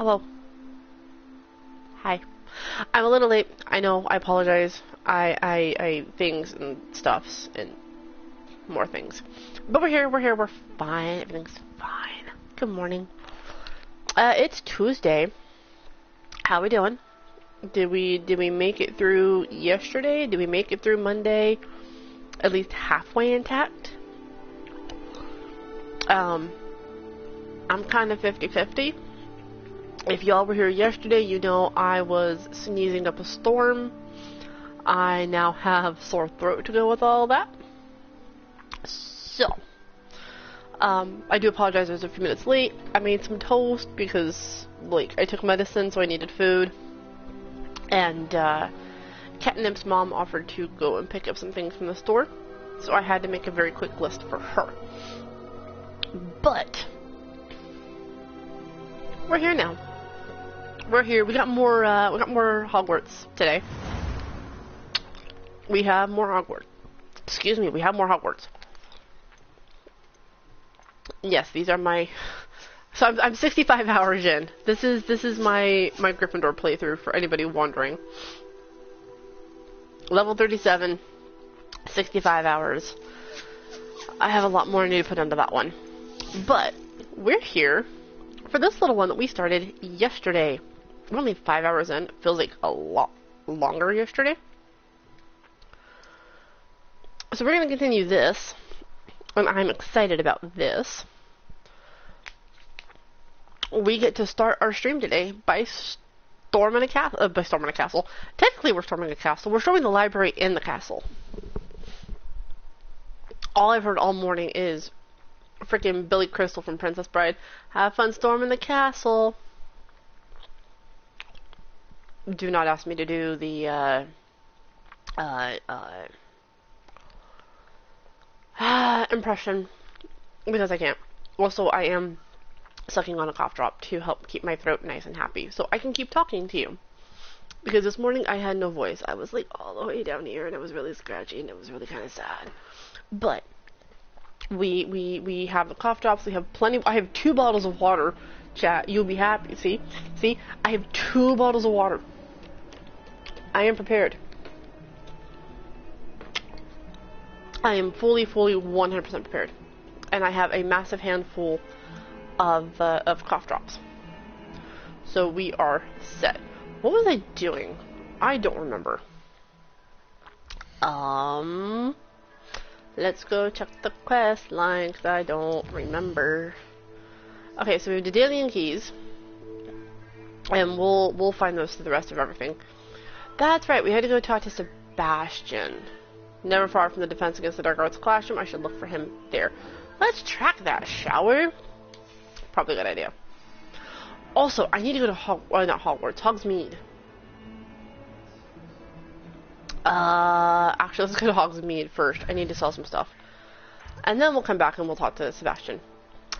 Hello. Hi. I'm a little late. I know. I apologize. I things and stuffs and more things. But we're here. We're fine. Everything's fine. Good morning. It's Tuesday. How we doing? Did we make it through yesterday? Did we make it through Monday? At least halfway intact? I'm kind of 50-50. If y'all were here yesterday, you know I was sneezing up a storm. I now have sore throat to go with all that. So, I do apologize I was a few minutes late. I made some toast because, like, I took medicine, so I needed food. And, Catnip's mom offered to go and pick up some things from the store. So I had to make a very quick list for her. But, we're here now. We're here. We got more Hogwarts today. We have more Hogwarts. Excuse me, we have more Hogwarts. Yes, these are my... So I'm 65 hours in. This is my Gryffindor playthrough for anybody wondering. Level 37, 65 hours. I have a lot more I need to put into that one. But we're here for this little one that we started yesterday. We're only 5 hours in. It feels like a lot longer yesterday. So we're going to continue this, and I'm excited about this. We get to start our stream today by storming a castle. Technically, we're storming a castle. We're storming the library in the castle. All I've heard all morning is freaking Billy Crystal from Princess Bride. Have fun storming the castle. Do not ask me to do the impression because I can't. Also, I am sucking on a cough drop to help keep my throat nice and happy so I can keep talking to you. Because this morning I had no voice. I was like all the way down here and it was really scratchy and it was really kind of sad. But we have the cough drops. We have plenty. I have 2 bottles of water. Chat, you'll be happy. See, I have 2 bottles of water. I am prepared. I am fully 100% prepared, and I have a massive handful of cough drops. So we are set. What was I doing? I don't remember. Let's go check the quest line because I don't remember. Okay, so we have the Daedalian keys, and we'll find those through the rest of everything. That's right, we had to go talk to Sebastian. Never far from the Defense Against the Dark Arts classroom. I should look for him there. Let's track that, shall we? Probably a good idea. Also, I need to go to not Hogwarts, Hogsmeade. Actually, let's go to Hogsmeade first. I need to sell some stuff. And then we'll come back and we'll talk to Sebastian.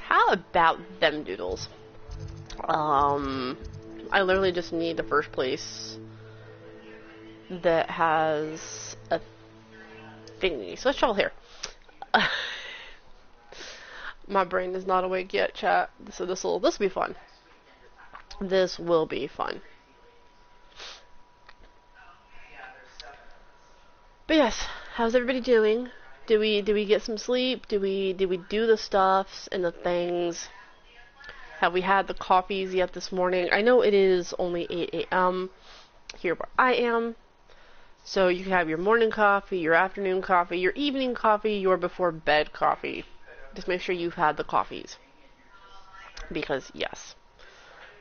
How about them doodles? I literally just need the first place that has a thingy. So let's travel here. My brain is not awake yet, chat. So this will be fun. This will be fun. But yes, how's everybody doing? Did we get some sleep? Did we do the stuffs and the things? Have we had the coffees yet this morning? I know it is only 8 a.m. here where I am. So you can have your morning coffee, your afternoon coffee, your evening coffee, your before bed coffee. Just make sure you've had the coffees. Because yes,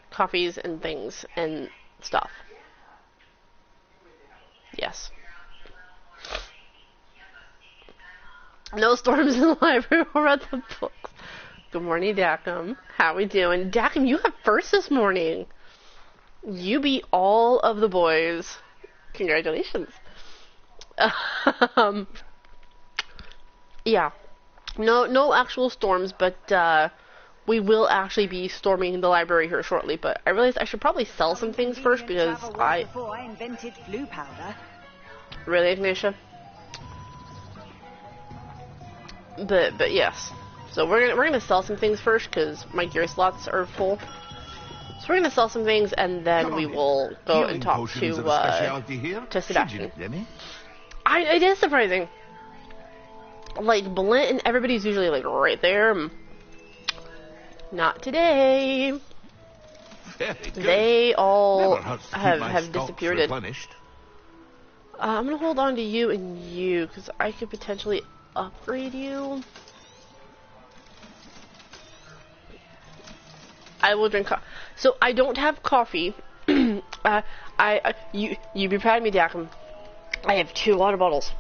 coffees and things and stuff. Yes. No storms in the library. We'll read the books. Good morning, Dacum. How we doing? Dacum, you have first this morning. You beat all of the boys. Congratulations. Yeah. No actual storms, but we will actually be storming the library here shortly. But I realized I should probably sell some things first because before I invented flu powder. Really, Ignatia? But yes. So we're gonna sell some things first because my gear slots are full. So we're gonna sell some things, and then Come we on in. will go Healing and talk potions are a specialty here. to Should Sebastian. you, Lemmy? It is surprising. Like, Blint and everybody's usually, like, right there. Not today. Very good. They all Never hurts to keep my have stocks disappeared. replenished. I'm gonna hold on to you and you, because I could potentially upgrade you. I will drink coffee. So, I don't have coffee. You be proud of me, Dakum. I have 2 water bottles.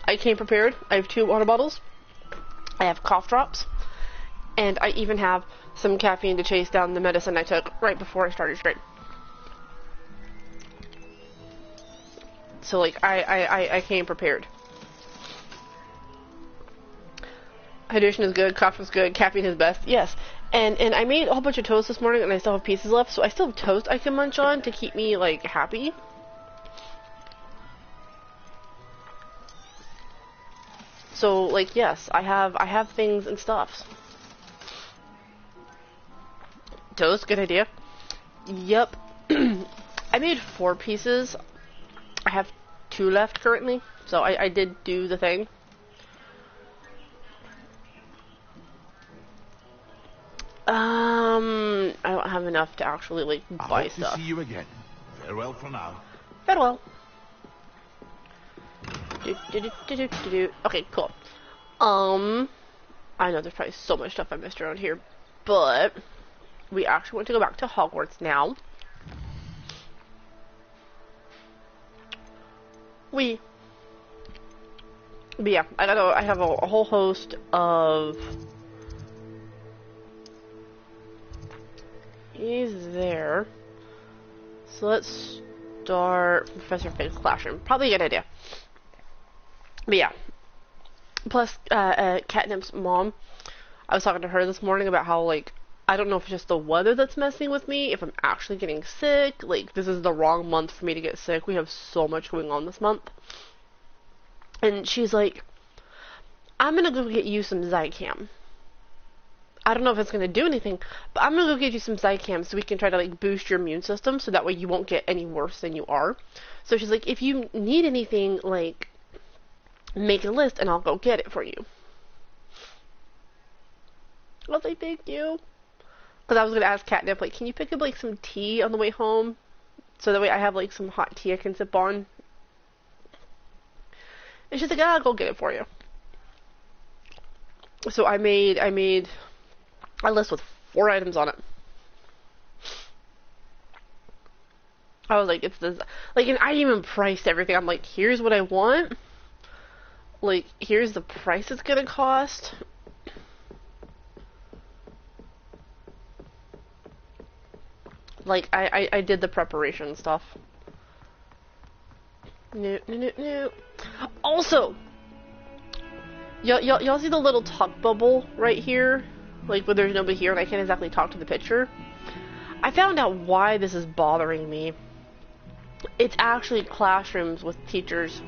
I came prepared. I have 2 water bottles. I have cough drops. And I even have some caffeine to chase down the medicine I took right before I started stream. So, like, I came prepared. Hydration is good, coffee is good, caffeine is best, yes. And I made a whole bunch of toast this morning and I still have pieces left, so I still have toast I can munch on to keep me, like, happy. So, like, yes, I have things and stuffs. Toast, good idea. Yep. I made 4 pieces. I have 2 left currently, so I did do the thing. I don't have enough to actually, like, buy I hope stuff. to see you again. Farewell for now. Farewell. Okay, cool. I know there's probably so much stuff I missed around here, but we actually want to go back to Hogwarts now. But yeah, I have a whole host of. He's there. So let's start Professor Fig's classroom. Probably a good idea. But yeah. Plus, Catnip's mom, I was talking to her this morning about how, like, I don't know if it's just the weather that's messing with me, if I'm actually getting sick. Like, this is the wrong month for me to get sick. We have so much going on this month. And she's like, I'm gonna go get you some Zicam. I don't know if it's gonna do anything, but I'm gonna go get you some Zicam so we can try to, like, boost your immune system so that way you won't get any worse than you are. So she's like, if you need anything, like, make a list and I'll go get it for you. I was like, thank you. Because I was gonna ask Catnip, like, can you pick up, like, some tea on the way home? So that way I have, like, some hot tea I can sip on. And she's like, I'll go get it for you. So I made a list with 4 items on it. I was like, it's this, like, and I even priced everything. I'm like, here's what I want. Like, here's the price it's gonna cost. Like, I did the preparation stuff. No. Also, y'all see the little talk bubble right here? Like, where there's nobody here and I can't exactly talk to the picture? I found out why this is bothering me. It's actually classrooms with teachers.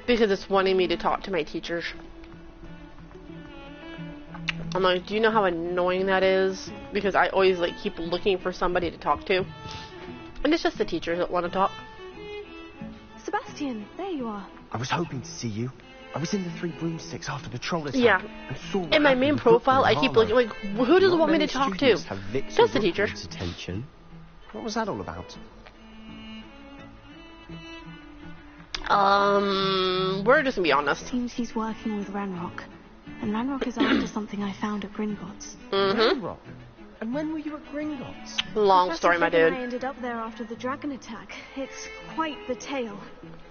Because it's wanting me to talk to my teachers. I'm like, do you know how annoying that is? Because I always, like, keep looking for somebody to talk to. And it's just the teachers that want to talk. Sebastian, there you are. I was hoping to see you. I was in the 3 broomsticks after the troll attack. Yeah. And saw what In my happened main with profile, Brooklyn I keep Harlow. looking, like, who does it Not want me to many talk to? students have Victor Just the teacher. Rookwood's attention. What was that all about? We're just gonna be honest. Seems he's working with Ranrock. And Ranrock is after something I found at Gringotts. Ranrock? And when were you at Gringotts? Long Professor story, my Fig and dude. I ended up there after the dragon attack. It's quite the tale.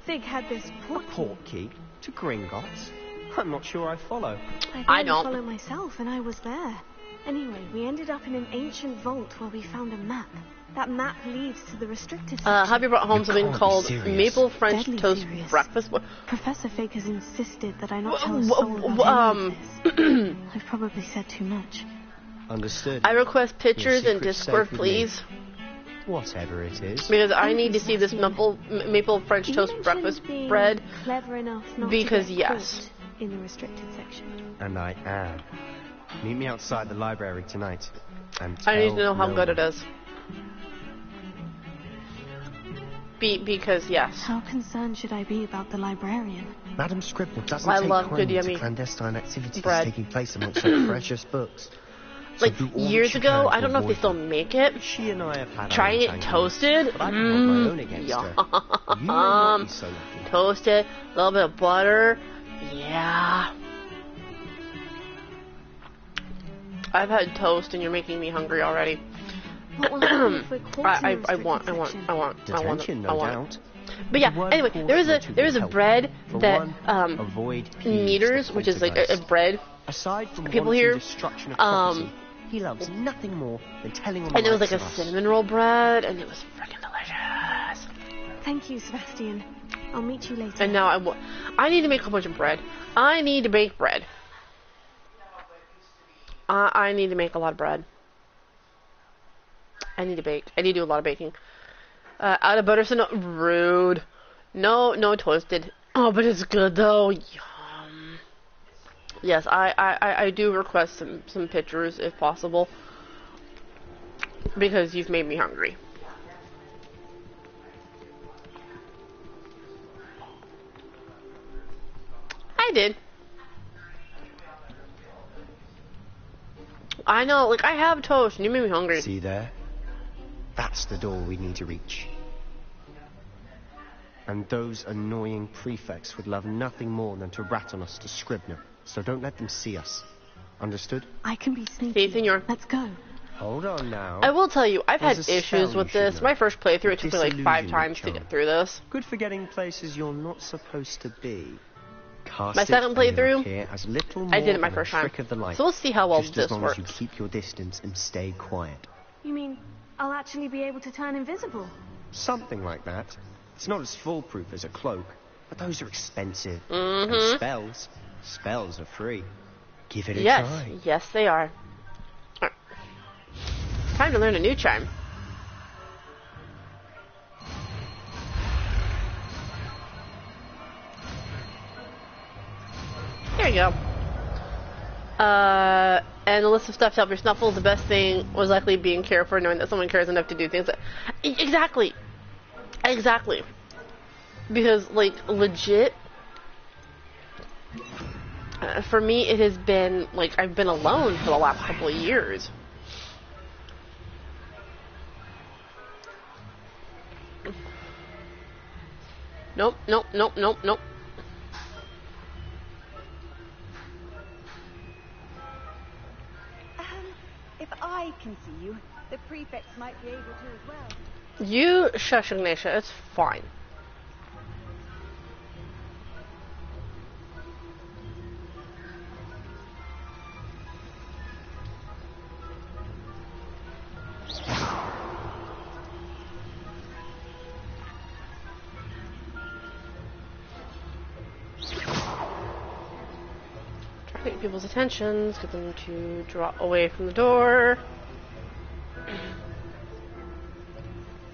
Fig had this port key. Portkey? To Gringotts? I'm not sure I follow. I I barely don't. follow myself, and I was there. Anyway, we ended up in an ancient vault where we found a map. That map leads to the restricted section. Hubby brought home You something can't be called serious. Maple French Deadly Toast serious. Breakfast. Professor Fig has insisted that I not tell a Wh- soul wh- about any of this. I've probably said too much. Understood. I request pictures in secret's Discord, safe with me. please. Whatever it is. Because I need to see this maple French You toast mentioned breakfast being bread. clever enough not because to get yes. caught in the restricted section. And I am. Meet me outside the library tonight. And I need to know tell how no good it one. is. Because yes. How concerned should I be about the librarian? Madam Scribner doesn't I take love good kindly yummy to clandestine activities bread. taking place amongst her precious books. So Like do all that years you ago, can I to don't know if they avoid still them. make it. She and I have had our Trying it entanglements, toasted. but I can hold my own against her. You may not be so lucky. Toasted, a little bit of butter. Yeah. I've had toast and you're making me hungry already. What will happen if we're caught in the I restricted want section? Detention, no doubt. But yeah, The word anyway, cause there is not to there is a help. bread For that one, avoid peas, meters, the which is like a poltergeist. bread, Aside from people wanting here, destruction of property, he loves nothing more than telling on the and it was like likes a of us. cinnamon roll bread, and it was freaking delicious. Thank you, Sebastian. I'll meet you later. And now I need to make a bunch of bread. I need to bake bread. I need to make a lot of bread. I need to bake. I need to do a lot of baking. Out of butter, so no, rude. No toasted. Oh, but it's good though. Yum. Yes, I do request some pictures if possible, because you've made me hungry. I did. I know, like I have toast and you made me hungry. See there? That's the door we need to reach. And those annoying prefects would love nothing more than to rat on us to Scribner. So don't let them see us. Understood? I can be sneaky. Si, senor. Let's go. Hold on now. I will tell you, I've had There's a issues spell with you should this. know. My first playthrough, it took me like 5 Disillusionment times to charm. get through this. Good for getting places you're not supposed to be. Cast My it second and you'll playthrough, appear as little more I did it my than a first time. trick of the light. So we'll see how well Just this as long works. as you keep your distance and stay quiet. You mean I'll actually be able to turn invisible? Something like that. It's not as foolproof as a cloak, but those are expensive. Mm-hmm. And spells are free. Give it a Yes, try. yes they are. Alright. Time to learn a new chime. There you go. And the list of stuff to help your snuffles, the best thing was likely being careful, knowing that someone cares enough to do things that... Exactly. Because, like, legit, for me it has been, like, I've been alone for the last couple of years. Nope. If I can see you, the prefects might be able to as well. You shush, Ignatia, it's fine. Try to get people's attentions, get them to draw away from the door.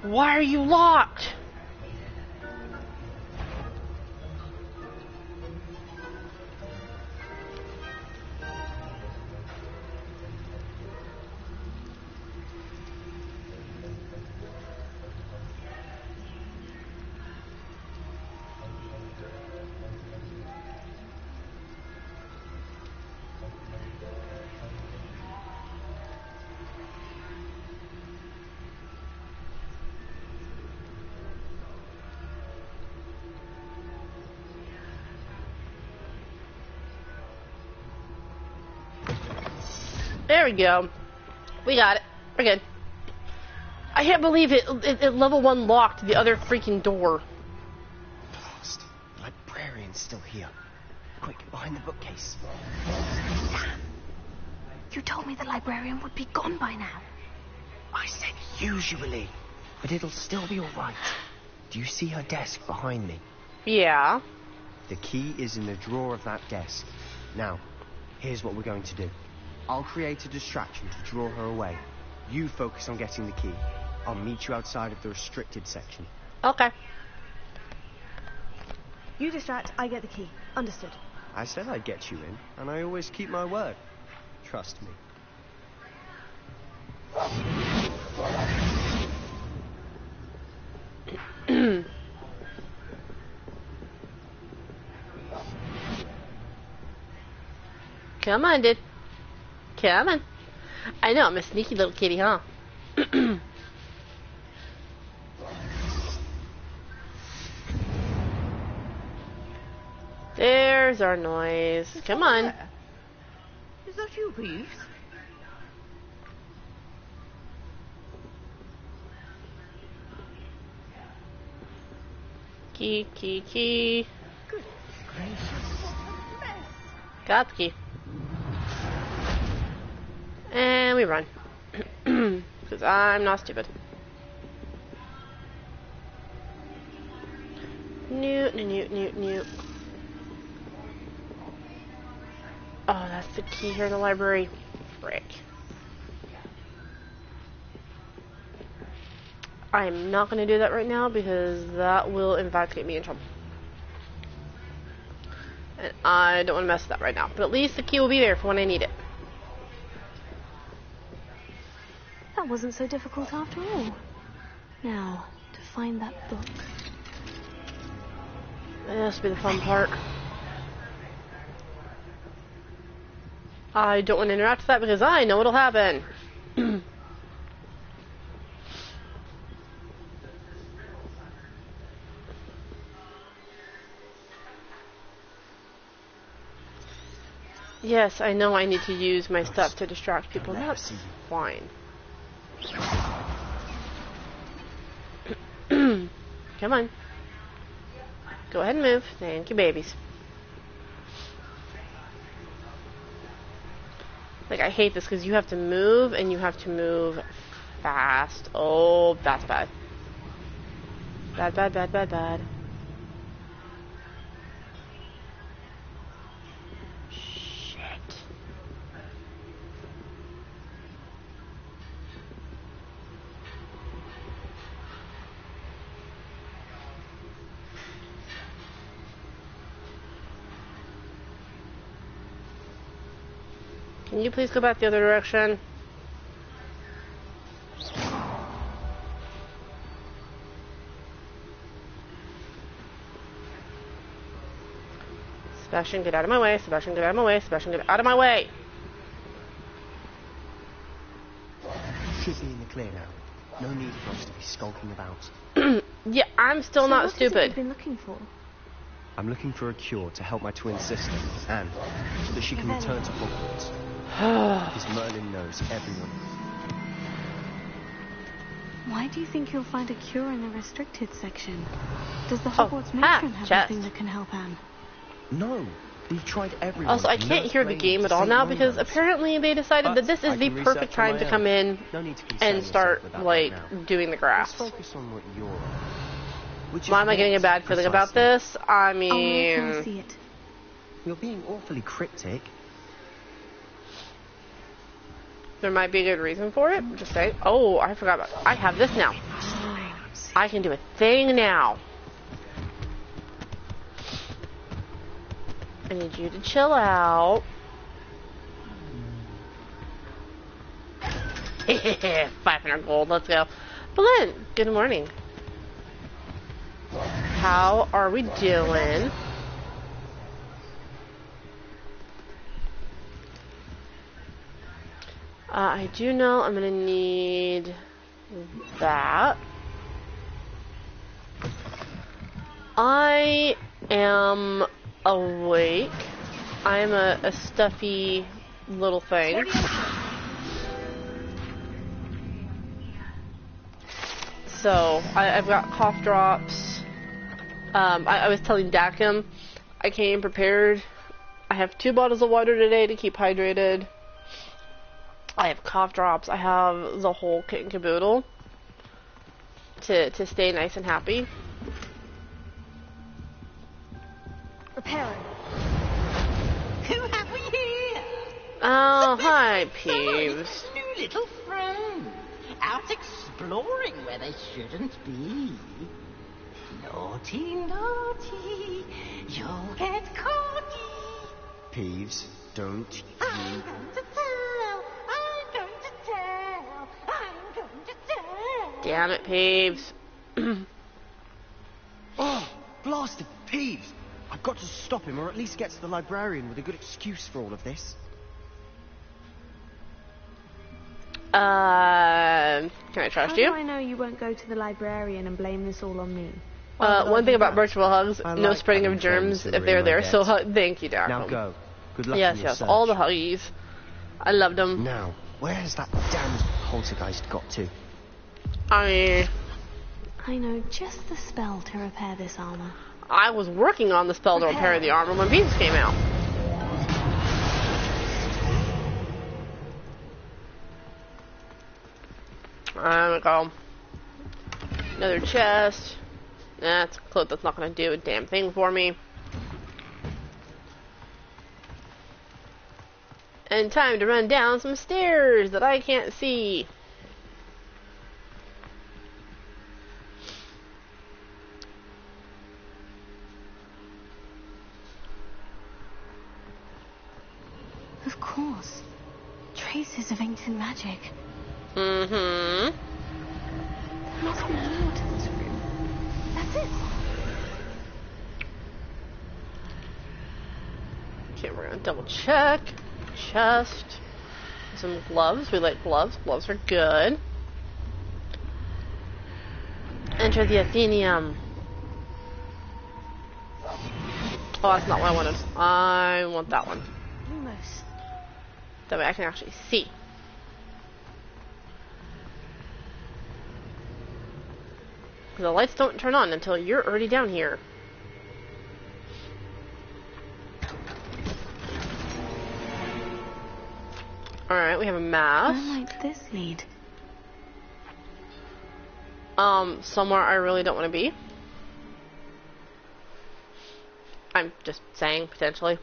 Why are you locked? There we go. We got it. We're good. I can't believe it level 1 locked the other freaking door. Blast. The librarian's still here. Quick, behind the bookcase. You told me the librarian would be gone by now. I said usually, but it'll still be alright. Do you see her desk behind me? Yeah. The key is in the drawer of that desk. Now, here's what we're going to do. I'll create a distraction to draw her away. You focus on getting the key. I'll meet you outside of the restricted section. Okay. You distract, I get the key. Understood. I said I'd get you in, and I always keep my word. Trust me. Come on, dude. Come on. I know, I'm a sneaky little kitty, huh? There's our noise. Come on. Is that you, Peeves? Key, key, key. Good gracious, what a mess. Got the key. And we run. Because I'm not stupid. Newt, newt, newt, newt. Oh, that's the key here in the library. Frick. I am not going to do that right now because that will in fact get me in trouble. And I don't want to mess with that right now. But at least the key will be there for when I need it. That wasn't so difficult after all. Now, to find that book. This will be the fun part. I don't want to interact with that because I know what'll happen. Yes, I know I need to use my stuff to distract people. That's fine. Come on. Go ahead and move. Thank you, babies. Like, I hate this because you have to move, and you have to move fast. Oh, that's bad. Bad, bad, bad, bad, bad. Shit. Can you please go back the other direction? Sebastian, get out of my way. Sebastian, get out of my way. Sebastian, get out of my way. Should be in the clear now. No need for us to be skulking about. Yeah, I'm still not What is it stupid. you've been looking for? I'm looking for a cure to help my twin sister, Anne, so that she can return to Hogwarts. Because Merlin knows everyone. Why do you think you'll find a cure in the restricted section? Does the Hogwarts matron have chest. anything that can help Anne? No, we've tried everyone. Also, I can't hear the game at all now because apparently they decided that this is the perfect time to come in and start, like, doing the Let's graphs. focus on what you're on. Which is Why am I getting a bad feeling about precisely. this? I I'll wait till I mean... see it. You're being awfully cryptic. There might be a good reason for it. Just saying. Oh, I forgot about it. I have this now. I can do a thing now. I need you to chill out. 500 gold. Let's go. Belen, good morning. How are we doing? I do know I'm gonna need that. I am awake. I'm a stuffy little thing. So, I've got cough drops. I was telling Dakim, I came prepared. I have 2 bottles of water today to keep hydrated. I have cough drops. I have the whole kit and caboodle to stay nice and happy. Repairing. Who have we here? Oh, hi, Peeves. Peeves. New little friend. Out exploring where they shouldn't be. Naughty, naughty. You'll get caught. Peeves, don't you... I'm going to tell. I'm going to tell. I'm going to tell. Damn it, Peeves. Oh, blasted Peeves! I've got to stop him, or at least get to the librarian with a good excuse for all of this. Can I trust How you? do I know you won't go to the librarian and blame this all on me? One thing about virtual hugs, I no like spreading having of germs friends who if are they're in my there. So debt. thank you, Dark. Now go. Good luck Yes, in your yes, search. all the huggies. I loved them. Now, where has that damned poltergeist got to? I I know just the spell to repair this armor. I was working on the spell to repair the armor when Peeves came out. There we go. Another chest. That's a cloak that's not going to do a damn thing for me. And time to run down some stairs that I can't see. Of course. Traces of ancient magic. Mm-hmm. There must be more to this room. That's it. Okay, we're gonna double check. Chest. Some gloves. We like gloves. Gloves are good. Enter the Athenium. Oh, that's not what I wanted. I want that one. Lumos. That way I can actually see. The lights don't turn on until you're already down here. Alright, we have a mask. Where might this lead? Somewhere I really don't want to be. I'm just saying, potentially.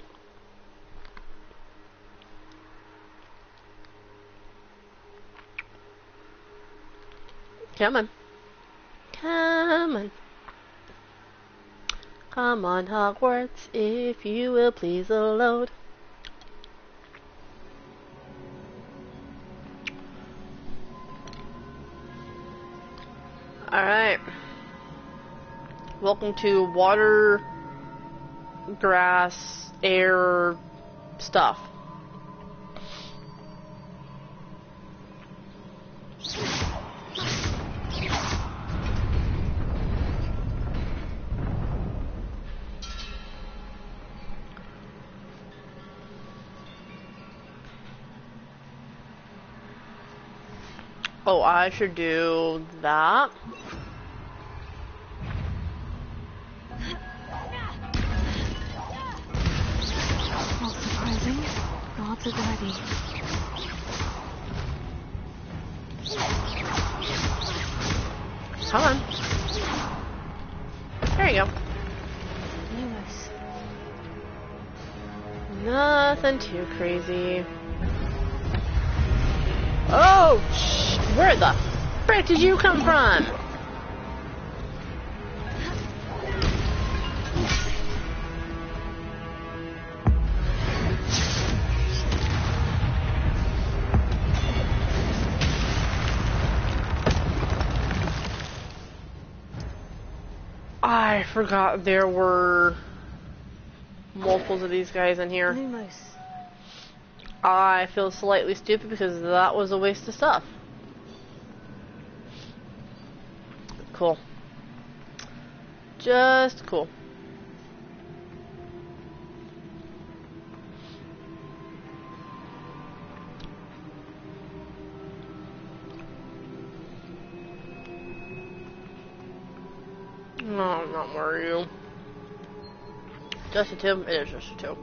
Come on. Come on. Come on, Hogwarts, if you will please load. Alright. Welcome to water, grass, air, stuff. Oh, I should do that. Not surprising. Guards are ready. Come on. There you go. Lumos. Nothing too crazy. Oh, where the frick did you come from? I forgot there were multiples of these guys in here. Lumos. I feel slightly stupid because that was a waste of stuff. Cool. Just cool. No, not Mario. Just a 2. It is just a 2.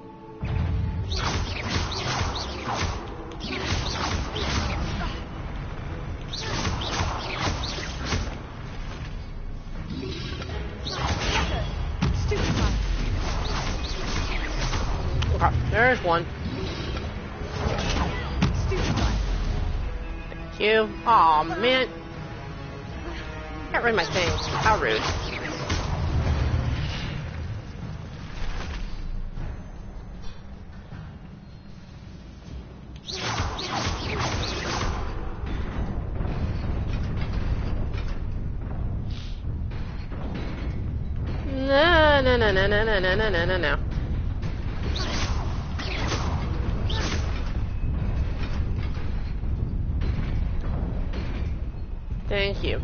Okay, there's one. Thank you. Aw, man. Get rid of my thing. How rude. no, no, no, no, no, no, no, no, no, no. Thank you.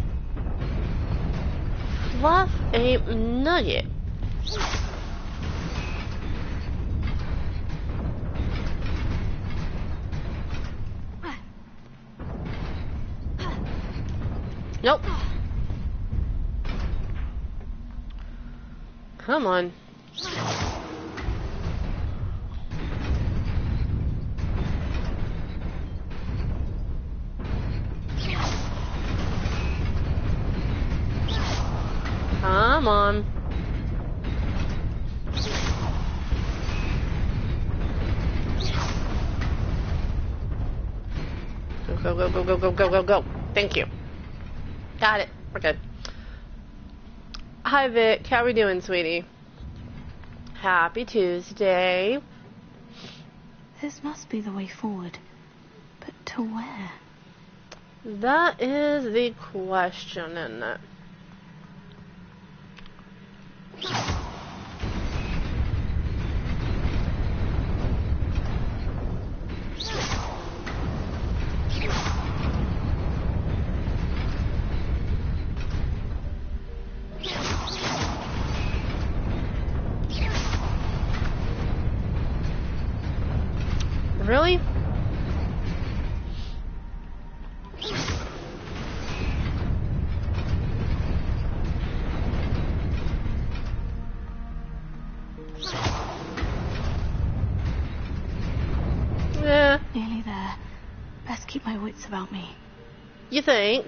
Fluff a nugget. Nope. Come on. Come on. Go, go, go, go, go, go, go, go. Thank you. Got it. We're good. Hi, Vic. How we doing, sweetie? Happy Tuesday. This must be the way forward. But to where? That is the question, isn't it? Really? Yeah. Nearly there. Best keep my wits about me. You think?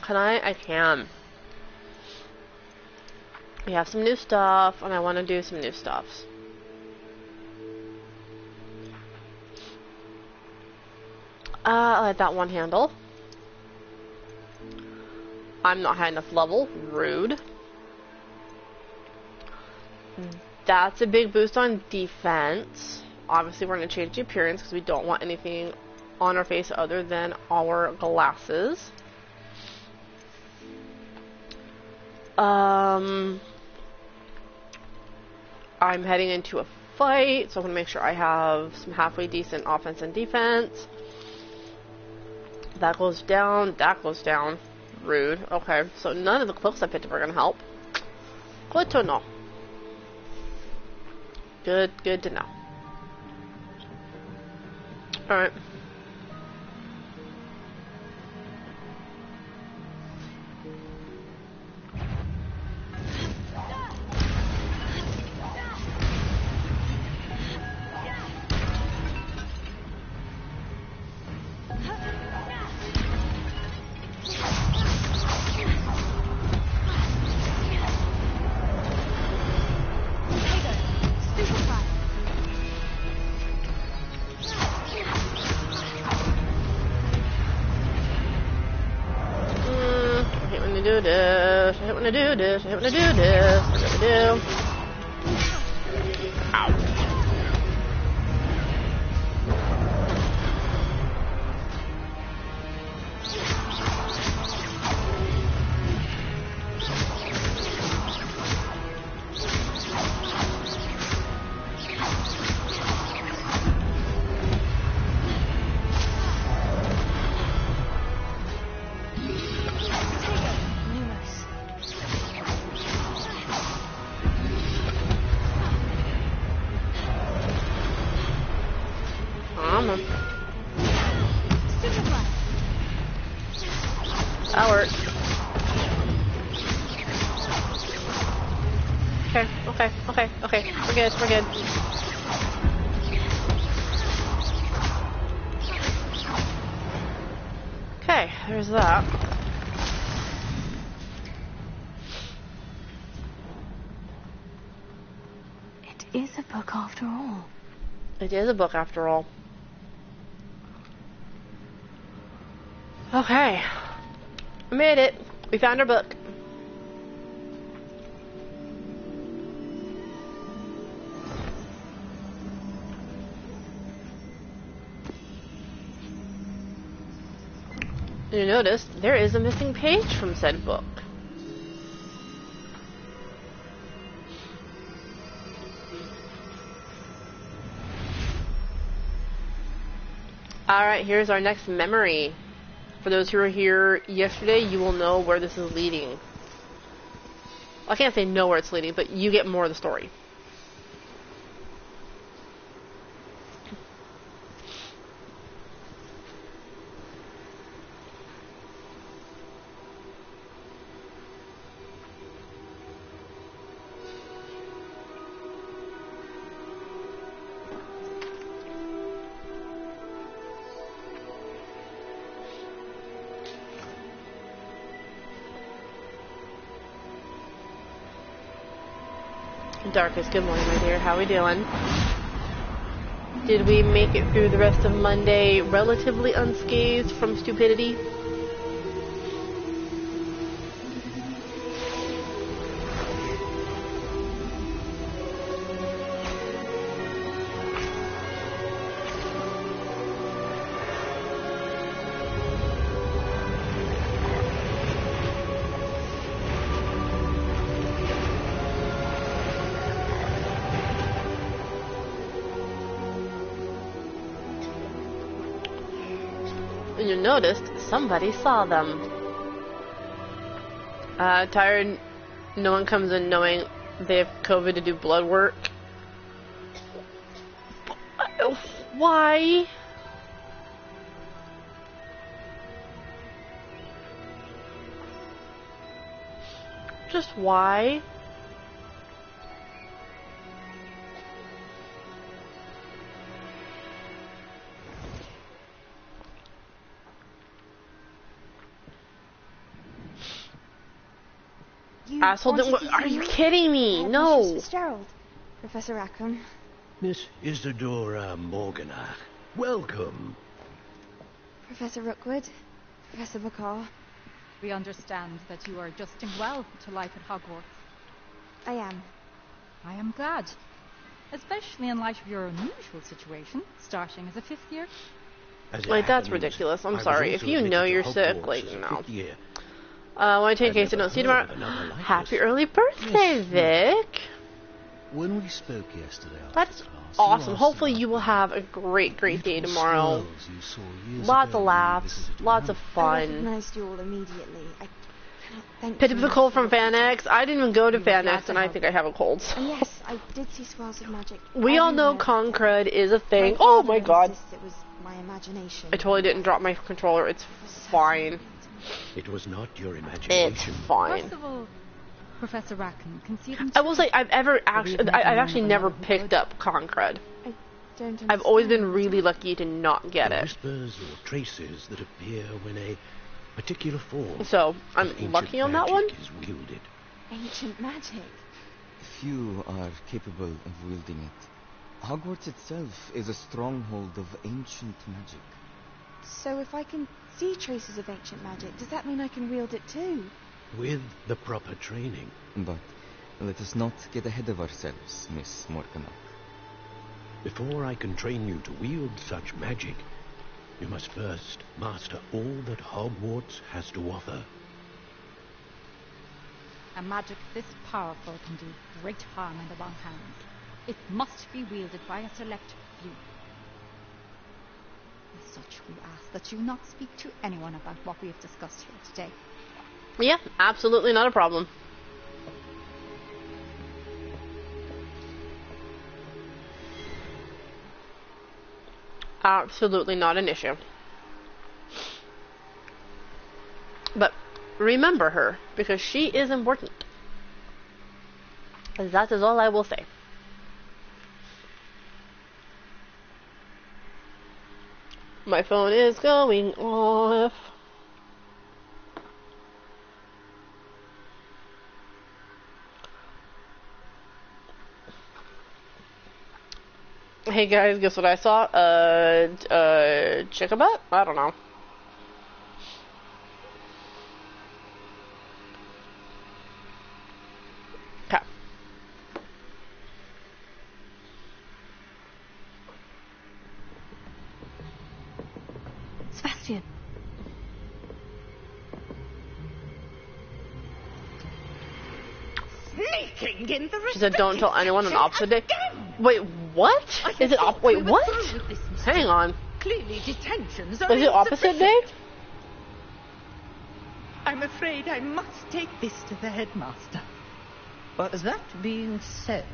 Can I can. We have some new stuff, and I want to do some new stuffs. I like that one handle. I'm not high enough level. Rude. That's a big boost on defense. Obviously, we're going to change the appearance because we don't want anything on our face other than our glasses. I'm heading into a fight, so I'm going to make sure I have some halfway decent offense and defense. That goes down, that goes down. Rude. Okay, so none of the cloaks I picked up are going to help. Good to know. Good to know. Alright. Do this. I hate when I do this. I hate when I do this. What do I do? Ow. That works. Okay. We're good. Okay, there's that. It is a book after all. It is a book after all. Okay. We made it. We found our book. You notice there is a missing page from said book. Alright, here's our next memory. For those who were here yesterday, you will know where this is leading. I can't say know where it's leading, but you get more of the story. Darkest, good morning, my dear. How we doing? Did we make it through the rest of Monday relatively unscathed from stupidity? And you noticed somebody saw them. Tired, no one comes in knowing they have COVID to do blood work. Why? Just why? Asshole, are you kidding me? No. Fitzgerald. Professor Rackham. Miss Isadora Morganach, welcome. Professor Rookwood. Professor Bakar. We understand that you are adjusting well to life at Hogwarts. I am. I am glad. Especially in light of your unusual situation, starting as a 5th year. Like, that's ridiculous. I'm sorry. If you know you're sick, like, no. I want to take a case I don't see you tomorrow. Happy early birthday, Vic! When we spoke yesterday, that's awesome. Hopefully you will have a great day tomorrow. Lots of laughs, lots of fun. I recognized you all immediately. I cannot thank Pit of you the cold from FanX. I didn't even go to FanX, and I think I have a cold. And yes, I did see swirls of magic. We all know Concred is a thing. Oh my god. It was my imagination. I totally didn't drop my controller. It's fine. It was not your imagination. It's fine. First of all, Professor Rackham, conceding I will say I've actually never picked up Concred. I don't understand. I've always been really lucky to not get The it. whispers or traces that appear when a particular form So I'm of ancient lucky on that one. magic is wielded. Ancient magic. Few are capable of wielding it. Hogwarts itself is a stronghold of ancient magic. So if I can see traces of ancient magic, does that mean I can wield it too? With the proper training. But let us not get ahead of ourselves, Miss Morganach. Before I can train you to wield such magic, you must first master all that Hogwarts has to offer. a magic this powerful can do great harm in the wrong hands. It must be wielded by a select few. As such, we ask that you not speak to anyone about what we have discussed here today. Yeah, absolutely not a problem. Absolutely not an issue. But remember her, because she is important. And that is all I will say. My phone is going off. Hey guys, guess what I saw? Chicken butt? I don't know. Okay. Sebastian. sneaking in the She said, "Don't tell anyone on opposite day." again. Wait, what? Is it wait, what? With this mistake. Hang on. Clearly detentions are Is it opposite day? insufficient. I'm afraid I must take this to the headmaster. But that being said,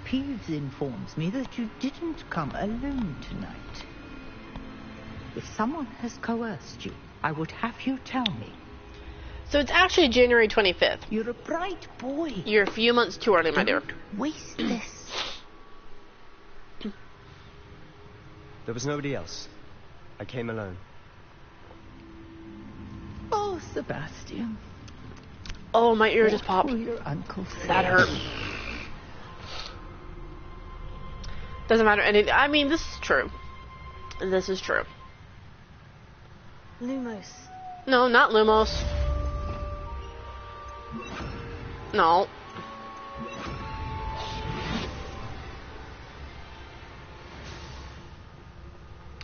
Peeves informs me that you didn't come alone tonight. If someone has coerced you, I would have you tell me. So it's actually January 25th. You're a bright boy. You're a few months too early, my dear. Don't waste this. There was nobody else. I came alone. Oh, Sebastian. Oh, my ear just popped. What will your uncle say? That hurt. Doesn't matter anything. I mean, this is true. This is true. Lumos. No, not Lumos. No.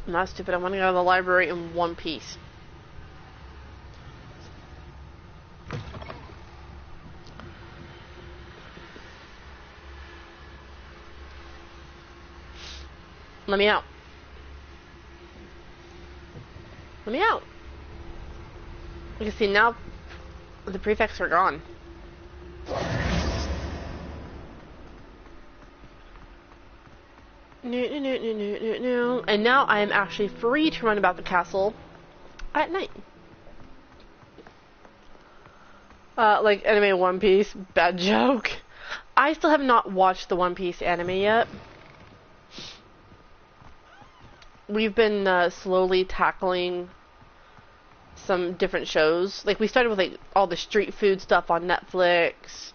I'm not stupid. I want to go to the library in one piece. Let me out. Let me out. You can see now the prefects are gone. And now I am actually free to run about the castle at night. Like anime One Piece, bad joke. I still have not watched the One Piece anime yet. We've been slowly tackling some different shows. Like we started with like all the street food stuff on Netflix.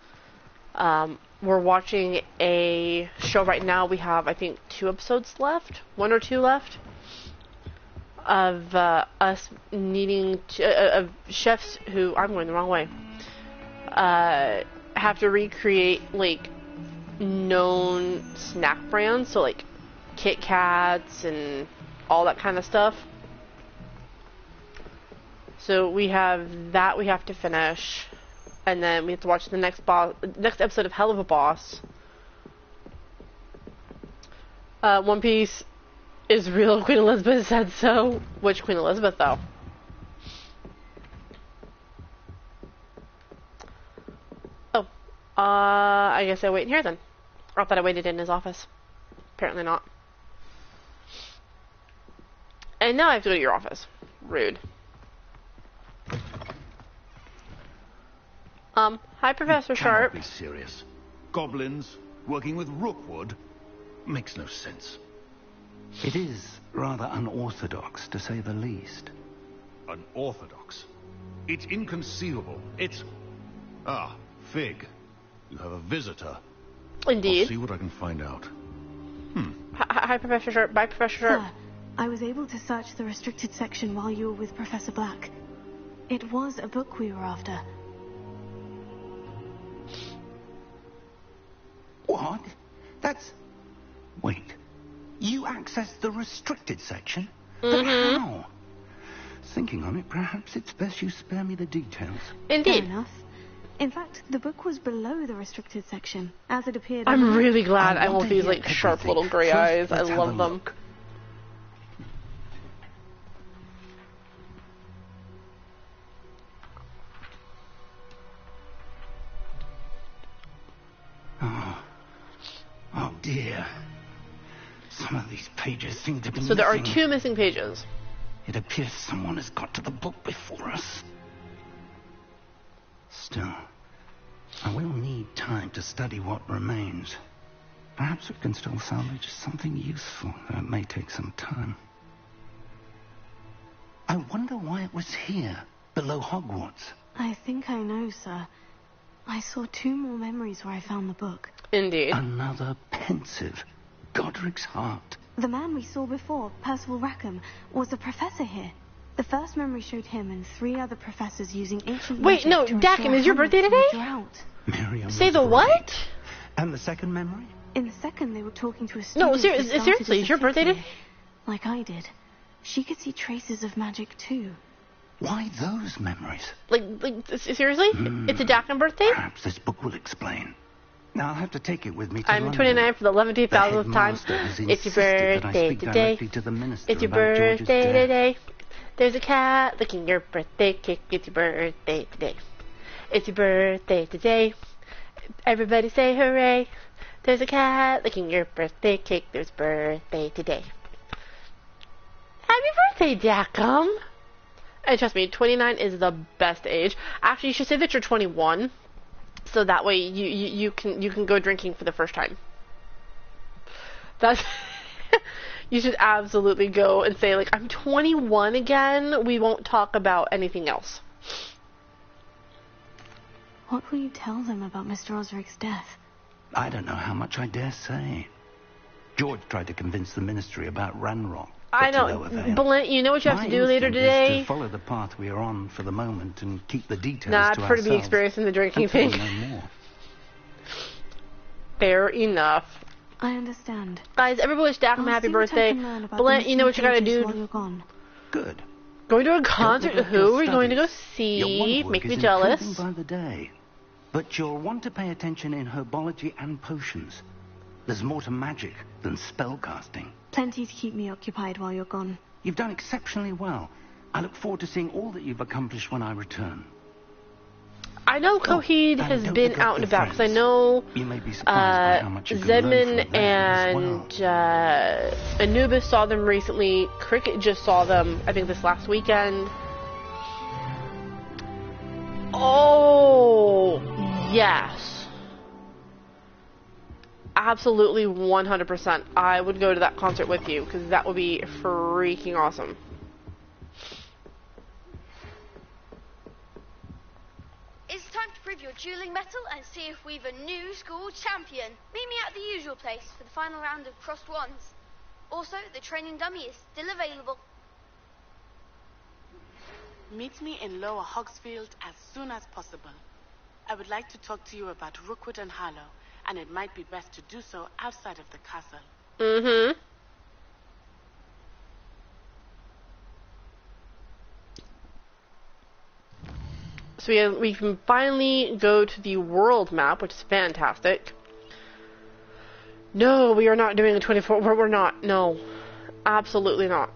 We're watching a show right now. We have, I think, 2 episodes left, 1 or 2 left, of us needing to, of chefs who, I'm going the wrong way, have to recreate like known snack brands, so like Kit Kats and all that kind of stuff. So we have that we have to finish. And then we have to watch the next episode of Hell of a Boss. One Piece is real. Queen Elizabeth said so. Which Queen Elizabeth, though? Oh. I guess I wait in here then. Or I thought I waited in his office. Apparently not. And now I have to go to your office. Rude. Hi, Professor Sharp. Be serious. Goblins working with Rookwood makes no sense. It is rather unorthodox, to say the least. Unorthodox? It's inconceivable. It's... Ah, Fig. You have a visitor. Indeed. I'll see what I can find out. Hi, Professor Sharp. Bye, Professor Sharp. Sir, I was able to search the restricted section while you were with Professor Black. It was a book we were after. What? That's... Wait. You accessed the restricted section? But how? Thinking on it, perhaps it's best you spare me the details. Indeed. Fair enough. In fact, the book was below the restricted section, as it appeared... I'm really glad I want these, like, sharp little gray eyes. I love them. Look. Oh dear. Some of these pages seem to be So there are missing. 2 missing pages. It appears someone has got to the book before us. Still, I will need time to study what remains. Perhaps we can still salvage something useful, though it may take some time. I wonder why it was here, below Hogwarts. I think I know, sir. I saw 2 more memories where I found the book. Indeed. Another pensive, Godric's heart. The man we saw before, Percival Rackham, was a professor here. The first memory showed him and 3 other professors using ancient Wait, magic no, to Dakim, restore is your Hamlet birthday from a today? drought. Miriam Say was the right. what? And the second memory? In the second, they were talking to a No, student who started seriously, as is a your birthday fifth today? year, like I did. She could see traces of magic too. Why those memories? Like seriously? It's a Dakin birthday? Perhaps this book will explain. Now I'll have to take it with me to I'm London. 29 for the 11,000th time. It's your birthday today. It's your birthday today. There's a cat licking your birthday cake. It's your birthday today. It's your birthday today. Everybody say hooray. There's a cat licking your birthday cake. There's a birthday today. Happy birthday, Dacum. And trust me, 29 is the best age. Actually, you should say that you're 21. So that way you can go drinking for the first time. That's you should absolutely go and say, like, I'm 21 again. We won't talk about anything else. What will you tell them about Mr. Osric's death? I don't know how much I dare say. George tried to convince the ministry about Ranrock. I know, Blint, you know what you have to do later today? To follow the path we are on for the moment and keep the details I to prefer to be ourselves experiencing the drinking until we thing. know more. Fair enough. I understand. Guys, everybody wish Dacum happy birthday. Blint, you know what you gotta do? Good. Going to a concert? Who are we going to go see? Make me jealous. By the day. But you'll want to pay attention in herbology and potions. There's more to magic than spellcasting. Plenty to keep me occupied while you're gone. You've done exceptionally well. I look forward to seeing all that you've accomplished when I return. I know Coheed has been out and about, because I know Zedman and Anubis saw them recently. Cricket just saw them, I think, this last weekend. Oh, yes. Absolutely 100%. I would go to that concert with you, because that would be freaking awesome. It's time to prove your dueling mettle and see if we've a new school champion. Meet me at the usual place for the final round of crossed wands. Also, the training dummy is still available. Meet me in Lower Hogsfield as soon as possible. I would like to talk to you about Rookwood and Harlow, and it might be best to do so outside of the castle. Mm-hmm. So we can finally go to the world map, which is fantastic. No, we are not doing a 24. We're not. No, absolutely not.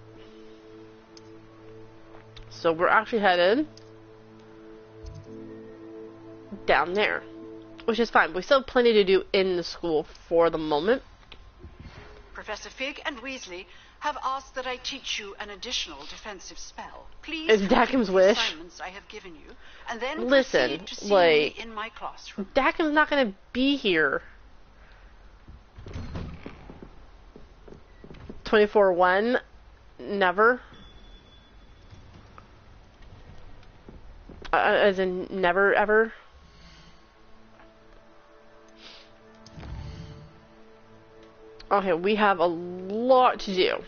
So we're actually headed down there, which is fine. We still have plenty to do in the school for the moment. Professor Fig and Weasley have asked that I teach you an additional defensive spell. Please It's Dackham's wish. assignments I have given you, and then Listen, proceed to see like, me in my classroom. Dackham's not going to be here. 24/1, never. As in never ever. Okay, we have a lot to do.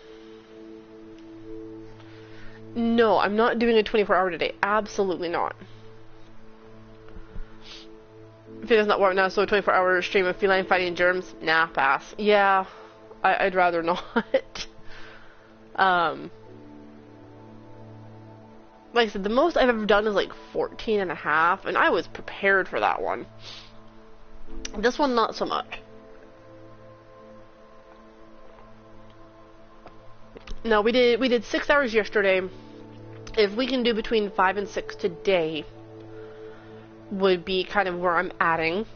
No, I'm not doing a 24-hour today. Absolutely not. If it does not work now, so a 24-hour stream of feline fighting germs? Nah, pass. Yeah, I'd rather not. Like I said, the most I've ever done is like 14 and a half, and I was prepared for that one. This one, not so much. No, we did 6 hours yesterday. If we can do between 5 and 6 today, would be kind of where I'm adding.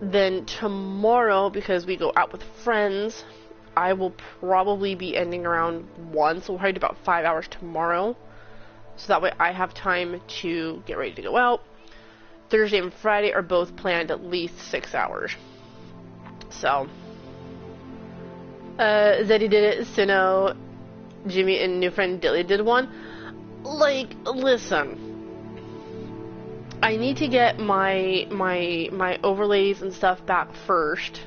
Then tomorrow, because we go out with friends, I will probably be ending around 1, so we'll probably do about 5 hours tomorrow. So that way I have time to get ready to go out. Thursday and Friday are both planned at least 6 hours. So, Zeddy did it, Sino, Jimmy, and new friend Dilly did one. Like, listen. I need to get my overlays and stuff back first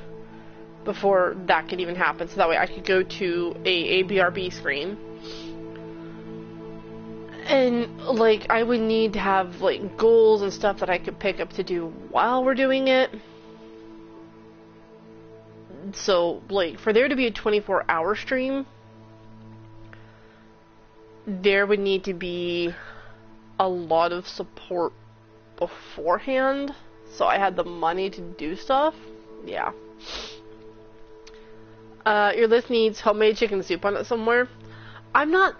before that could even happen, so that way I could go to a BRB screen. And, like, I would need to have, like, goals and stuff that I could pick up to do while we're doing it. So, like, for there to be a 24-hour stream, there would need to be a lot of support beforehand, so I had the money to do stuff. Yeah. Your list needs homemade chicken soup on it somewhere. I'm not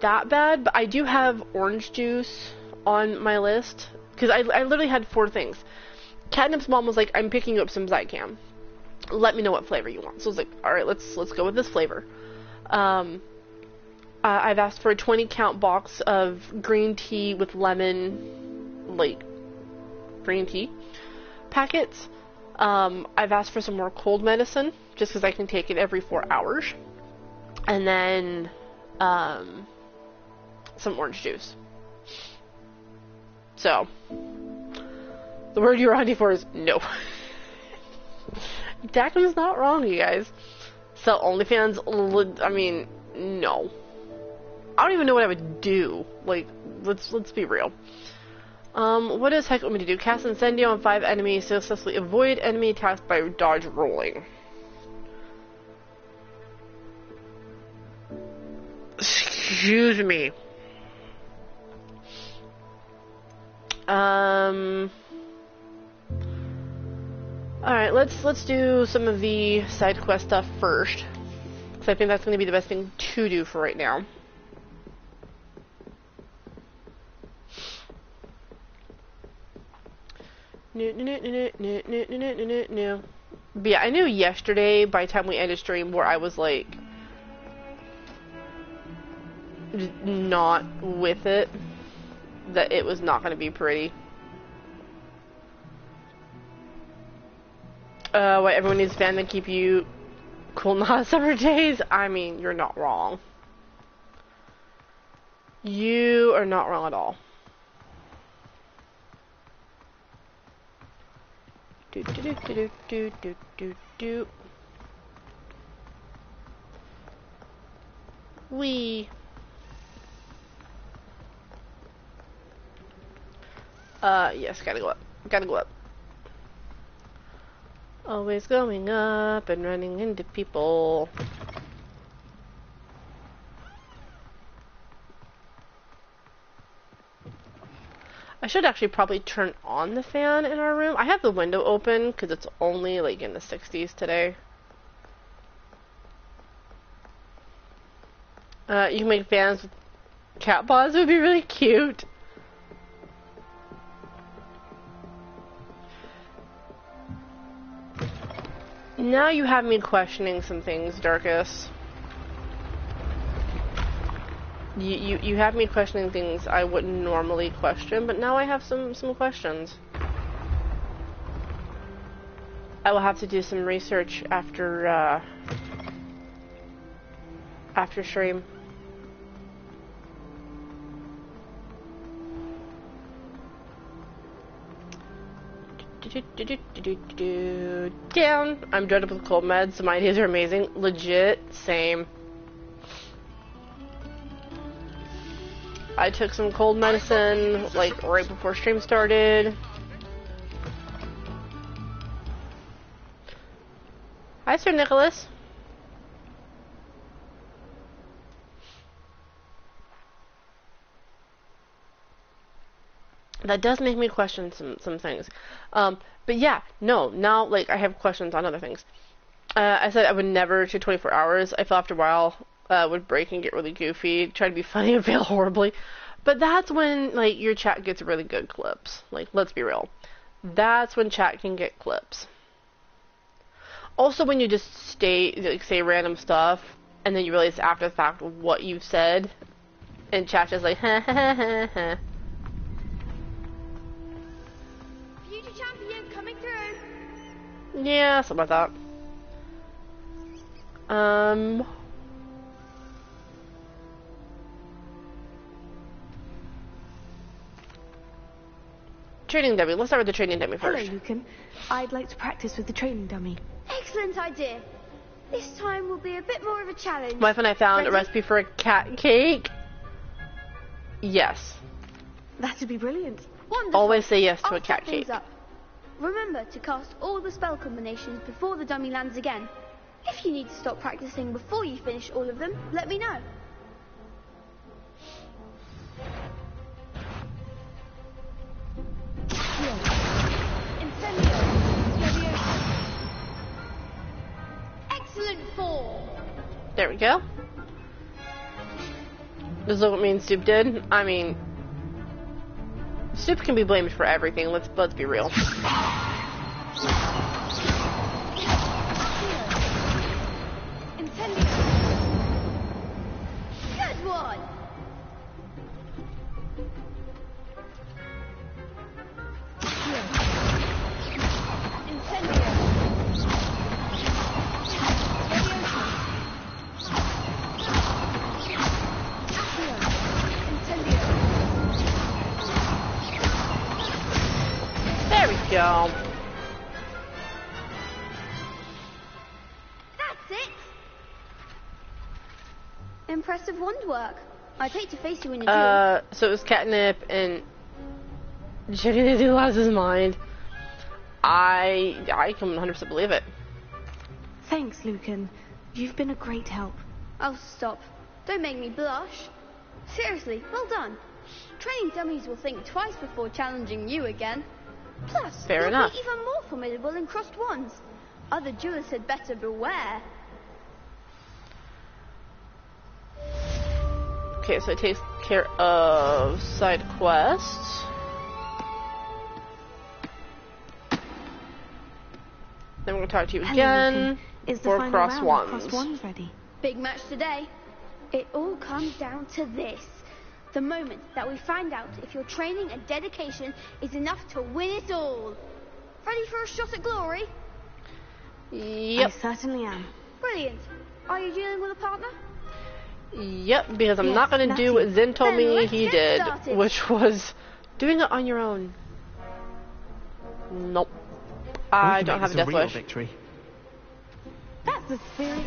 that bad, but I do have orange juice on my list, because I literally had 4 things. Catnip's mom was like, I'm picking you up some Zycam. Let me know what flavor you want. So I was like, alright, let's go with this flavor. I've asked for a 20 count box of green tea with lemon, like, green tea packets. I've asked for some more cold medicine, just because I can take it every 4 hours. And then, some orange juice. So, the word you're hunting for is no. Dakin's not wrong, you guys. So, OnlyFans, I mean, no. I don't even know what I would do. Like, let's be real. What does heck want me to do? Cast Incendio on 5 enemies, successfully avoid enemy attacks by dodge rolling. Excuse me. Alright, let's do some of the side quest stuff first. Because I think that's going to be the best thing to do for right now. No. But yeah, I knew yesterday, by the time we ended stream, where I was like, not with it, that it was not going to be pretty. What, everyone needs a fan to keep you cool in the hot summer days? I mean, you're not wrong. You are not wrong at all. Wee. Yes, gotta go up. Gotta go up. Always going up and running into people. I should actually probably turn on the fan in our room. I have the window open because it's only like in the 60s today. You can make fans with cat paws. It would be really cute. Now you have me questioning some things, Darkus. You have me questioning things I wouldn't normally question, but now I have some questions. I will have to do some research after stream. Down. I'm dreaded with cold meds, so my ideas are amazing. Legit, same. I took some cold medicine, like, right before stream started. Hi, Sir Nicholas. That does make me question some things. But yeah, no, now, like, I have questions on other things. I said I would never do 24 hours. I feel after a while, would break and get really goofy, try to be funny and fail horribly. But that's when, like, your chat gets really good clips. Like, let's be real. That's when chat can get clips. Also, when you just say random stuff, and then you realize after the fact what you've said, and chat just like, ha ha ha ha ha. Future champion coming through. Yeah, something like that. Training dummy. Let's start with the training dummy first. Hello, Lucan. I'd like to practice with the training dummy. Excellent idea. This time will be a bit more of a challenge. My friend, I found a recipe for a cat cake. Yes. That'd be brilliant. Wonderful. Always say yes to I'll a cat set things cake. up. Remember to cast all the spell combinations before the dummy lands again. If you need to stop practicing before you finish all of them, let me know. we go. This is what me and Soup did. I mean, Soup can be blamed for everything. Let's be real. Good one. There we go. That's it. Impressive wand work. I'd hate to face you in a duel. So it was Catnip and Jiggity lost his mind. I can 100% believe it. Thanks, Lucan. You've been a great help. Oh, stop. Don't make me blush. Seriously, well done. Training dummies will think twice before challenging you again. Plus, Fair you'll enough. be even more formidable in crossed wands. Other duelists had better beware. Okay, so it takes care of side quests. Then we're gonna talk to you again Is the for final cross round wands. crossed wands ready? Big match today. It all comes down to this. The moment that we find out if your training and dedication is enough to win it all. Ready for a shot at glory? Yep. I certainly am. Brilliant. Are you dealing with a partner? Yep, because I'm Yes, not gonna do what Zen told Then me let's he get did, started. which was doing it on your own. Nope. I don't have a death wish. Victory. That's the spirit.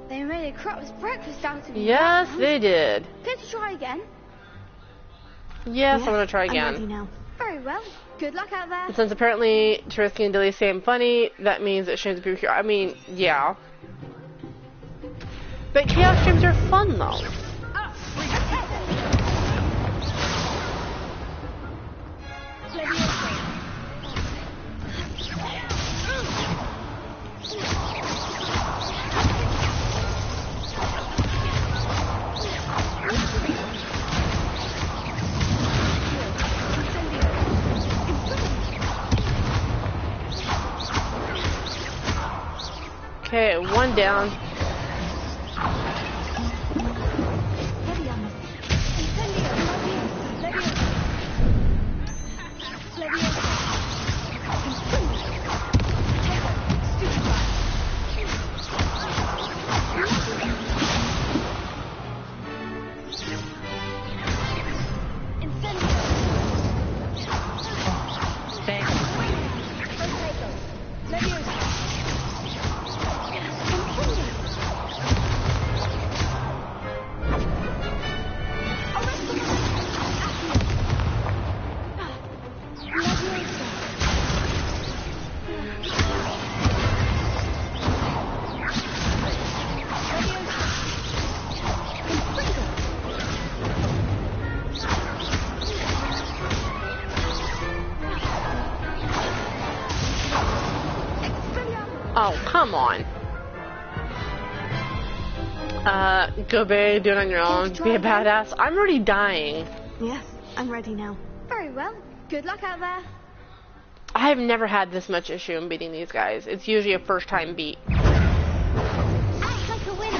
They made a crap's breakfast out of me. Yes, they did. Care to try again? Yes, I'm gonna try I'm ready again. now. Very well. Good luck out there. And since apparently Terisky and Dilly say I'm funny, that means it shouldn't be here. I mean, yeah. But chaos streams are fun though. Okay, one down. Oh, come on. Go Bay, do it on your own. Be a badass. I'm already dying. Yes, I'm ready now. Very well. Good luck out there. I have never had this much issue in beating these guys. It's usually a first time beat. Act like a winner.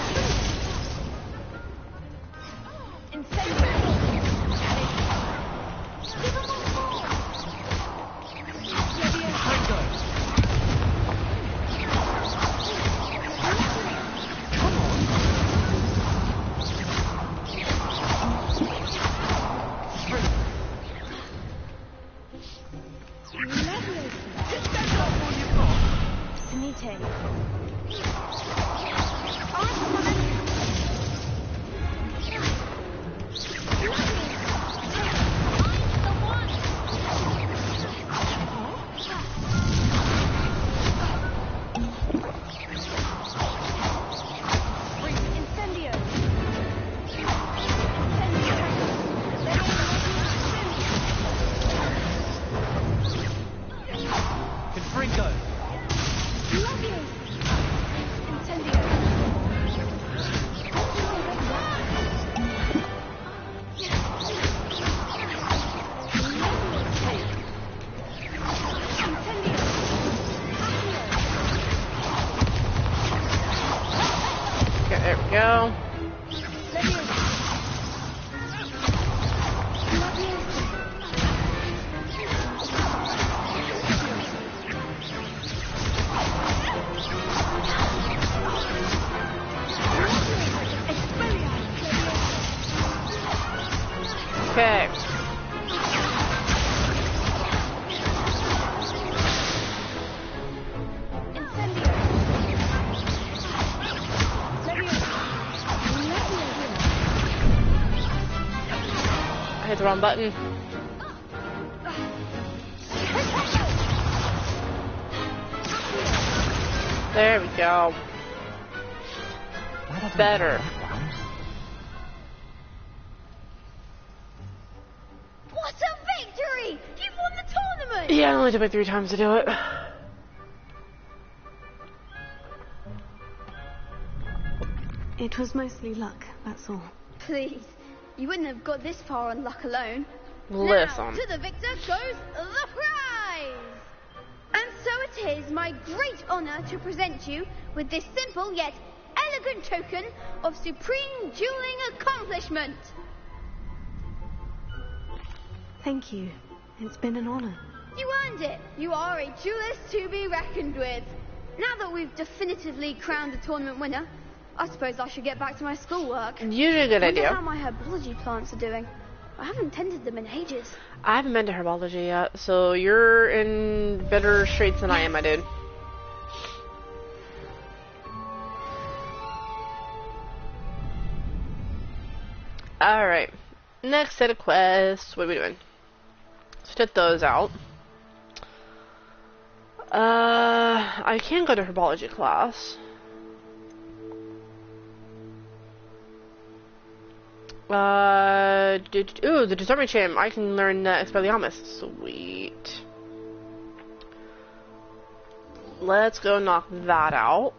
There we go. Okay. I hit the wrong button. There we go. Better. What a victory! You've won the tournament! Yeah, it only took me 3 times to do it. It was mostly luck, that's all. Please, you wouldn't have got this far on luck alone. Listen. Now, to the victor goes the prize! And so it is my great honour to present you with this simple yet elegant token of supreme dueling accomplishment. Thank you. It's been an honor. You earned it. You are a duelist to be reckoned with. Now that we've definitively crowned the tournament winner, I suppose I should get back to my schoolwork. Usually a good idea. I wonder how my herbology plants are doing. I haven't tended them in ages. I haven't been to herbology yet, so you're in better straits than I am, my dude. Alright. Next set of quests. What are we doing? Let's get those out. I can go to herbology class. Ooh, the Stormin Chim. I can learn Expelliarmus. Sweet. Let's go knock that out.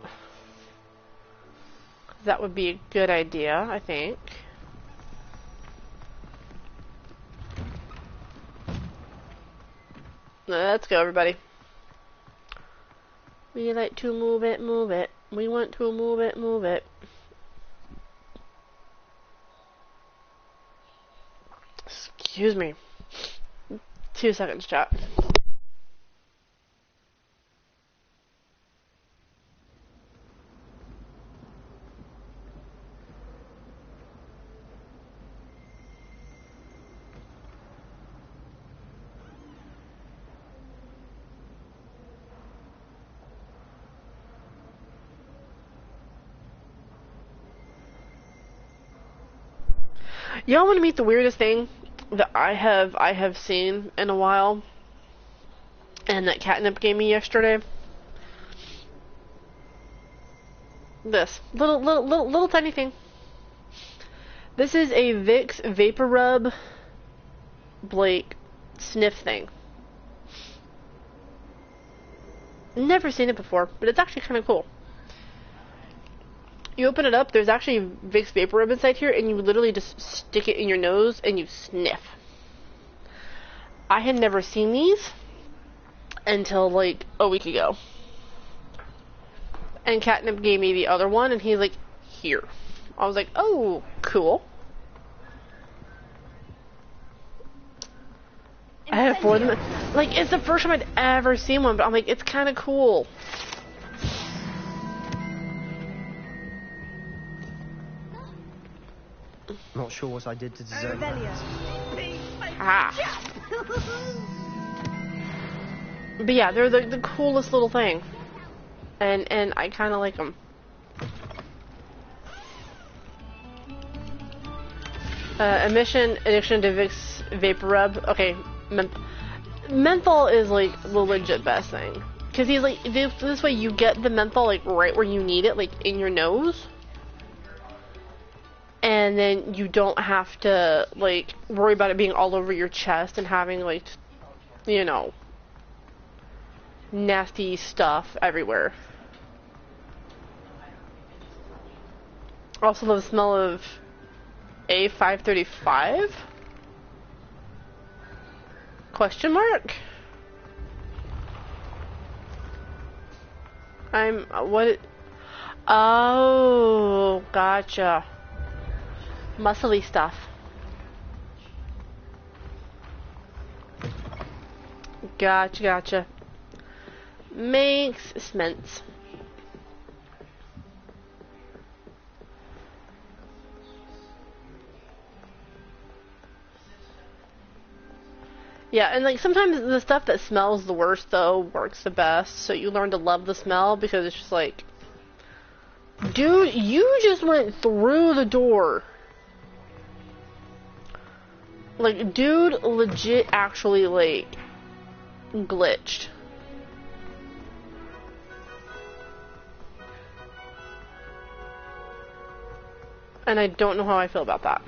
That would be a good idea, I think. Let's go, everybody. We like to move it, move it. We want to move it, move it. Excuse me. 2 seconds, chat. Y'all want to meet the weirdest thing that I have seen in a while, and that Catnip gave me yesterday? This little tiny thing. This is a Vicks Vapor Rub Blake sniff thing. Never seen it before, but it's actually kind of cool. You open it up, there's actually Vicks Vapor Rub inside here, and you literally just stick it in your nose and you sniff. I had never seen these until like a week ago. And Catnip gave me the other one, and he's like, here. I was like, oh, cool. I have 4 of them. Like, it's the first time I'd ever seen one, but I'm like, it's kind of cool. Not sure what I did to deserve that. Ah. But yeah, they're the coolest little thing. And I kind of like them. Emission, addiction to Vicks Vapor Rub. Okay, menthol is like the legit best thing. Because he's like, this way you get the menthol like right where you need it, like in your nose. And then you don't have to like worry about it being all over your chest and having like, you know, nasty stuff everywhere. Also love the smell of A535? Question mark? Oh, gotcha. Muscly stuff. Gotcha. Makes sense. Yeah, and like sometimes the stuff that smells the worst though works the best, so you learn to love the smell because it's just like, dude, you just went through the door. Like, dude legit actually like glitched. And I don't know how I feel about that.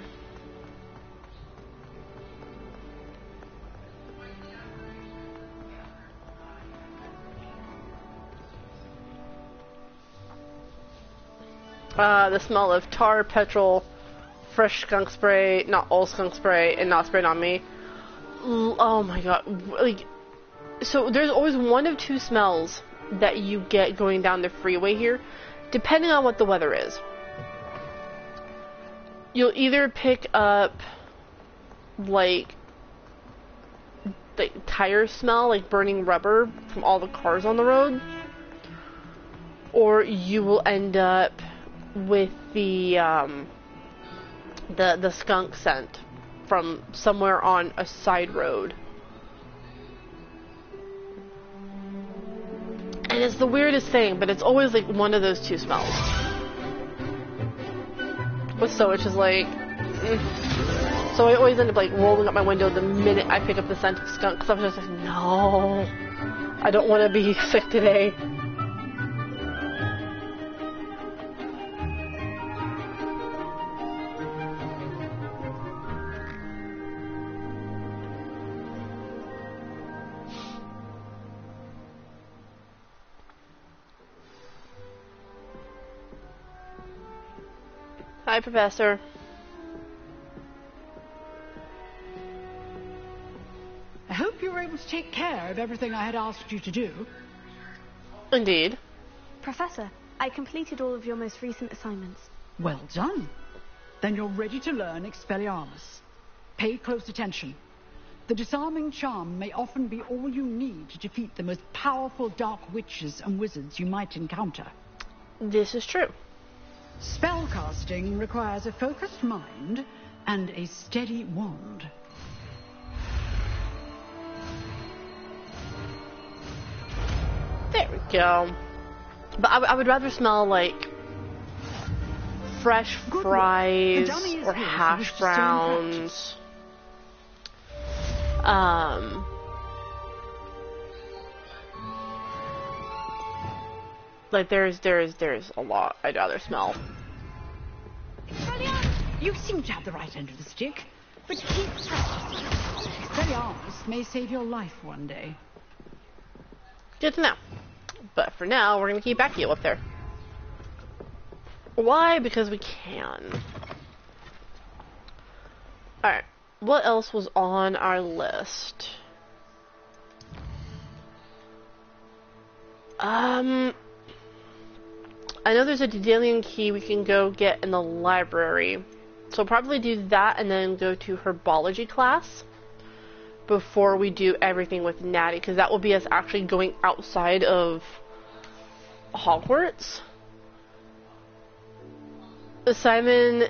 The smell of tar, petrol, fresh skunk spray, not all skunk spray, and not sprayed on me. Oh my god. Like, so there's always one of two smells that you get going down the freeway here, depending on what the weather is. You'll either pick up like tire smell, like burning rubber from all the cars on the road, or you will end up with the skunk scent from somewhere on a side road. And it's the weirdest thing, but it's always like one of those two smells. So it's just like, So I always end up like rolling up my window the minute I pick up the scent of skunk, because I'm just like, no, I don't want to be sick today. Hi, Professor. I hope you were able to take care of everything I had asked you to do. Indeed. Professor, I completed all of your most recent assignments. Well done. Then you're ready to learn Expelliarmus. Pay close attention. The disarming charm may often be all you need to defeat the most powerful dark witches and wizards you might encounter. This is true. Spellcasting requires a focused mind and a steady wand. There we go. But I would rather smell like fresh fries or hash browns. Like there's a lot I'd rather smell. You seem to have the right end of the stick, but keep practicing. Expelliarmus may save your life one day. Good to know. But for now, we're gonna keep Accio up there. Why? Because we can. Alright. What else was on our list? I know there's a Daedalian key we can go get in the library. So I'll probably do that and then go to herbology class before we do everything with Natty, because that will be us actually going outside of Hogwarts. Simon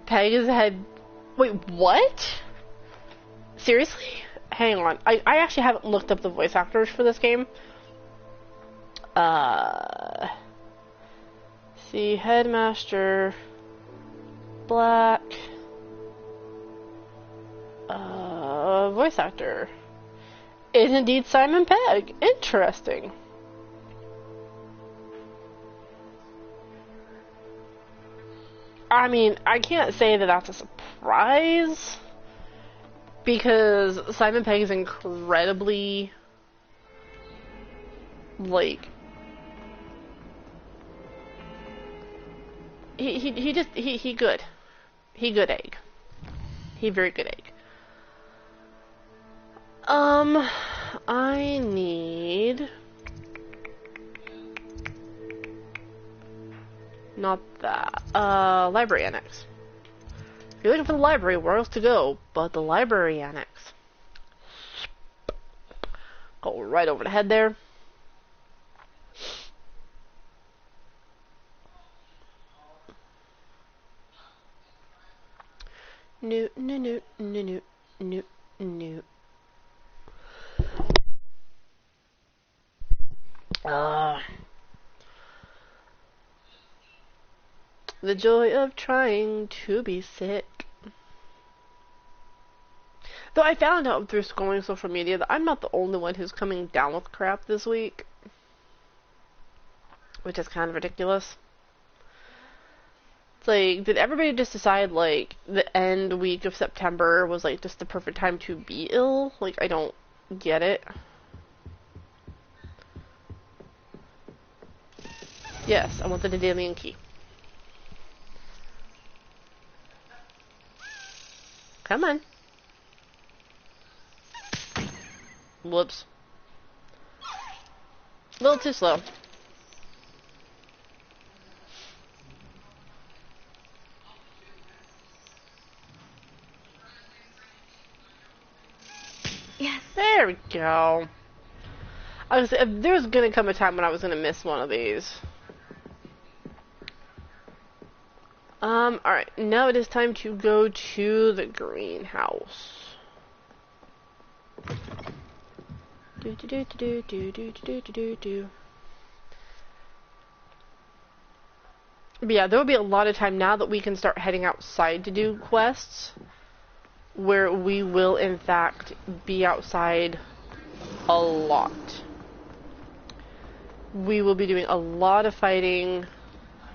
Pegg has had... Wait, what? Seriously? Hang on. I actually haven't looked up the voice actors for this game. See, Headmaster... Black... voice actor is indeed Simon Pegg. Interesting. I mean, I can't say that that's a surprise, because Simon Pegg is incredibly, like, he good. He good egg. He very good egg. I need... Not that. Library annex. If you're looking for the library, where else to go but the library annex? Go right over the head there. No. The joy of trying to be sick. Though I found out through scrolling social media that I'm not the only one who's coming down with crap this week, which is kind of ridiculous. It's like, did everybody just decide, like, the end week of September was, like, just the perfect time to be ill? Like, I don't get it. Yes, I want the Daedalian key. Come on. Whoops. A little too slow. Yes. There we go. There was gonna come a time when I was gonna miss one of these. Alright, now it is time to go to the greenhouse. But yeah, there will be a lot of time now that we can start heading outside to do quests, where we will in fact be outside a lot. We will be doing a lot of fighting.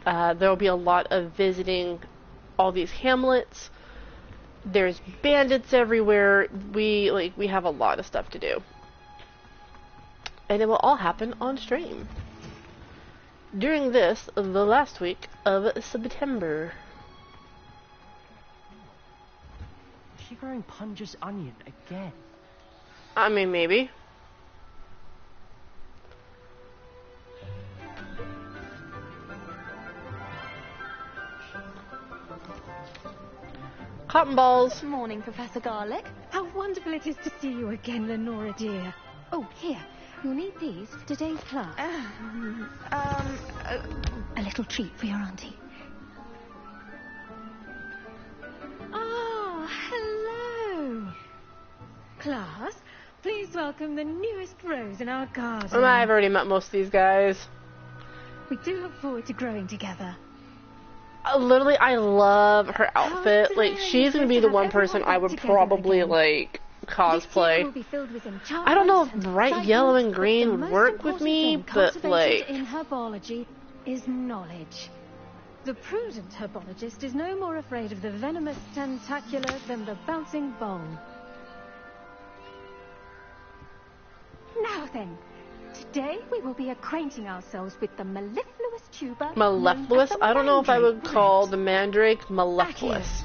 There will be a lot of visiting all these hamlets. There's bandits everywhere. We have a lot of stuff to do. And it will all happen on stream. During the last week of September. Is she growing Punja's onion again? I mean, maybe. Cotton balls. Good morning, Professor Garlick. How wonderful it is to see you again, Lenora dear. Oh, here. You'll need these for today's class. A little treat for your auntie. Oh, hello. Class, please welcome the newest rose in our garden. I've already met most of these guys. We do look forward to growing together. Literally, I love her outfit. Like, she's gonna be the one person I would probably, like, cosplay. I don't know if bright yellow and green would work with me, but, like... in herbology is knowledge. The prudent herbologist is no more afraid of the venomous tentacular than the bouncing bowl. Now then, today we will be acquainting ourselves with the mellifluous mellifluous tuber. Mellifluous? I don't know if I would call the mandrake mellifluous.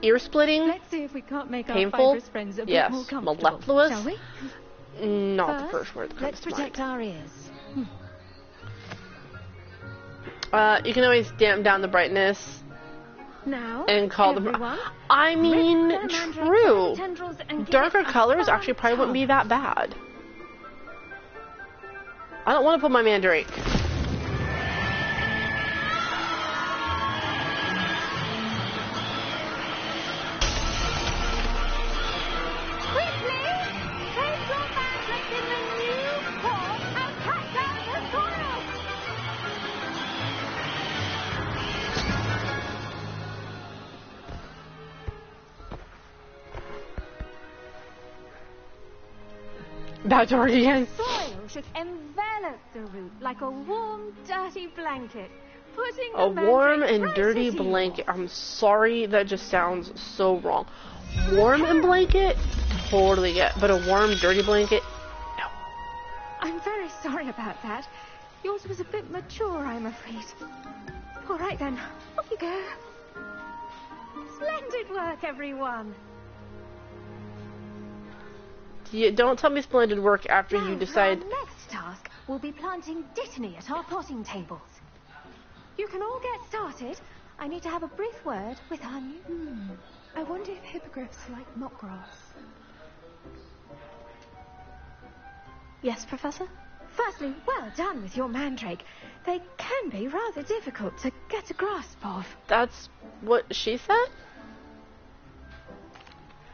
Ear splitting? Let's see if we can't make painful? Our friends a bit yes. more comfortable. Mellifluous? Shall we? Not First, the first word that comes let's to protect mind. our ears. You can always damp down the brightness Now, and call them. I mean, true. Darker colors actually probably wouldn't be that bad. I don't want to put my mandrake. That's already in. Soil should envelop the root like a warm, dirty blanket, putting A the warm mandrake and right dirty at ease. blanket. I'm sorry, that just sounds so wrong. Warm and blanket, totally get, but a warm, dirty blanket, no. I'm very sorry about that. Yours was a bit mature, I'm afraid. All right then, off you go. Splendid work, everyone. Yeah, don't tell me splendid work after you decide. Our next task will be planting dittany at our potting tables. You can all get started. I need to have a brief word with our new... I wonder if hippogriffs like knotgrass. Yes, Professor? Firstly, well done with your mandrake. They can be rather difficult to get a grasp of. That's what she said?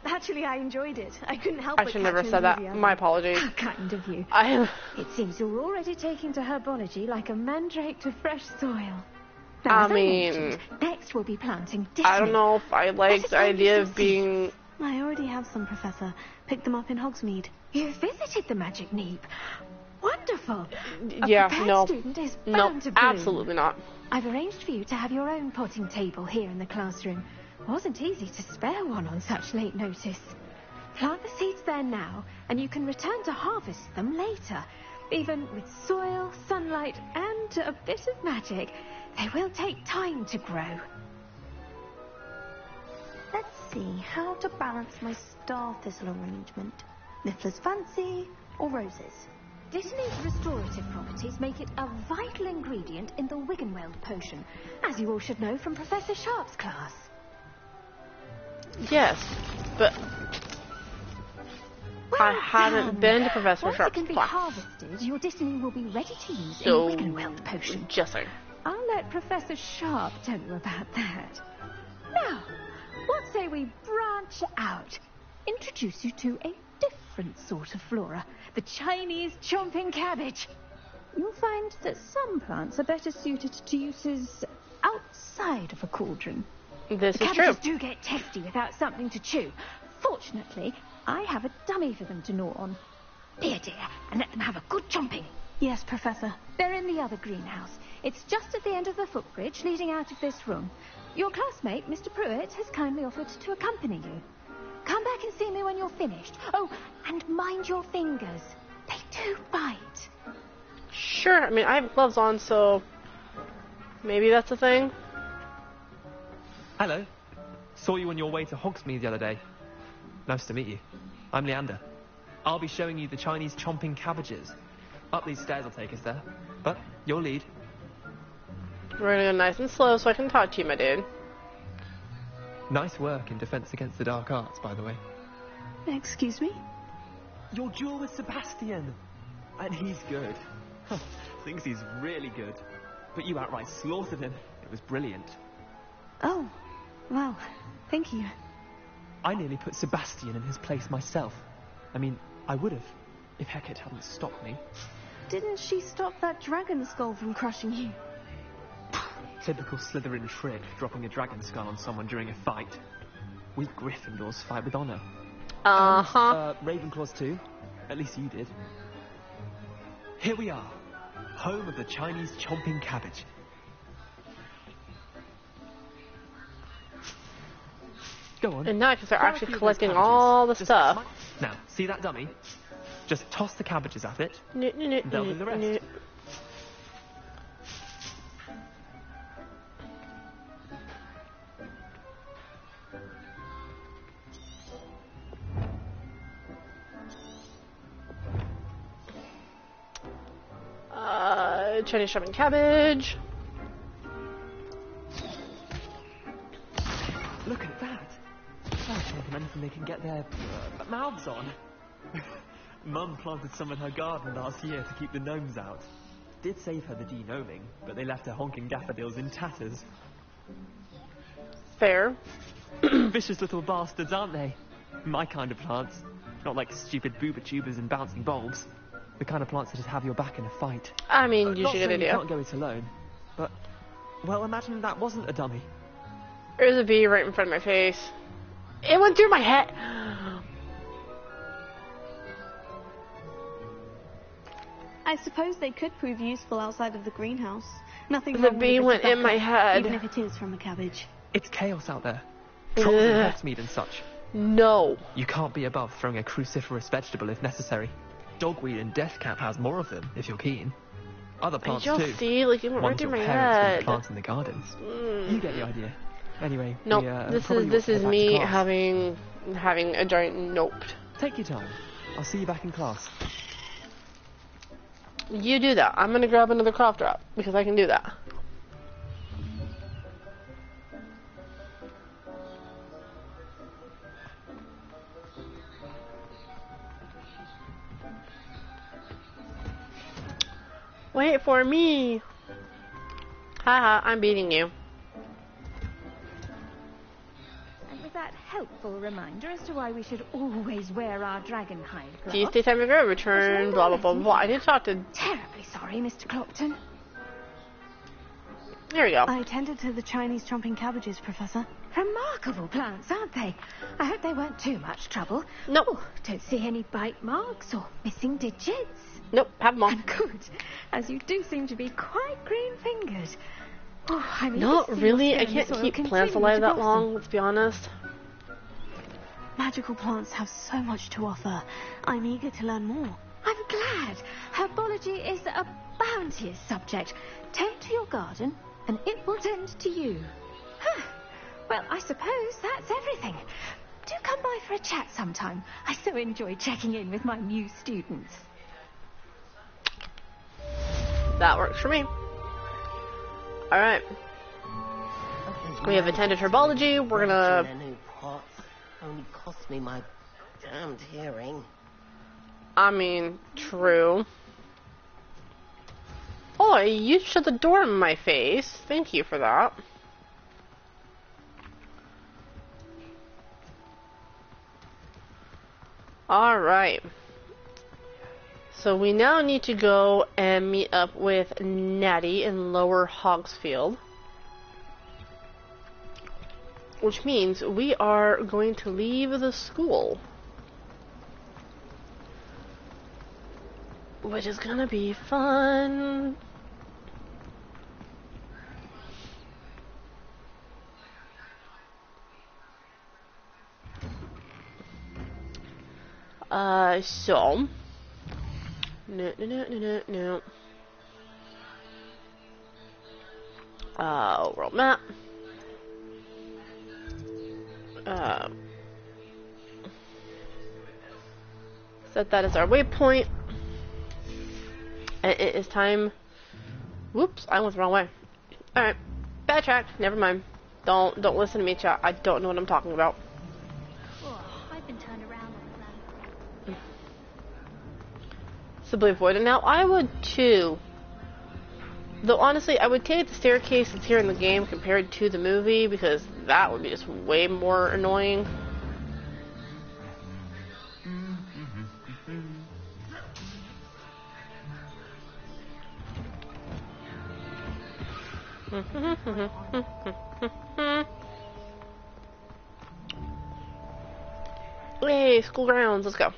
Actually, I enjoyed it. I couldn't help I but should catch never your said that. enthusiasm. My apologies. How kind of you. It seems you're already taking to herbology like a mandrake to fresh soil. Now, I as mean, mentioned, next we'll be planting dittany. I don't know if I like the idea of being... I already have some, Professor. Picked them up in Hogsmeade. You visited the magic neep. Wonderful. Yeah, A prepared no. student is No, bound to bloom. absolutely not. I've arranged for you to have your own potting table here in the classroom. Wasn't easy to spare one on such late notice. Plant the seeds there now, and you can return to harvest them later. Even with soil, sunlight, and a bit of magic, they will take time to grow. Let's see, how to balance my star thistle arrangement. Niffler's fancy or roses? Dittany's restorative properties make it a vital ingredient in the Wiggenweld potion, as you all should know from Professor Sharp's class. Yes, but I haven't been to Professor Once Sharp's it can be class. harvested, your Dittany will be ready to use So, in Wiggenweld potion. just saying. I'll let Professor Sharp tell you about that. Now, what say we branch out? Introduce you to a different sort of flora, the Chinese chomping cabbage. You'll find that some plants are better suited to uses outside of a cauldron. This The is true. cabbages do get testy without something to chew. Fortunately, I have a dummy for them to gnaw on. Here, dear, and let them have a good chomping. Yes, Professor. They're in the other greenhouse. It's just at the end of the footbridge leading out of this room. Your classmate, Mr. Pruitt, has kindly offered to accompany you. Come back and see me when you're finished. Oh, and mind your fingers. They do bite. Sure, I mean, I have gloves on, so maybe that's a thing. Hello. Saw you on your way to Hogsmeade the other day. Nice to meet you. I'm Leander. I'll be showing you the Chinese chomping cabbages. Up these stairs will take us there. But you'll lead. We're gonna go nice and slow so I can talk to you, my dude. Nice work in Defense Against the Dark Arts, by the way. Excuse me? Your duel with Sebastian. And he's good. Thinks he's really good. But you outright slaughtered him. It was brilliant. Oh, well, thank you. I nearly put Sebastian in his place myself. I mean, I would have, if Hecate hadn't stopped me. Didn't she stop that dragon skull from crushing you? Typical Slytherin trick, dropping a dragon skull on someone during a fight. We Gryffindors fight with honor. Ravenclaws too. At least you did. Here we are, home of the Chinese chomping cabbage. Go on. And now, because they're Grab a actually few of those collecting cabbages. all the Just stuff. Now, see that dummy? Just toss the cabbages at it. No, They'll do the rest. Chinese chopping cabbage. Look at that. I'll show them anything they can get their mouths on. Mum planted some in her garden last year to keep the gnomes out. Did save her the de-gnoming, but they left her honking daffodils in tatters. Fair. Vicious little bastards, aren't they? My kind of plants. Not like stupid booba tubers and bouncing bulbs. The kind of plants that just have your back in a fight. I mean, Not usually saying good idea. you can't go it alone, but... Well, imagine that wasn't a dummy. There's a bee right in front of my face. It went through my head. I suppose they could prove useful outside of the greenhouse. Nothing The wrong bee with went in my head. even if it is from a cabbage. It's chaos out there. Trolls and Hogsmeade and such. No. You can't be above throwing a cruciferous vegetable if necessary. Dogweed and deathcap has more of them, if you're keen. Other plants Did y'all too. see? Like, it went right Ones through your my parents wouldn't head. plant in the gardens. You get the idea. Anyway, Nope. we, probably ought This to is head back me to class. having a giant nope. Take your time. I'll see you back in class. You do that. I'm gonna grab another cough drop because I can do that. Wait for me. Haha, I'm beating you. And with that helpful reminder as to why we should always wear our dragon hide gloves. Tuesday time of your return, blah blah blah blah. I did talk to... Terribly sorry, Mr. Clopton. There we go. I attended to the Chinese chomping cabbages, Professor. Remarkable plants, aren't they? I hope they weren't too much trouble. Nope. Oh, don't see any bite marks or missing digits. Nope, have them all. And good, as you do seem to be quite green-fingered. Oh, I'm eager Not to see really. your I stone can't soil keep continue plants to alive that blossom. long, let's be honest. Magical plants have so much to offer. I'm eager to learn more. I'm glad. Herbology is a bounteous subject. Tend to your garden, and it will tend to you. Huh. Well, I suppose that's everything. Do come by for a chat sometime. I so enjoy checking in with my new students. That works for me. Alright. We have attended herbology. We're gonna... New pots only cost me my damned hearing. I mean, true. Oh, you shut the door in my face. Thank you for that. Alright. So we now need to go and meet up with Natty in Lower Hogsfield. Which means we are going to leave the school. Which is gonna be fun. So. No. World map. Set that as our waypoint. And it is time. Whoops, I went the wrong way. Alright. Bad track, never mind. Don't listen to me, chat. I don't know what I'm talking about. Oh, I've been turned around on Simply avoid it now. I would too. Though honestly, I would take the staircase that's here in the game compared to the movie because that would be just way more annoying. Yay, school grounds, let's go.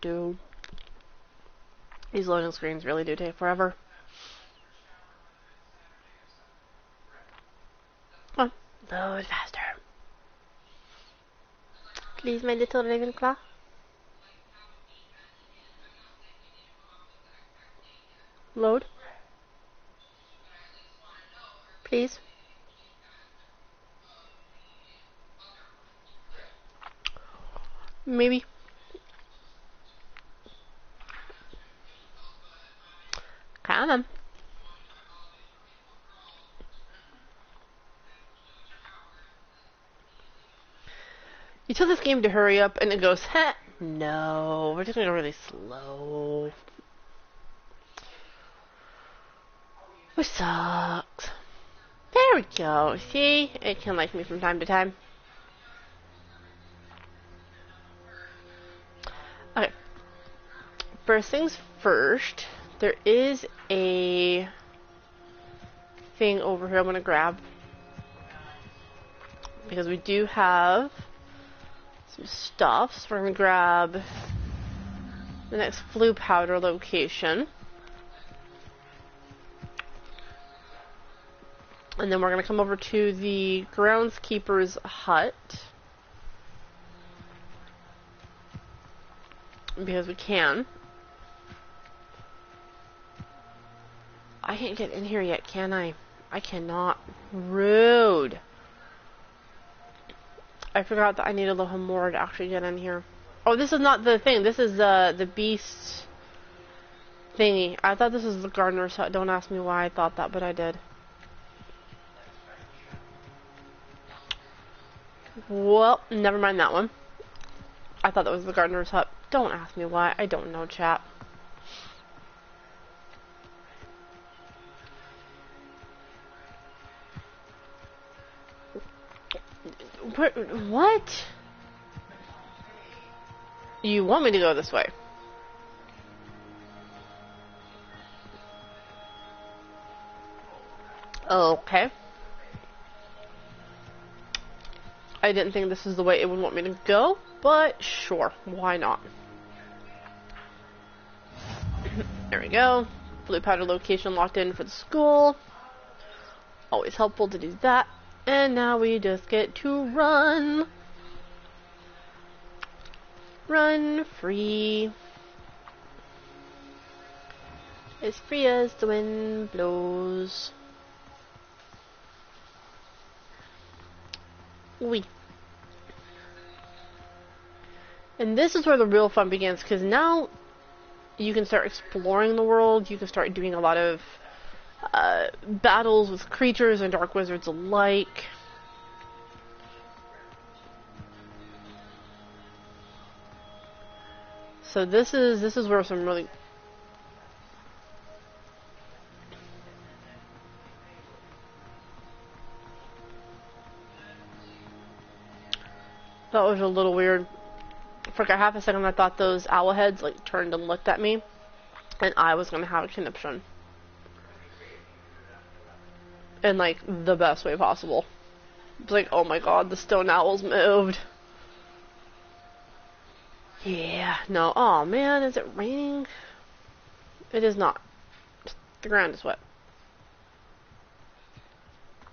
Do. These loading screens really do take forever. Come on, load faster. Please, my little Ravenclaw. Load. Please. Maybe. Come on. You tell this game to hurry up and it goes, heh, no, we're just gonna go really slow. Which sucks. There we go. See? It can like me from time to time. Okay. First things first, there is a thing over here I'm gonna grab. Because we do have some stuff. So we're gonna grab the next flue powder location. And then we're going to come over to the groundskeeper's hut. Because we can. I can't get in here yet, can I? I cannot. Rude. I forgot that I need a little more to actually get in here. Oh, this is not the thing. This is the beast thingy. I thought this was the gardener's hut. Don't ask me why I thought that, but I did. Well, never mind that one. I thought that was the gardener's hut. Don't ask me why. I don't know, chat. What? You want me to go this way? Okay. I didn't think this is the way it would want me to go, but sure, why not? There we go. Blue powder location locked in for the school. Always helpful to do that. And now we just get to run. Run free. As free as the wind blows. Wee. And this is where the real fun begins, because now you can start exploring the world. You can start doing a lot of battles with creatures and dark wizards alike. So this is where some really that was a little weird. For like a half a second I thought those owl heads like turned and looked at me and I was gonna have a conniption. In like the best way possible. It's like, oh my god, the stone owls moved. Yeah, no. Oh man, is it raining? It is not. The ground is wet.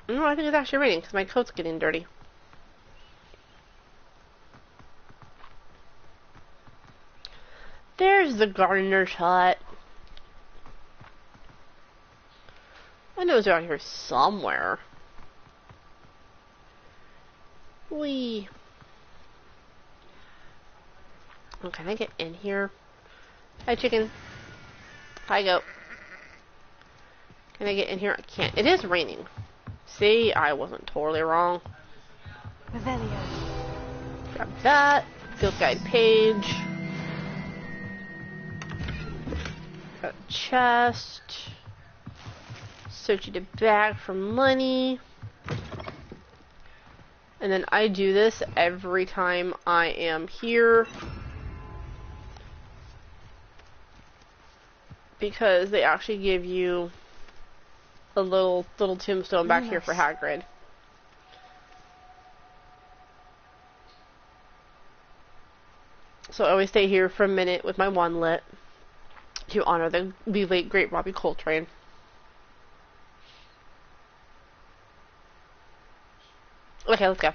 No, I think it's actually raining because my coat's getting dirty. There's the gardener's hut. I know it's around here somewhere. Whee. Oh, can I get in here? Hi, chicken. Hi, goat. Can I get in here? I can't. It is raining. See, I wasn't totally wrong. Revelio. Grab that. Field guide page. Got a chest. Search the bag for money. And then I do this every time I am here. Because they actually give you a little tombstone back here for Hagrid. So I always stay here for a minute with my wand lit to honor the late great Robbie Coltrane. Okay, let's go.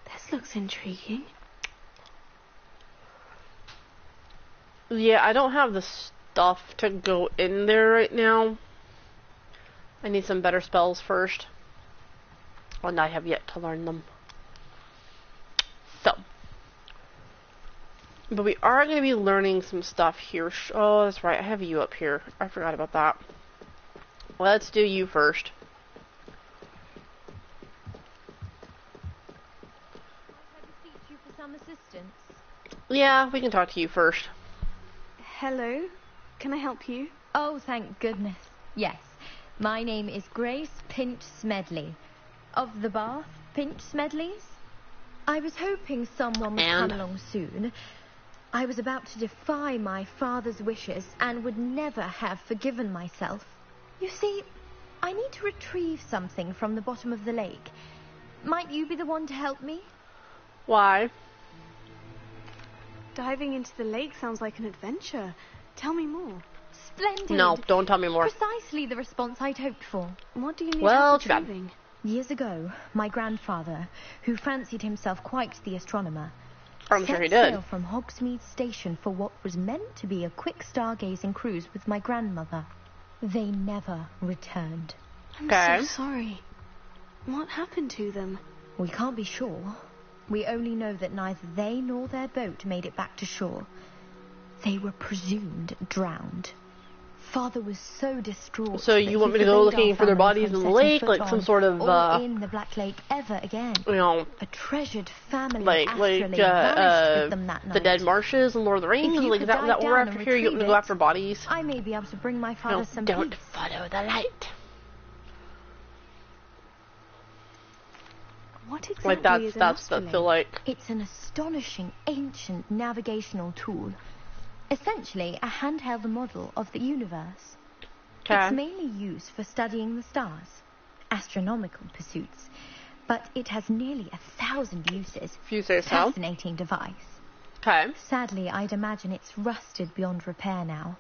This looks intriguing. Yeah, I don't have the stuff to go in there right now. I need some better spells first. And I have yet to learn them. But we are going to be learning some stuff here. Oh, that's right. I have you up here. I forgot about that. Let's do you first. You for some assistance. Yeah, we can talk to you first. Hello? Can I help you? Oh, thank goodness. Yes. My name is Grace Pinch Smedley. Of the Bath Pinch Smedleys. I was hoping someone would come along soon. I was about to defy my father's wishes and would never have forgiven myself. You see, I need to retrieve something from the bottom of the lake. Might you be the one to help me? Why? Diving into the lake sounds like an adventure. Tell me more. Splendid. No, don't tell me more. Precisely the response I'd hoped for. What do you need too help bad. retrieving? Years ago, my grandfather, who fancied himself quite the astronomer, I'm set sure he did. sail from Hogsmeade Station for what was meant to be a quick stargazing cruise with my grandmother. They never returned. I'm so sorry. What happened to them? We can't be sure. We only know that neither they nor their boat made it back to shore. They were presumed drowned. Father was so distraught. So you want me to go looking for their bodies in the lake, like some sort of or in the Black Lake ever again? You know, a treasured family like vanished with them that night. the Dead Marshes and Lord of the Rings. Like is that what we're after here? You want me to go after bodies? I may be able to bring my father some don't peace. follow the light. What exactly Like is an that's astrolabe? feel like It's an astonishing ancient navigational tool. Essentially a handheld model of the universe. It's mainly used for studying the stars, astronomical pursuits, but it has nearly 1,000 uses. If you say so. Fascinating device. Okay. Sadly, I'd imagine it's rusted beyond repair now.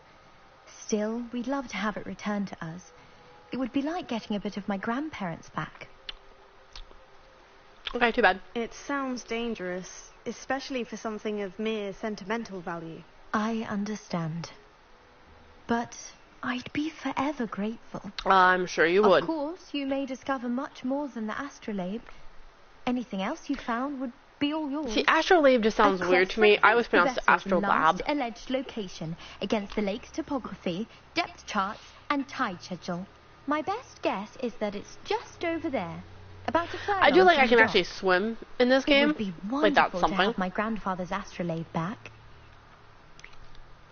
Still, we'd love to have it returned to us. It would be like getting a bit of my grandparents back. Okay, too bad. It sounds dangerous, especially for something of mere sentimental value. I understand. But I'd be forever grateful. I'm sure you would. Of course, you may discover much more than the astrolabe. Anything else you found would be all yours. See, astrolabe just sounds weird to me. I always pronounce it astrolabe. Last alleged location against the lake's topography, depth charts, and tide schedule. My best guess is that it's just over there. About a furlong I do like from I can the actually dock. swim in this game. It would be Like that's wonderful to something. have my grandfather's astrolabe back.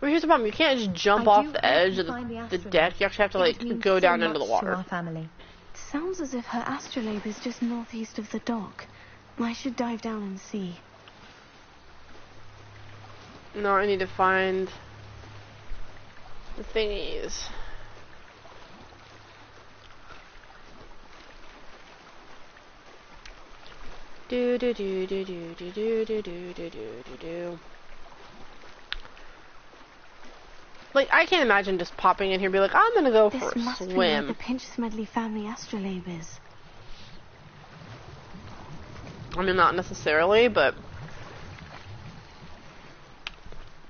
Well, here's the problem. You can't just jump I off do the hope edge you of find the the astrolabe. deck. You actually have to It like would mean go so down into the much to water. our family. Sounds as if her astrolabe is just northeast of the dock. I should dive down and see. No, I need to find the thingies. Do do do do do do do do do do do do. Like I can't imagine just popping in here and be like, I'm gonna go This for a must be where swim. the Pinch Smedley family astrolabe is. I mean, not necessarily, but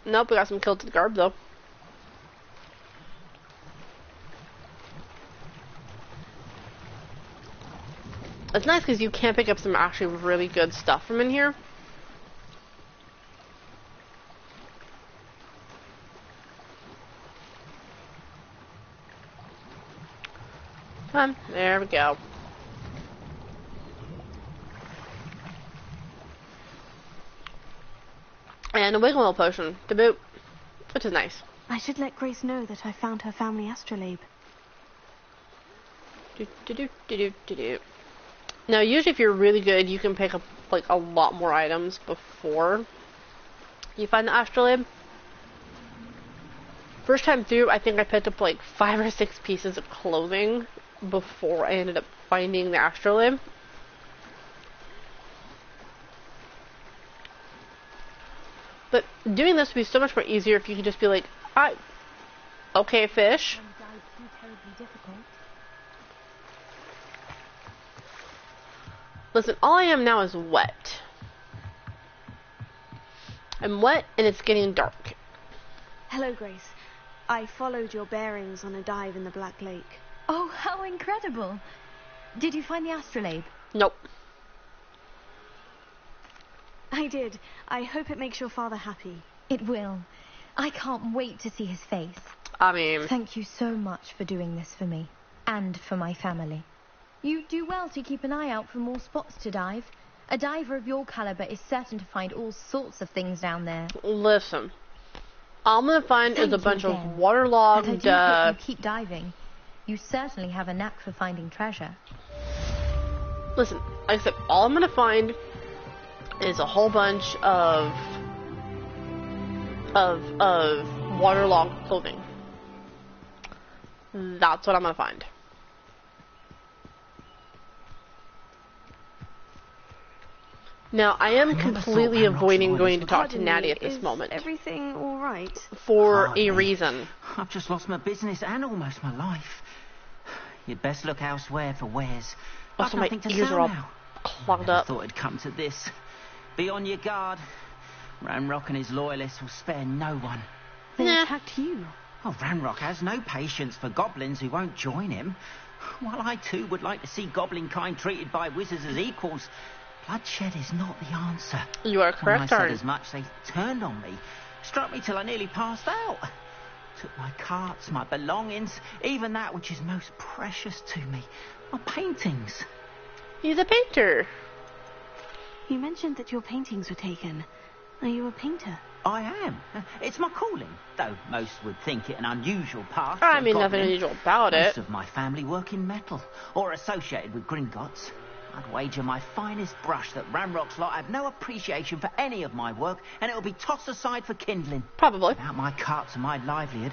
nope. We got some kilted garb though. It's nice because you can pick up some actually really good stuff from in here. There we go. And a wiggle potion to boot, which is nice. I should let Grace know that I found her family astrolabe. Now, usually if you're really good, you can pick up like a lot more items before you find the astrolabe. First time through, I think I picked up like 5 or 6 pieces of clothing before I ended up finding the astrolabe. But doing this would be so much more easier if you could just be like, okay, fish. Listen, all I am now is wet. I'm wet and it's getting dark. Hello, Grace. I followed your bearings on a dive in the Black Lake. Oh, how incredible. Did you find the astrolabe? Nope. I did. I hope it makes your father happy. It will. I can't wait to see his face. I mean... Thank you so much for doing this for me. And for my family. You do well to keep an eye out for more spots to dive. A diver of your caliber is certain to find all sorts of things down there. Listen. All I'm gonna find is a bunch of And waterlogged... I do hope you keep diving. You certainly have a knack for finding treasure. Listen, like I said, all I'm gonna find is a whole bunch of waterlogged clothing. That's what I'm gonna find. Now, I am completely avoiding going to talk to Natty at this moment. Everything all right? For a reason. I've just lost my business and almost my life. You'd best look elsewhere for wares. Also, I've my nothing to ears sell are all now. clogged up. I thought it'd come to this. Be on your guard. Ranrock and his loyalists will spare no one. They attacked you. Oh, Ranrock has no patience for goblins who won't join him. While I too would like to see goblin kind treated by wizards as equals, bloodshed is not the answer. You are correct, When I said Arn. as much, they turned on me. Struck me till I nearly passed out. Took my carts, my belongings, even that which is most precious to me. My paintings. He's a painter. You mentioned that your paintings were taken. Are you a painter? I am. It's my calling, though most would think it an unusual path. I for a mean, nothing goblin. unusual about it. Most of my family work in metal, or associated with Gringotts. I'd wager my finest brush that Ranrock's lot have no appreciation for any of my work, and it'll be tossed aside for kindling. Probably. Without my carts and my livelihood,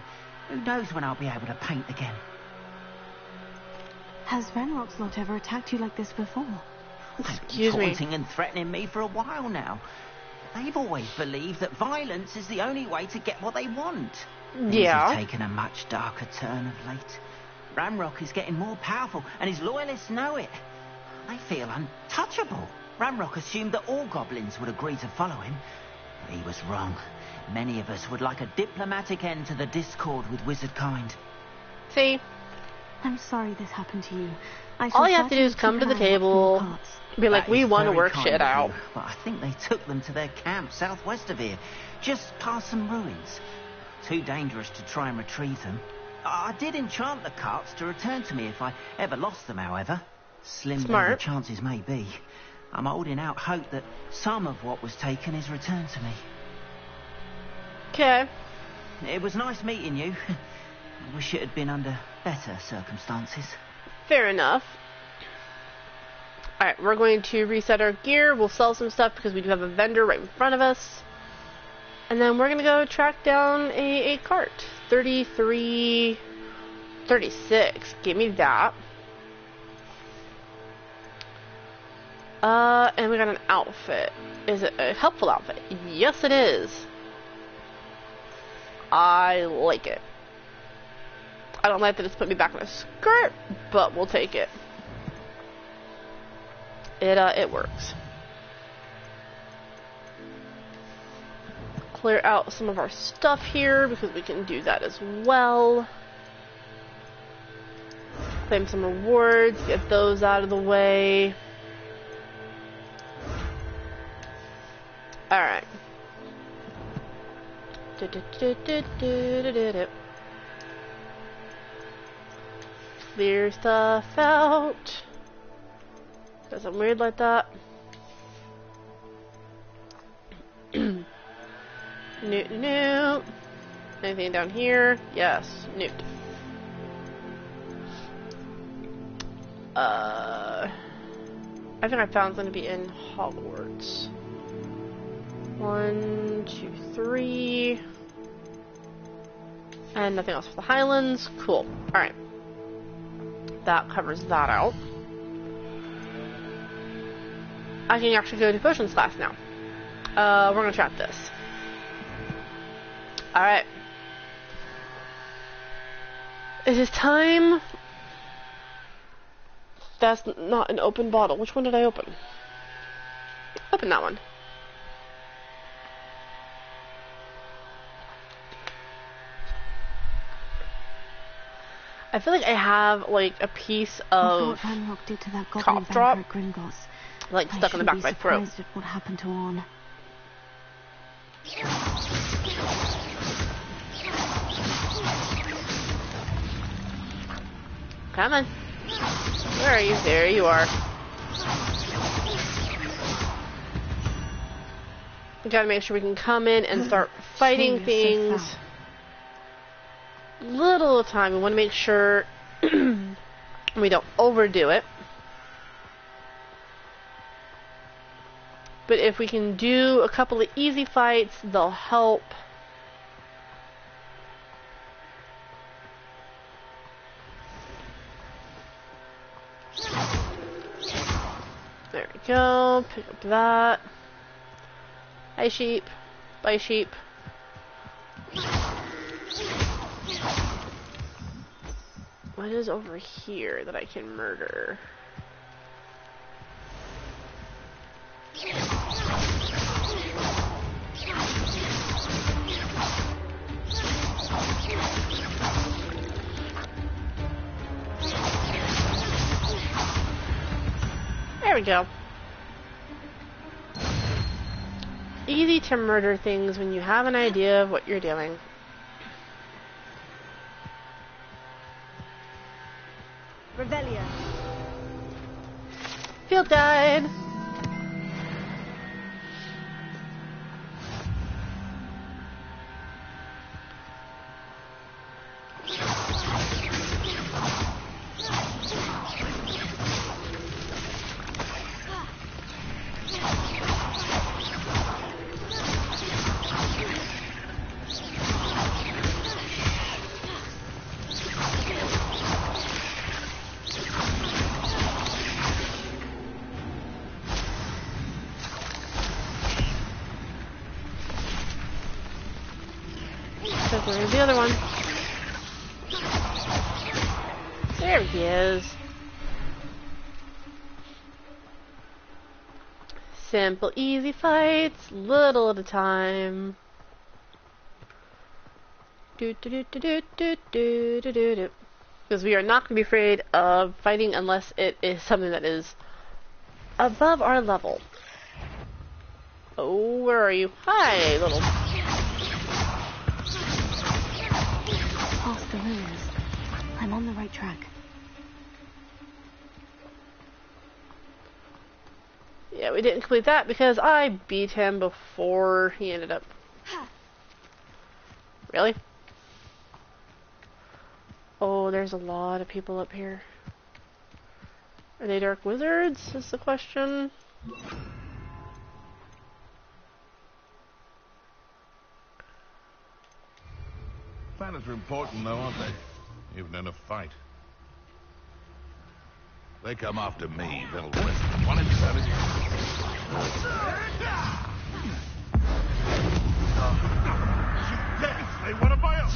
who knows when I'll be able to paint again? Has Ranrock's lot ever attacked you like this before? Excuse me. Taunting and threatening me for a while now. They've always believed that violence is the only way to get what they want. Things Yeah. have taken a much darker turn of late. Ranrock is getting more powerful, and his loyalists know it. They feel untouchable. Ranrock assumed that all goblins would agree to follow him. But he was wrong. Many of us would like a diplomatic end to the discord with wizard kind. See? I'm sorry this happened to you. All you have to do is come to the table, be like, That we is want to very work kind shit of out. you, but I think they took them to their camp southwest of here, just past some ruins. Too dangerous to try and retrieve them. I did enchant the carts to return to me if I ever lost them, however. Slim though the Smart. chances may be. I'm holding out hope that some of what was taken is returned to me. Okay. It was nice meeting you. I wish it had been under better circumstances. Fair enough. Alright, we're going to reset our gear. We'll sell some stuff because we do have a vendor right in front of us. And then we're going to go track down a cart. 33... 36. Give me that. And we got an outfit. Is it a helpful outfit? Yes, it is. I like it. I don't like that it's put me back in a skirt, but we'll take it. It works. Clear out some of our stuff here because we can do that as well. Claim some rewards, get those out of the way. Alright. Clear stuff out. Got something weird like that. Newt. Anything down here? Yes, Newt. I think I found something to be in Hogwarts. 1, 2, 3. And nothing else for the Highlands. Cool. Alright. That covers that out. I can actually go to potions class now. We're gonna trap this. Alright. It is time. That's not an open bottle. Which one did I open? Open that one. I feel like I have like a piece of Ranrock did to that goblin cough drop, at Gringotts. like stuck in the back of my throat. At what happened to Orn. Come on. Where are you? There you are. We gotta make sure we can come in and start fighting things. Little at a time. We want to make sure we don't overdo it. But if we can do a couple of easy fights, they'll help. There we go. Pick up that. Hi, sheep. Bye, sheep. What is over here that I can murder? There we go. Easy to murder things when you have an idea of what you're doing. Revelia. Field guide. Where's the other one? There he is. Simple, easy fights, little at a time. Because we are not going to be afraid of fighting unless it is something that is above our level. Oh, where are you? Hi, little. Past the ruins. I'm on the right track. Yeah, we didn't complete that because I beat him before he ended up. Really? Oh, there's a lot of people up here. Are they dark wizards? Is the question. Planners are important, though, aren't they? Even in a fight. They come after me, they'll rest one inside of you. Yes, they want to buy us.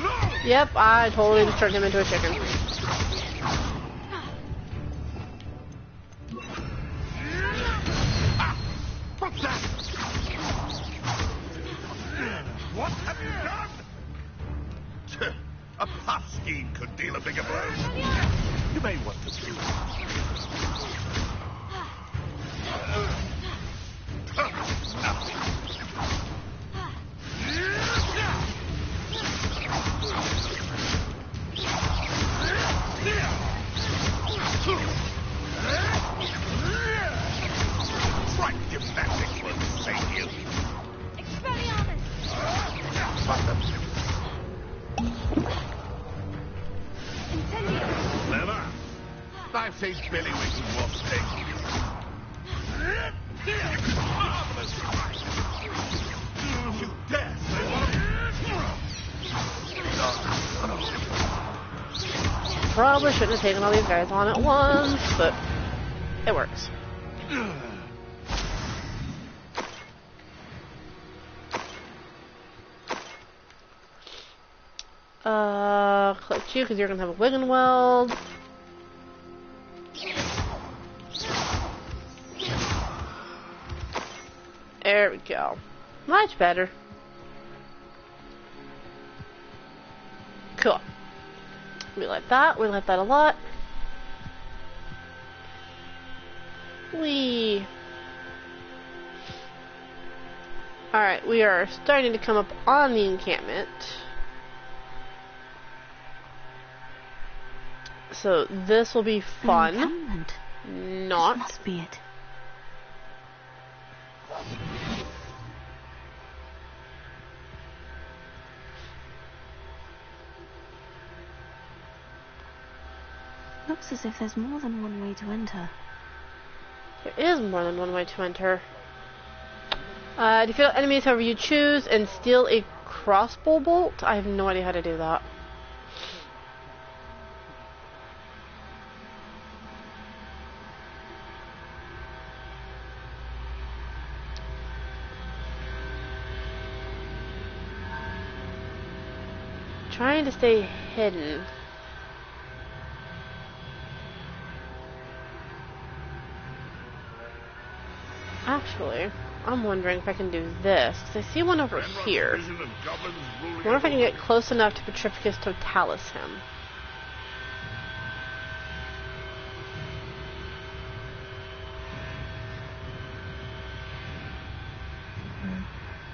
No! Yep, I totally just turned him into a chicken. What's that? What have you done? A puff scheme could deal a bigger blow. You may want to view it. Right gymnastics will save you. Expelliarmus! Clever. I've seen Billy Wings and Wasp thing. Marvelous. You dare say what? Probably shouldn't have taken all these guys on at once, but it works. Collect you because you're gonna have a Wigan Weld. There we go. Much better. Cool. We like that. We like that a lot. Alright, we are starting to come up on the encampment. So this will be fun. Encampment. Not. This must be it. Looks as if there's more than one way to enter. There is more than one way to enter. Defeat enemies however you choose and steal a crossbow bolt. I have no idea how to do that. Trying to stay hidden. Actually, I'm wondering if I can do this, because I see one over here. I wonder if I can get close enough to Petrificus Totalis him.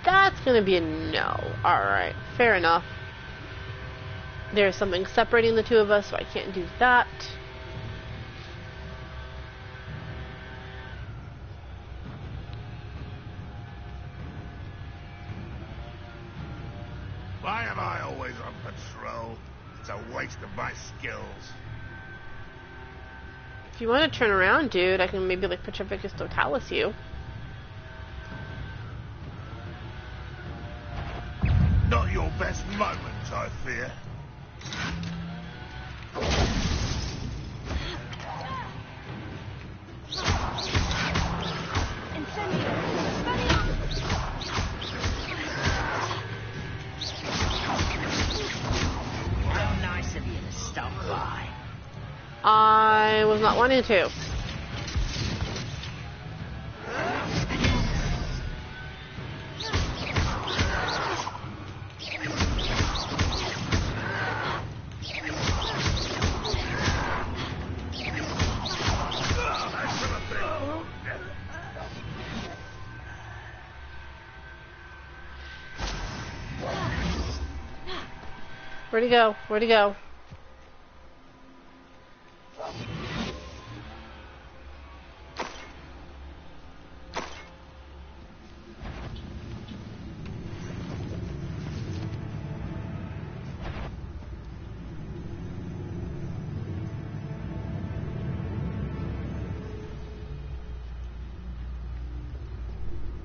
That's gonna be a no. Alright, fair enough. There's something separating the two of us, so I can't do that. Why am I always on patrol? It's a waste of my skills. If you want to turn around, dude, I can maybe like Petrificus Totalis you. Not your best moment, I fear. How nice of you to stop by. I was not wanting to. Where'd he go? Where'd he go?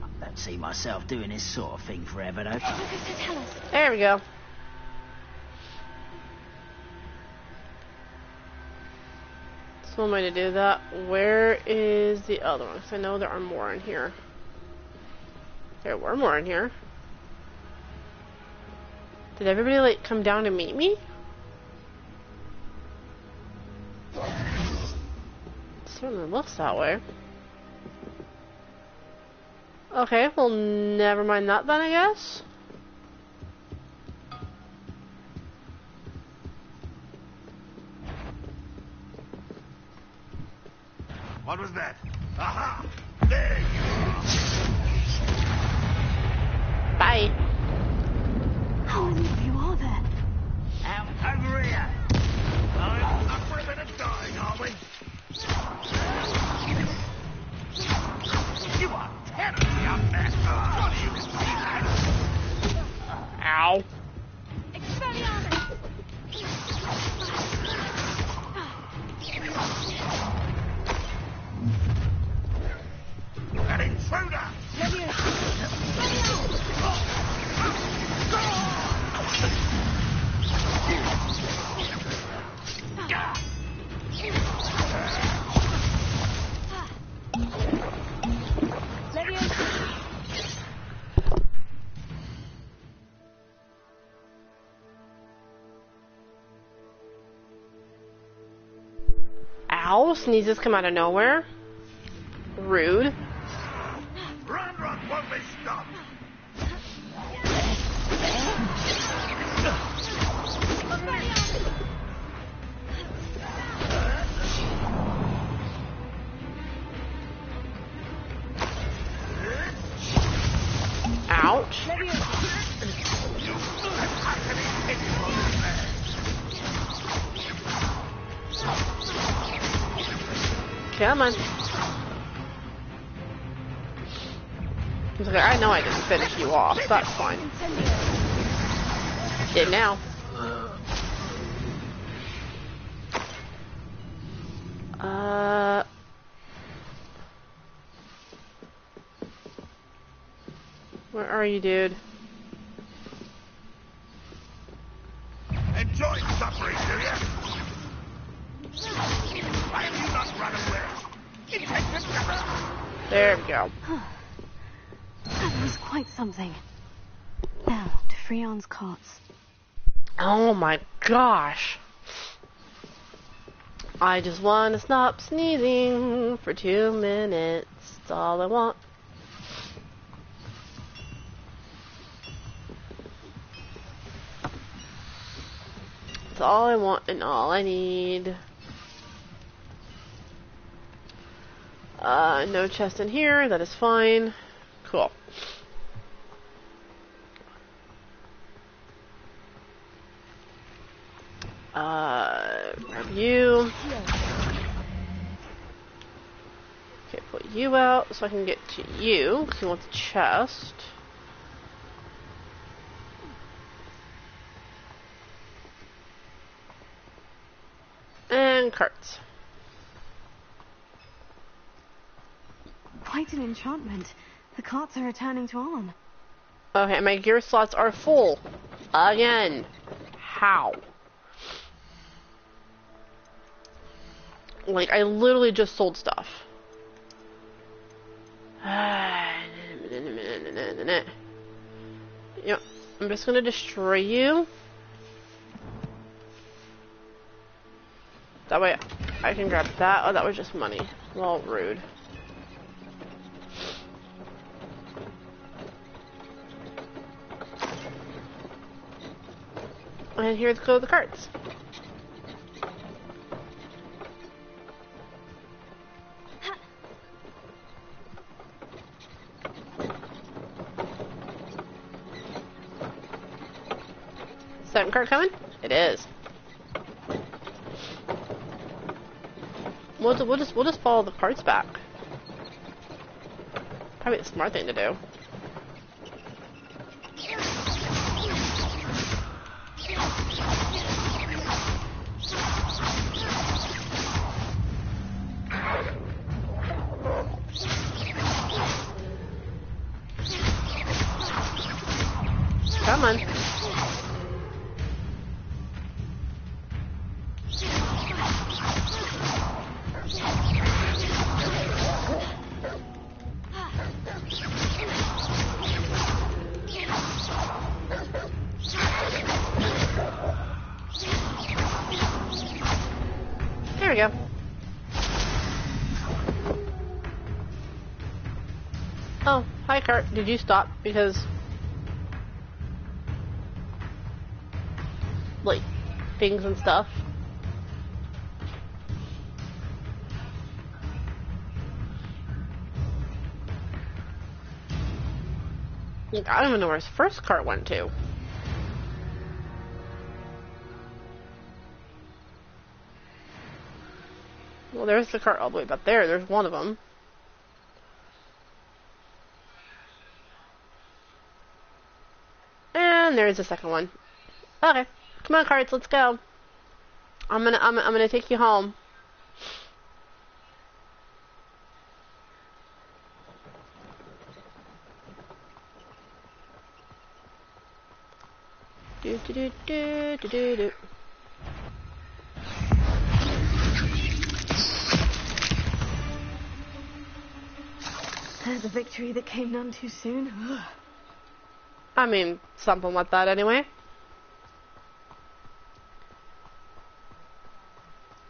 I don't see myself doing this sort of thing forever, though. There we go. That's one way to do that. Where is the other one? Because I know there are more in here. There were more in here. Did everybody, like, come down to meet me? It certainly looks that way. Okay, well, never mind that then, I guess. What was that? Aha! There you are! Bye. How many of you are there? Out over here! I'm up for a bit of dying, are we? You are terribly up there! What do you see that? Ow. An intruder! Ow, sneezes come out of nowhere. Rude. Run, won't be stopped! Ow. Come on. He's like, I know I didn't finish you off. That's fine. Did now. Where are you, dude? Enjoy suffering, do you? Why have you not run away? Intend together. There we go. That was quite something. Now, to Freon's carts. Oh my gosh. I just want to stop sneezing for 2 minutes. That's all I want. That's all I want and all I need. No chest in here. That is fine. Cool. Grab you. Okay, put you out so I can get to you, because you want the chest. And carts. Quite an enchantment. The carts are returning to on. Okay, my gear slots are full. Again. How? Like, I literally just sold stuff. Yep, I'm just gonna destroy you. That way I can grab that. Oh, that was just money. Well, rude. And here's go the carts. Second cart coming? It is. We'll just follow the carts back. Probably the smart thing to do. Come on. There we go. Oh, hi cart. Did you stop? Because like things and stuff. Like, I don't even know where his first cart went to. Well, there's the cart all the way back there. There's one of them. And there's the second one. Okay, come on, carts, let's go. I'm gonna take you home. Do do do do do do do. There's a victory that came none too soon. I mean, something like that anyway.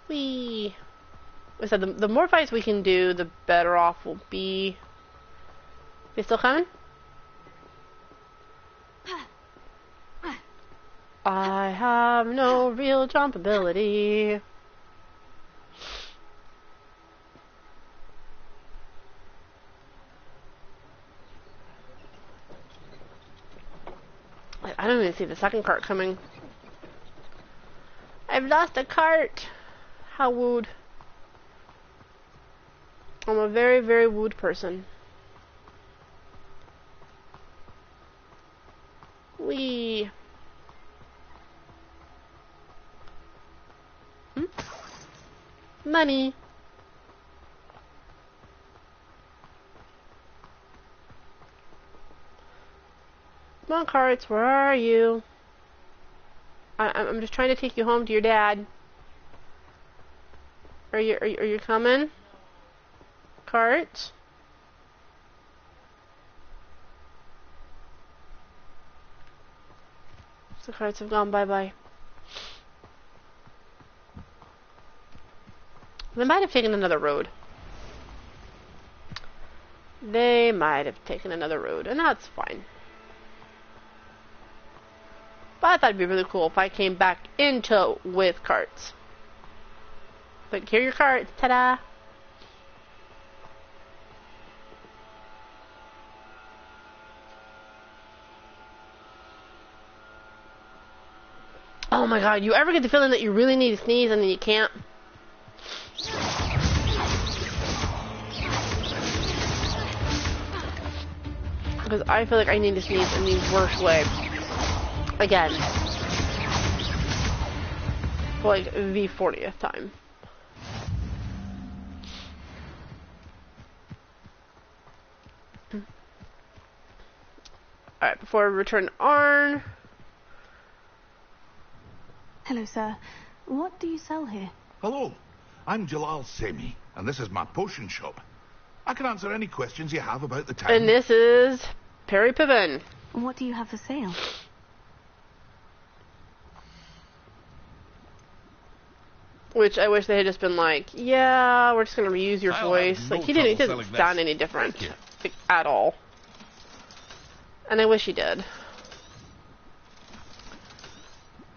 Whee! I said the more fights we can do, the better off we'll be. They still coming? I have no real jump ability. I don't even see the second cart coming. I've lost a cart. How wooed. I'm a very, very wooed person. Wee. Money. Come on, carts, where are you? I'm just trying to take you home to your dad. Are you coming? Carts? The carts have gone bye-bye. They might have taken another road. They might have taken another road, and that's fine. But I thought it'd be really cool if I came back in tow with carts. Like, here are your carts, ta-da! Oh my god, you ever get the feeling that you really need to sneeze and then you can't? Because I feel like I need to sneeze in the worst way. Again. For like the 40th time. Alright, before we return to Arn. Hello, sir. What do you sell here? Hello, I'm Jalal Semi, and this is my potion shop. I can answer any questions you have about the town. And this is Perry Piven. What do you have for sale? Which I wish they had just been like, yeah, we're just gonna reuse your voice. Like, he didn't sound any different. Like, at all. And I wish he did.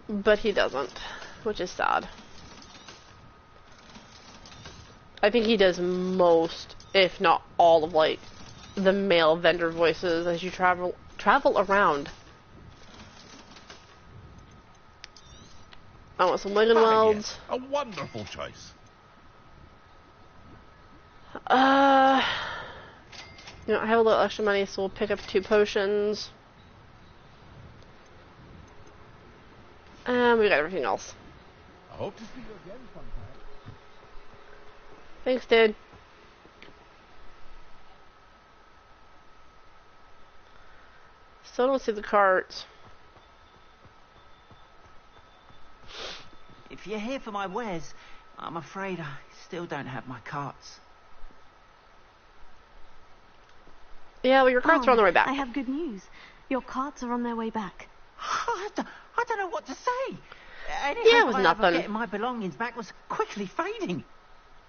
But he doesn't, which is sad. I think he does most, if not all, of like the male vendor voices as you travel around. I want some Wiganwelds. A wonderful choice. You know, I have a little extra money, so we'll pick up 2 potions. And we got everything else. I hope to see you again sometime. Thanks, dude. Still don't see the carts. If you're here for my wares, I'm afraid I still don't have my carts. Yeah, well, your carts are on their way back. I have good news. Your carts are on their way back. I don't know what to say. Any Yeah, it hope was I nothing. ever getting my belongings back was quickly fading.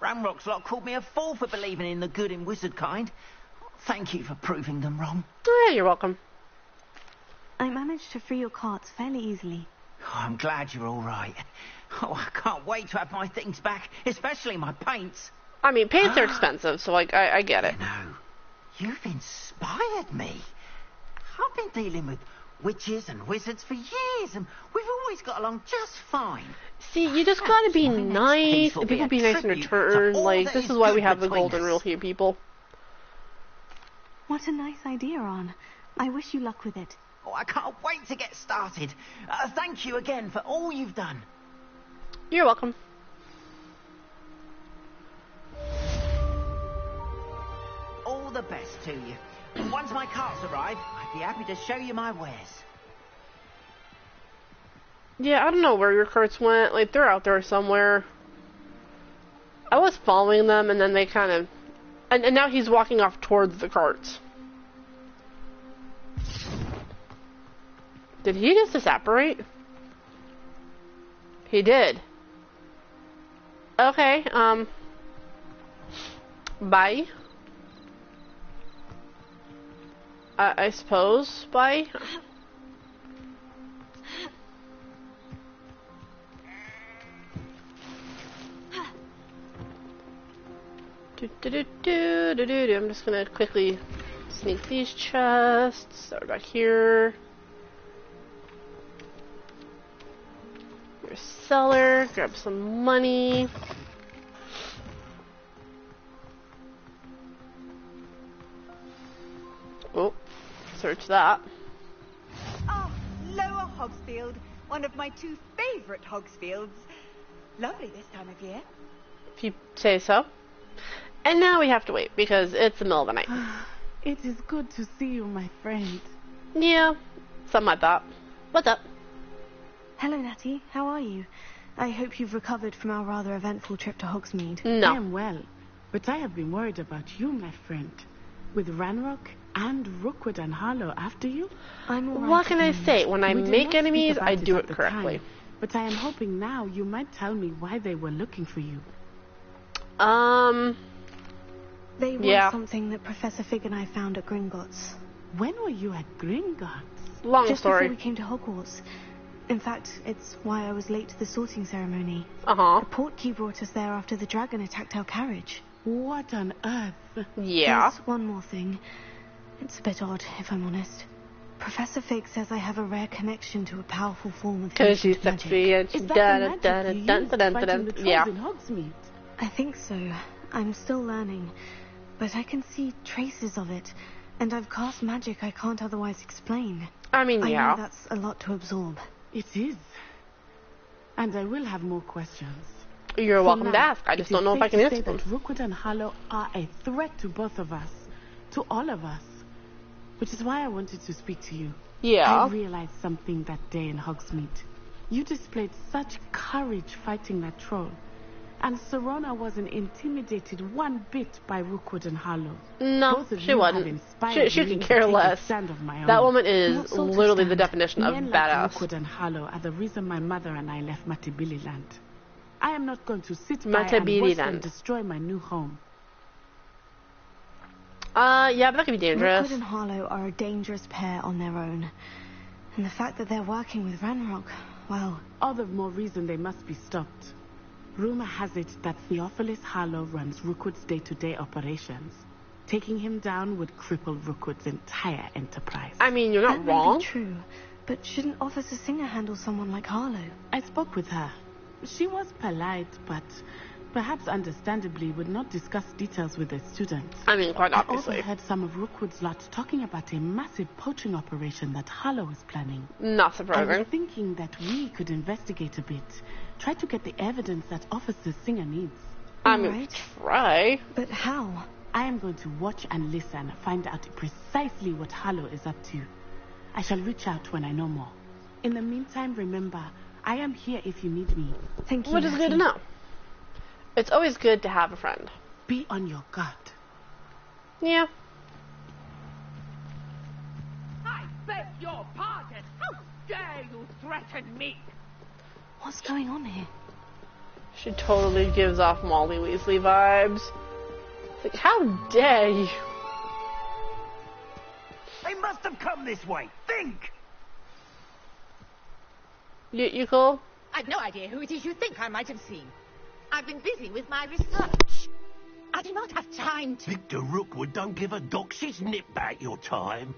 Ramrock's lot called me a fool for believing in the good in wizard kind. Thank you for proving them wrong. Oh, yeah, you're welcome. I managed to free your carts fairly easily. Oh, I'm glad you're all right. Oh, I can't wait to have my things back, especially my paints. I mean, paints are expensive, so, like, I get it. You know, you've inspired me. I've been dealing with witches and wizards for years, and we've always got along just fine. See, you just gotta be nice, and people be nice in return. Like, this is why we have the golden rule here, people. What a nice idea, Arn. I wish you luck with it. Oh, I can't wait to get started. Thank you again for all you've done. You're welcome. All the best to you. And once my carts arrive, I'd be happy to show you my wares. Yeah, I don't know where your carts went. Like, they're out there somewhere. I was following them, and then they kind of... And now he's walking off towards the carts. Did he just evaporate? He did. Okay, bye. I suppose, bye. I'm just gonna quickly sneak these chests. Start back here. cellar, grab some money. Oh, search that. Ah, Lower Hogsfield, one of my 2 favourite Hogsfields. Lovely this time of year. If you say so. And now we have to wait because it's the middle of the night. It is good to see you, my friend. Yeah, something like that. What's up? Hello, Natty. How are you? I hope you've recovered from our rather eventful trip to Hogsmeade. No. I am well, but I have been worried about you, my friend. With Ranrock and Rookwood and Harlow after you? I'm all right. What can I say? When I make enemies, I do it correctly. Time, but I am hoping now you might tell me why they were looking for you. They want something that Professor Fig and I found at Gringotts. When were you at Gringotts? Long Just story. before we came to Hogwarts. In fact, it's why I was late to the sorting ceremony. Uh-huh. The portkey brought us there after the dragon attacked our carriage. What on earth? Yeah. There's one more thing. It's a bit odd, if I'm honest. Professor Fig says I have a rare connection to a powerful form of because she's magic. sexy and she's yeah. I think so. I'm still learning. But I can see traces of it. And I've cast magic I can't otherwise explain. I mean, yeah. I know that's a lot to absorb. It is. And I will have more questions. You're welcome to ask. I just don't know if I can answer them. That Rookwood and Harlow are a threat to both of us. To all of us. Which is why I wanted to speak to you. Yeah. I realized something that day in Hogsmeade. You displayed such courage fighting that troll. And Serona wasn't intimidated one bit by Rookwood and Harlow. No, she wasn't. She could care less. That woman is literally the definition of badass. Rookwood and Harlow are the reason my mother and I left Matibili Land. I am not going to sit by and watch them destroy my new home. Yeah, but that could be dangerous. Rookwood and Harlow are a dangerous pair on their own. And the fact that they're working with Ranrock, well... all the more reason they must be stopped. Rumor has it that Theophilus Harlow runs Rookwood's day-to-day operations. Taking him down would cripple Rookwood's entire enterprise. I mean, you're not wrong. That may be true, but shouldn't Officer Singer handle someone like Harlow? I spoke with her. She was polite, but perhaps understandably would not discuss details with the students. I mean, quite obviously. I also heard some of Rookwood's lot talking about a massive poaching operation that Harlow is planning. Not surprising. I was thinking that we could investigate a bit. Try to get the evidence that Officer Singer needs. I mean, try. But how? I am going to watch and listen, find out precisely what Harlow is up to. I shall reach out when I know more. In the meantime, remember, I am here if you need me. Thank you. Which is good to know. It's always good to have a friend. Be on your guard. Yeah. I beg your pardon. How dare you threaten me? What's going on here? She totally gives off Molly Weasley vibes. It's like, how dare you? They must have come this way. Think! You cool? I've no idea who it is you think I might have seen. I've been busy with my research. I do not have time to... Victor Rookwood don't give a doxy's nip back your time.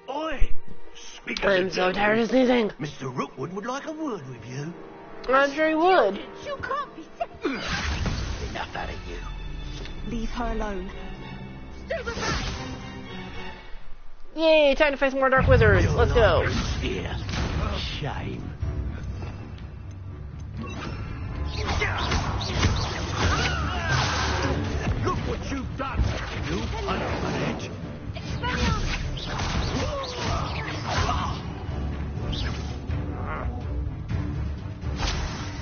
Oi! Speak of I'm the so devil, tired of sneezing. Mr. Rookwood would like a word with you. I'm sure he would. You can't be serious. Enough out of you. Leave her alone. Stupid man! Yay, time to face more dark wizards. Let's go. Here. Shame. Look what you've done, you unfledged.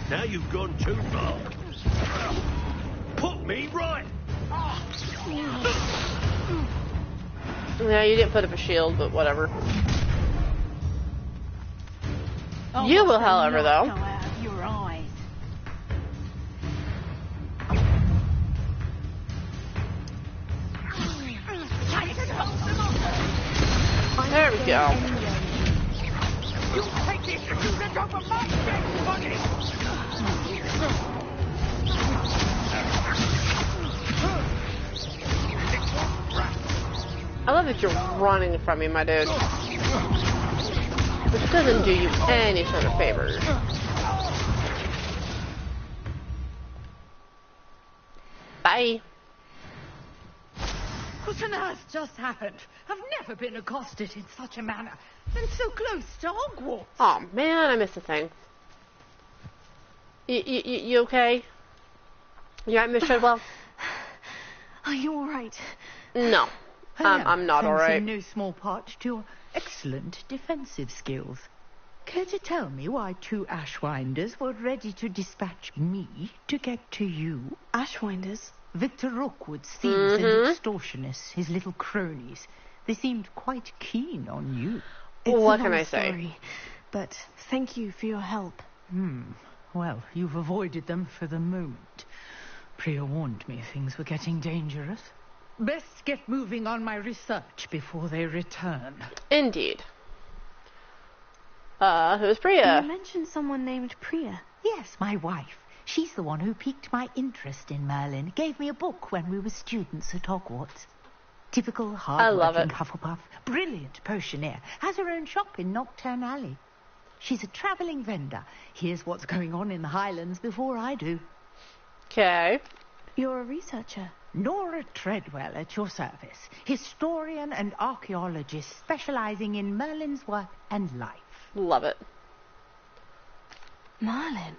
Now you've gone too far. Put me right. Yeah, you didn't put up a shield, but whatever. Oh, You will, however, though. Come out of your eyes. There we go. You take this and use it over my dead body! I love that you're running from me, my dude. Which doesn't do you any sort of favors. Bye. What on earth just happened? I've never been accosted in such a manner, and so close to Hogwarts. Oh man, I missed a thing. You okay? You alright, Miss Treadwell? Are you alright? No, I'm not Thanks alright. in no small part to your excellent defensive skills. Care to tell me why 2 Ashwinders were ready to dispatch me to get to you? Ashwinders? Victor Rookwood's thieves and extortionists, his little cronies. They seemed quite keen on you. It's what a can long I say? story, but thank you for your help. Well, you've avoided them for the moment. Priya warned me things were getting dangerous. Best get moving on my research before they return. Indeed. Who's Priya? You mentioned someone named Priya. Yes, my wife. She's the one who piqued my interest in Merlin. Gave me a book when we were students at Hogwarts. Typical hard-working Hufflepuff. Brilliant potioneer. Has her own shop in Knockturn Alley. She's a travelling vendor. Hears what's going on in the Highlands before I do. Okay. You're a researcher. Nora Treadwell at your service. Historian and archaeologist specialising in Merlin's work and life. Love it. Merlin?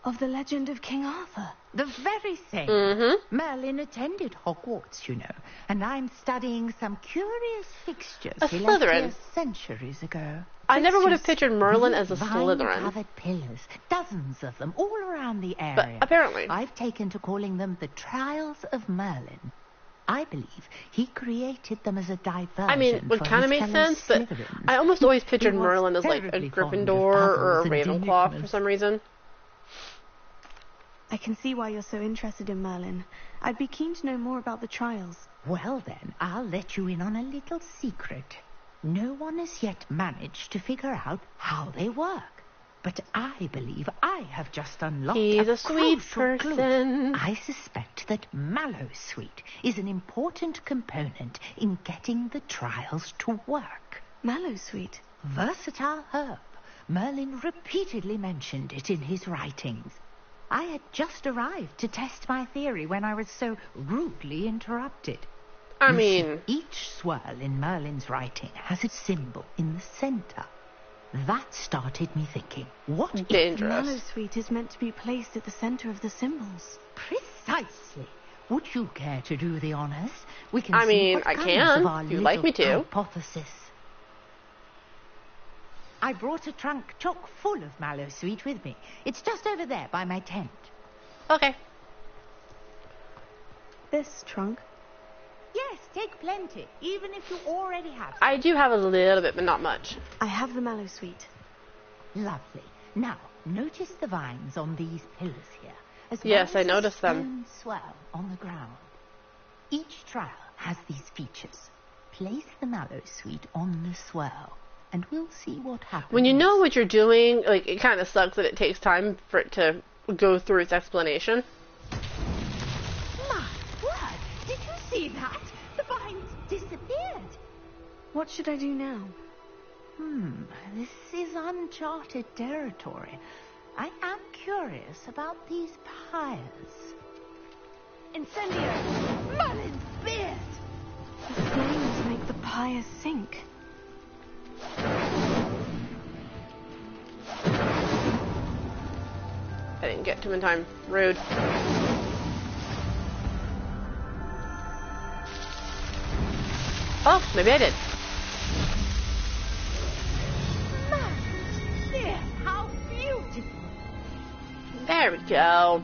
Of the legend of King Arthur? The very same. Merlin attended Hogwarts, you know, and I'm studying some curious fixtures A he left Slytherin. here centuries ago. I never would have Fixtures, pictured Merlin as a Slytherin. vine-covered pillars, dozens of them, all around the area. But apparently. I've taken to calling them the Trials of Merlin. I believe he created them as a diversion. I mean, would kind of make sense, but I almost always pictured Merlin as like a terribly fond of Gryffindor or a puzzles and Ravenclaw for enigmas. some reason. I can see why you're so interested in Merlin. I'd be keen to know more about the trials. Well then, I'll let you in on a little secret. No one has yet managed to figure out how they work. But I believe I have just unlocked He's a sweet crucial clue. person. I suspect that Mallowsweet is an important component in getting the trials to work. Mallowsweet? Versatile herb. Merlin repeatedly mentioned it in his writings. I had just arrived to test my theory when I was so rudely interrupted. I You mean... see, each swirl in Merlin's writing has a symbol in the centre. That started me thinking, what if Dangerous. Mallowsweet is meant to be placed at the center of the symbols. Precisely. Would you care to do the honors? We can I see mean, what I comes can, of our if you'd like me little to. hypothesis. I brought a trunk chock full of Mallowsweet with me. It's just over there by my tent. Okay. This trunk? Yes, take plenty, even if you already have some. I do have a little bit, but not much. I have the Mallowsweet. Lovely. Now, notice the vines on these pillars here. As Yes, well I as a noticed them. stone swell on the ground. Each trial has these features. Place the Mallowsweet on the swell, and we'll see what happens. When you know what you're doing, like, it kind of sucks that it takes time for it to go through its explanation. My word! Did you see that? The vines disappeared. What should I do now? This is uncharted territory. I am curious about these pyres. Incendio! Merlin's beard! The flames make the pyre sink. I didn't get to him in time. Rude. Oh, maybe I did. Merlin's beard! How beautiful! There we go.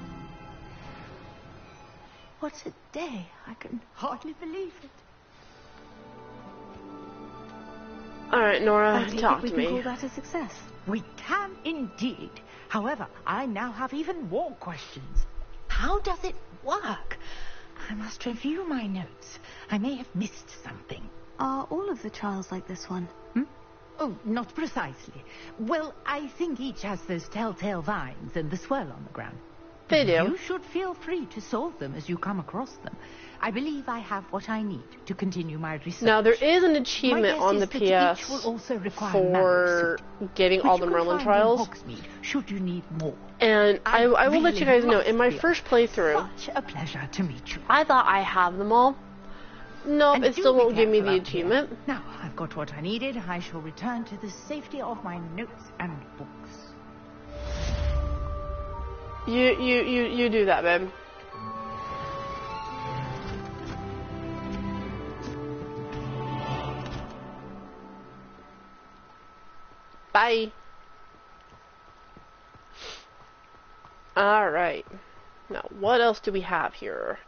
What a day. I can hardly believe it. Alright, Nora, I take talk it we to can me. call that a success. We can indeed. However, I now have even more questions. How does it work? I must review my notes. I may have missed something. Are all of the trials like this one? Oh, not precisely. Well, I think each has those telltale vines and the swirl on the ground. They do. You should feel free to solve them as you come across them. I believe I have what I need to continue my research. Now, there is an achievement on the PS will also require for getting all the Merlin trials. Should you need more. And I will let you guys know, in my feel first playthrough, such a pleasure to meet you. I thought I have them all. Nope, And it do still be won't give me careful the up here. achievement. Now, I've got what I needed. I shall return to the safety of my notes and books. You do that, babe. Bye. Alright. Now, what else do we have here?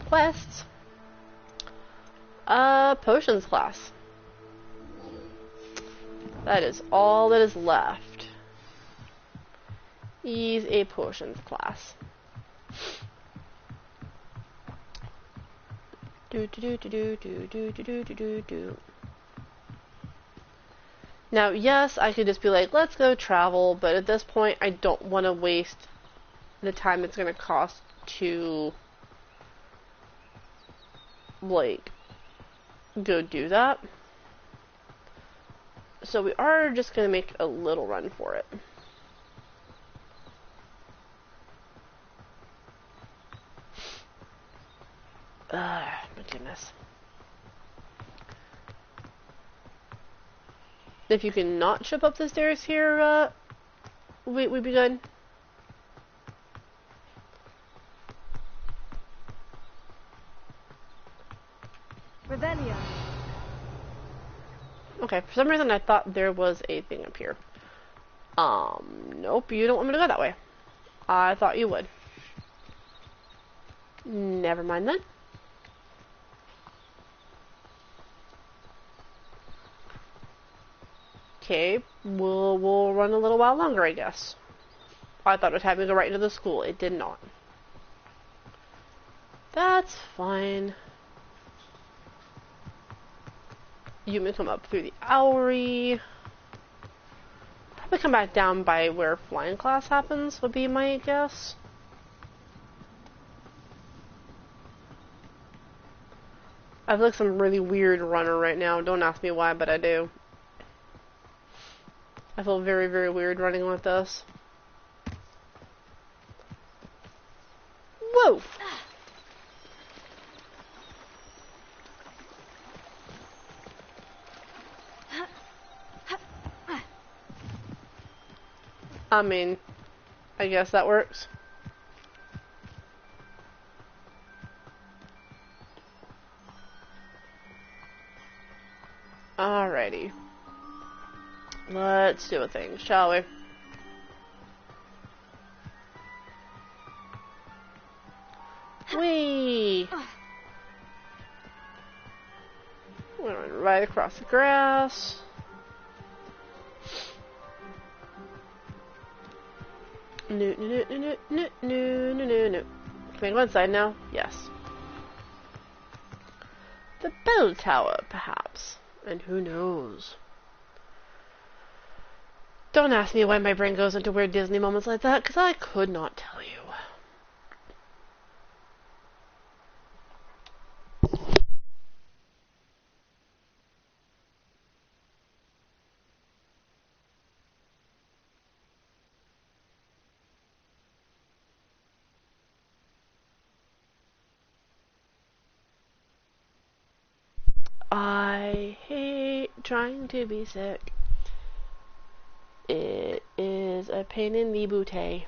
Quests. Potions class. That is all that is left. Is a potions class. Now, yes, I could just be like, let's go travel, but at this point, I don't want to waste the time it's going to cost to, like, go do that. So we are just going to make a little run for it. My goodness. If you can not trip up the stairs here, we'd be good. Revelio. Okay, for some reason I thought there was a thing up here. Nope, you don't want me to go that way. I thought you would. Never mind then. Okay, we'll run a little while longer, I guess. I thought it was having to go right into the school. It did not. That's fine. You may come up through the Owlery. Probably come back down by where flying class happens, would be my guess. I feel like some really weird runner right now. Don't ask me why, but I do. I feel very, very weird running like this. Whoa! I mean, I guess that works. Alrighty. Let's do a thing, shall we? Whee! We're running right across the grass. No. Can I go inside now? Yes. The bell tower, perhaps. And who knows? Don't ask me why my brain goes into weird Disney moments like that, because I could not tell you. I hate trying to be sick. It is a pain in the booty.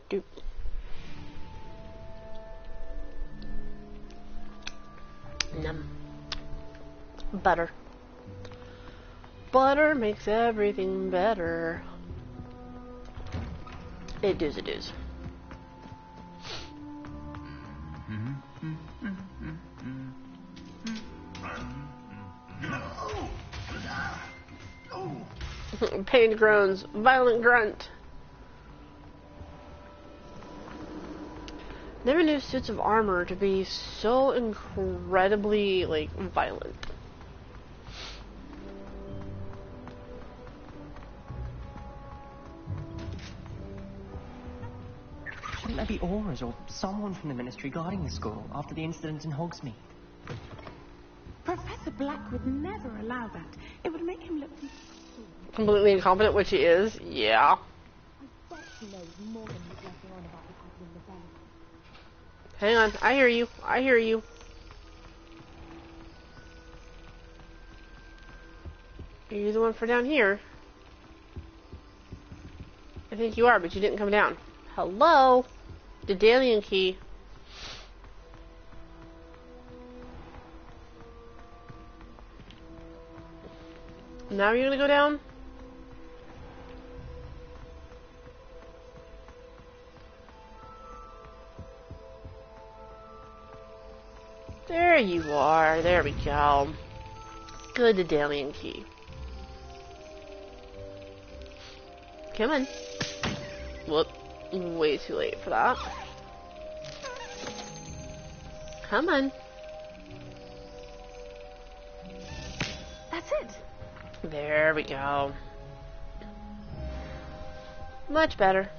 Do. Num. Butter. Butter makes everything better. It does. Pain groans, violent grunt. Never knew suits of armor to be so incredibly, like, violent. Shouldn't there be aurors or someone from the Ministry guarding the school after the incident in Hogsmeade? Professor Black would never allow that. It would make him look Completely incompetent, which he is. Yeah. Hang on. I hear you. I hear you. Are you the one for down here? I think you are, but you didn't come down. Hello? Daedalian key. Now you're gonna go down? There you are. There we go. Good Daedalian key. Come on. Whoop. Way too late for that. Come on. That's it. There we go. Much better.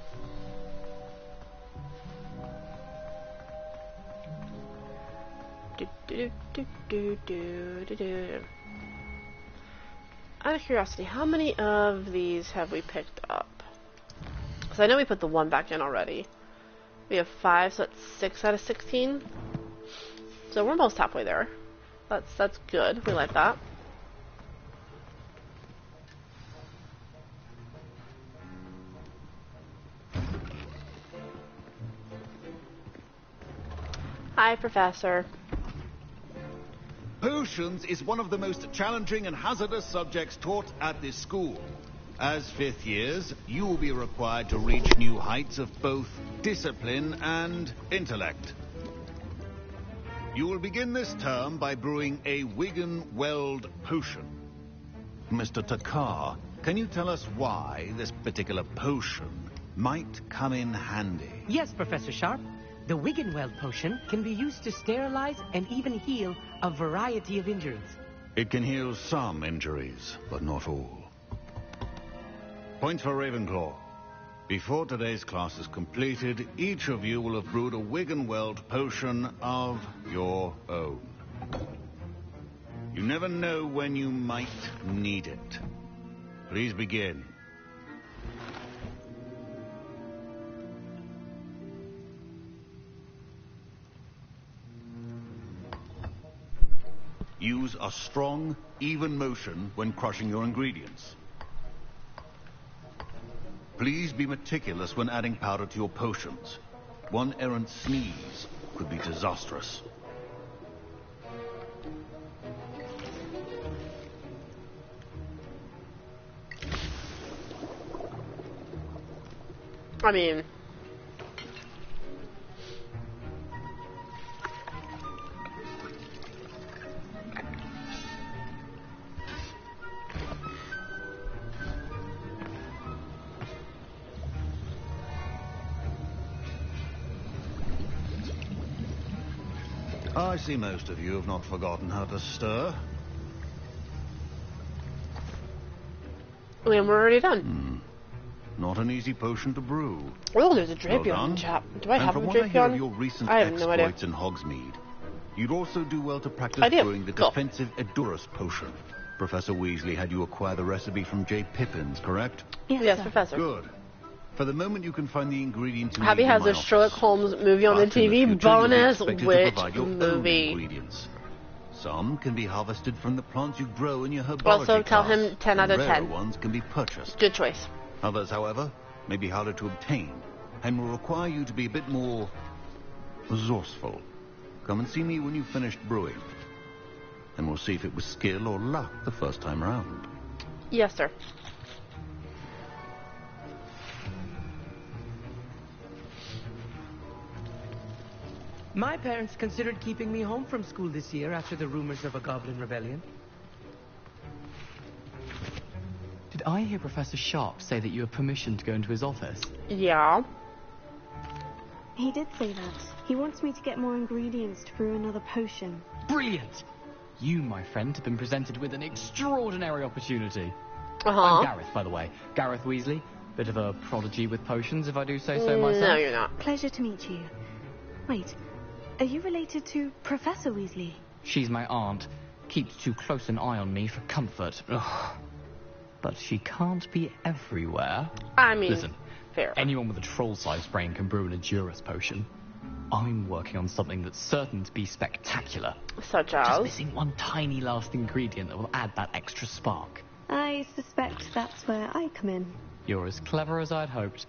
Out of curiosity, how many of these have we picked up? Because I know we put the one back in already. We have 5, so that's 6 out of 16. So we're almost halfway there. That's good. We like that. Hi, Professor. Potions is one of the most challenging and hazardous subjects taught at this school. As 5th years, you will be required to reach new heights of both discipline and intellect. You will begin this term by brewing a Wigan-Weld potion. Mr. Takar, can you tell us why this particular potion might come in handy? Yes, Professor Sharp. The Wigan-Weld potion can be used to sterilize and even heal a variety of injuries. It can heal some injuries, but not all. Points for Ravenclaw. Before today's class is completed, each of you will have brewed a Wigan-Weld potion of your own. You never know when you might need it. Please begin. Use a strong, even motion when crushing your ingredients. Please be meticulous when adding powder to your potions. One errant sneeze could be disastrous. I mean... I see most of you have not forgotten how to stir. And we're already done. Not an easy potion to brew. Oh, there's a Drapion Well in done. the chat. Do I And have a from what I hear of Drapion? your recent I have no idea. exploits in Hogsmeade, you'd also do well to practice I do. brewing the Cool. defensive Edurus potion. Professor Weasley had you acquire the recipe from J. Pippins, correct? Yes, Professor. Good. For the moment, you can find the ingredients you Happy need in has my a Sherlock Holmes movie on the But in the TV. future, you'll be Bonus. expected to Which provide your own movie? ingredients. Some can be harvested from the plants you grow in your herbology Also, tell class, him 10 out of and rarer 10. ones can be purchased. Good choice. Others, however, may be harder to obtain and will require you to be a bit more resourceful. Come and see me when you've finished brewing, and we'll see if it was skill or luck the first time round. Yes, sir. My parents considered keeping me home from school this year after the rumors of a goblin rebellion. Did I hear Professor Sharp say that you have permission to go into his office? Yeah. He did say that. He wants me to get more ingredients to brew another potion. Brilliant! You, my friend, have been presented with an extraordinary opportunity. Uh-huh. I'm Gareth, by the way. Gareth Weasley. Bit of a prodigy with potions, if I do say so myself. No, you're not. Pleasure to meet you. Wait, are you related to Professor Weasley? She's my aunt. Keeps too close an eye on me for comfort. Ugh. But she can't be everywhere. I mean, listen, fair. Anyone with a troll-sized brain can brew an Endurus potion. I'm working on something that's certain to be spectacular. Such as? Just missing one tiny last ingredient that will add that extra spark. I suspect that's where I come in. You're as clever as I'd hoped.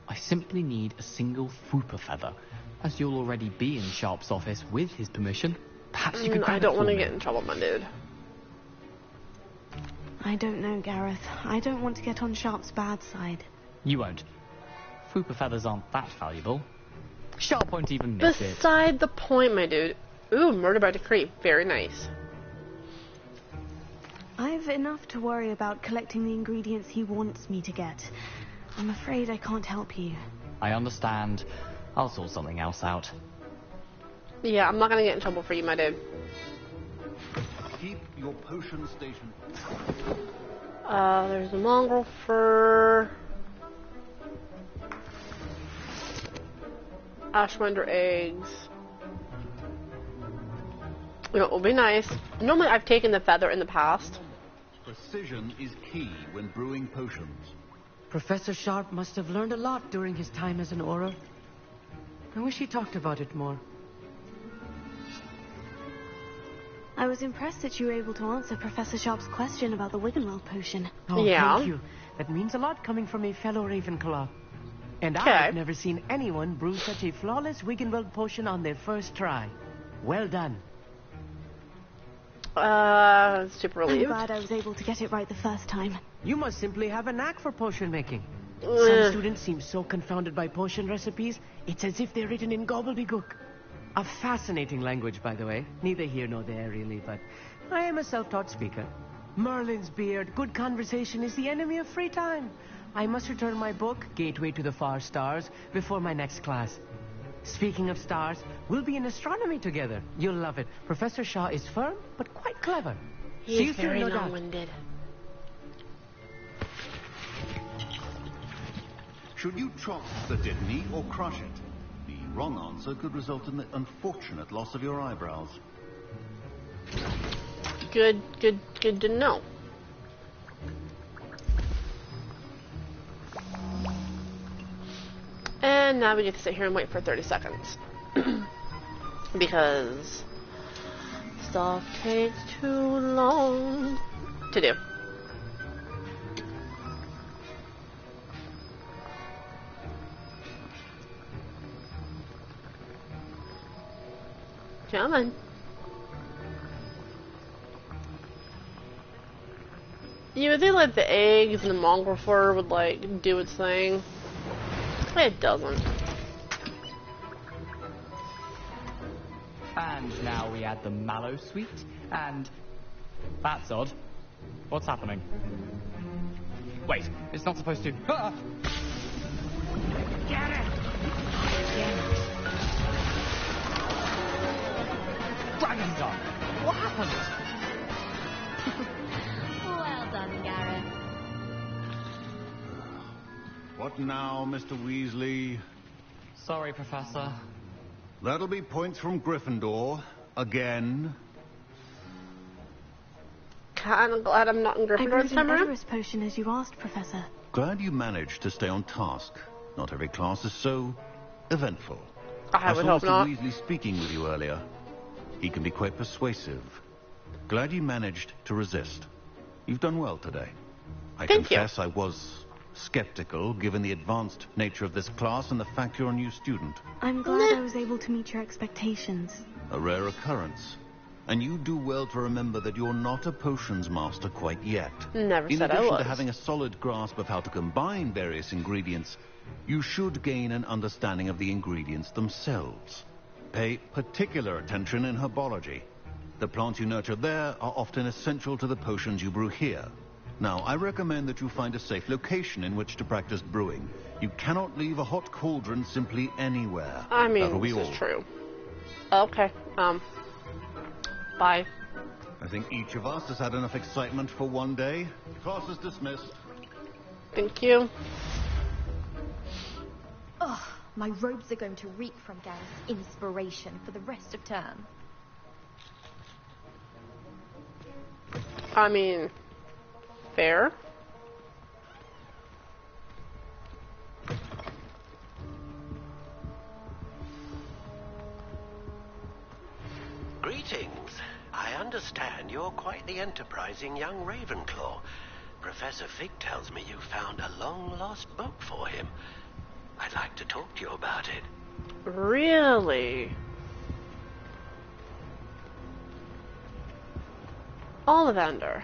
I simply need a single Fooper feather. As you'll already be in Sharp's office with his permission, perhaps you could grab I don't want to me. get in trouble, my dude. I don't know, Gareth. I don't want to get on Sharp's bad side. You won't. Fooper feathers aren't that valuable. Sharp won't even miss it. Beside the point, my dude. Ooh, murder by decree. Very nice. I've enough to worry about collecting the ingredients he wants me to get. I'm afraid I can't help you. I understand. I'll sort something else out. Yeah, I'm not gonna get in trouble for you, my dude. Keep your potion station. There's a mongrel fur. Ashwinder eggs. You know, it will be nice. Normally I've taken the feather in the past. Precision is key when brewing potions. Professor Sharp must have learned a lot during his time as an Auror. I wish he talked about it more. I was impressed that you were able to answer Professor Sharp's question about the Wiggenweld potion. Oh, yeah. Thank you. That means a lot coming from a fellow Ravenclaw. And Okay. I've never seen anyone brew such a flawless Wiggenweld potion on their first try. Well done. Super I'm relieved. glad I was able to get it right the first time. You must simply have a knack for potion making. Ugh. Some students seem so confounded by potion recipes, it's as if they're written in gobbledygook. A fascinating language, by the way. Neither here nor there, really, but I am a self-taught speaker. Merlin's beard, good conversation is the enemy of free time. I must return my book, Gateway to the Far Stars, before my next class. Speaking of stars, we'll be in astronomy together. You'll love it. Professor Shaw is firm, but quite clever. See you He's soon, very no doubt. long-winded. Should you chop the Dittany or crush it? The wrong answer could result in the unfortunate loss of your eyebrows. Good to know. And now we get to sit here and wait for 30 seconds. Because stuff takes too long to do. Come on. You would think like the eggs and the mongrel fur would like do its thing. It doesn't. And now we add the mallow sweet, and... That's odd. What's happening? Wait, it's not supposed to... Ah! Get it! Dragon Dog! What happened? Well done, Gareth. What now, Mr. Weasley? Sorry, Professor. That'll be points from Gryffindor. Again. Kinda glad I'm not in I Gryffindor brewed this an time around. Everest potion as you asked, Professor. Glad you managed to stay on task. Not every class is so eventful. I would saw hope Mr. not. Weasley speaking with you earlier. He can be quite persuasive. Glad you managed to resist. You've done well today. I Thank you. confess I was skeptical, given the advanced nature of this class and the fact you're a new student. I'm glad I was able to meet your expectations. A rare occurrence. And you do well to remember that you're not a potions master quite yet. Never In said I addition was. to having a solid grasp of how to combine various ingredients, you should gain an understanding of the ingredients themselves. Pay particular attention in herbology. The plants you nurture there are often essential to the potions you brew here. Now, I recommend that you find a safe location in which to practice brewing. You cannot leave a hot cauldron simply anywhere. I mean, That'll be this all. is true. Okay, bye. I think each of us has had enough excitement for one day. Class is dismissed. Thank you. Ugh, my robes are going to reek from Gareth's inspiration for the rest of term. I mean, fair. Greetings. I understand you're quite the enterprising young Ravenclaw. Professor Fig tells me you found a long-lost book for him. I'd like to talk to you about it. Really? Ollivander.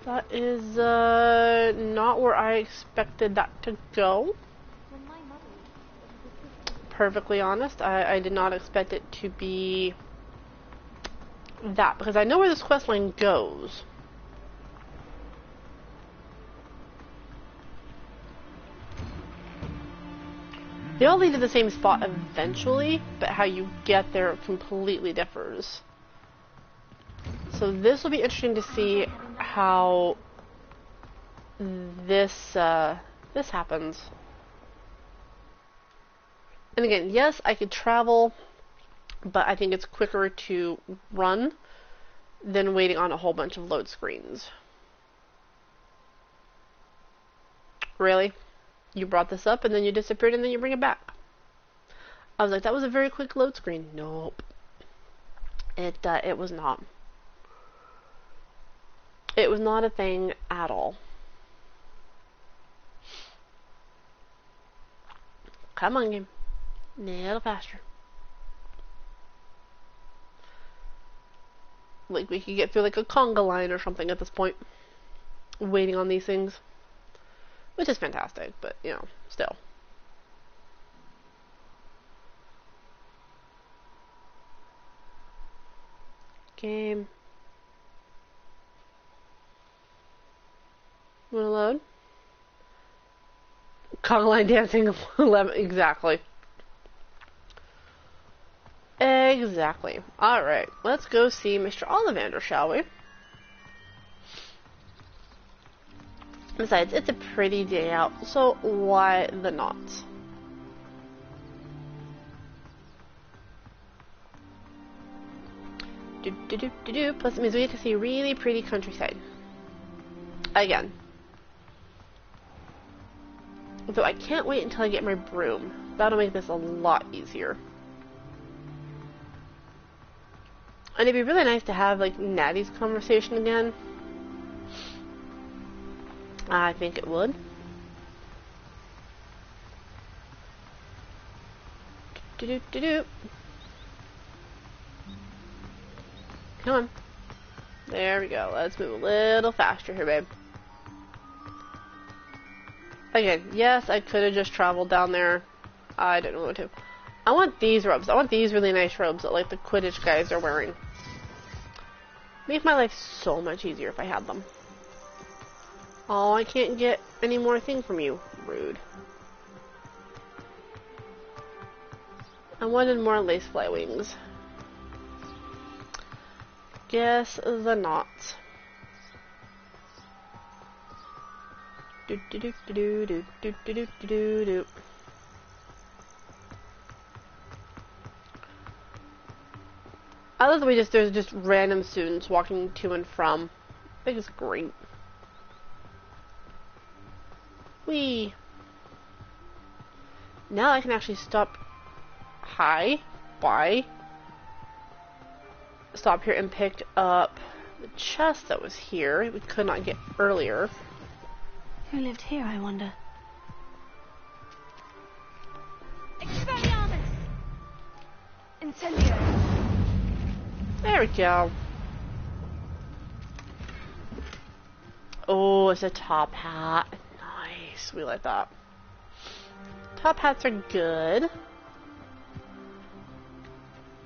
That is, not where I expected that to go. Perfectly honest, I did not expect it to be that, because I know where this questline goes. They all lead to the same spot eventually, but how you get there completely differs. So this will be interesting to see how this happens. And again, yes, I could travel, but I think it's quicker to run than waiting on a whole bunch of load screens. Really? You brought this up and then you disappeared and then you bring it back. I was like, that was a very quick load screen. Nope. It was not. It was not a thing at all. Come on, game. A little faster. Like, we could get through like a conga line or something at this point. Waiting on these things. Which is fantastic, but, you know, still. Game. Wanna load? Conga line dancing 11, exactly. Exactly. Alright, let's go see Mr. Ollivander, shall we? Besides, it's a pretty day out, so why the not? Plus it means we get to see really pretty countryside. Again. So I can't wait until I get my broom. That'll make this a lot easier. And it'd be really nice to have, like, Natty's conversation again. I think it would. Come on. There we go. Let's move a little faster here, babe. Again, yes, I could have just traveled down there. I didn't want to. I want these robes. I want these really nice robes that, like, the Quidditch guys are wearing. Make my life so much easier if I had them. Oh, I can't get any more thing from you. Rude. I wanted more lace fly wings. Guess the not. Do do do do do do do do do do. I love the way there's just random students walking to and from. I think it's great. Whee! Now I can actually stop. Hi. Why? Stop here and picked up the chest that was here. We could not get earlier. Who lived here, I wonder? Expelliarmus! Incendio! There we go. Oh, it's a top hat. Nice. We like that. Top hats are good.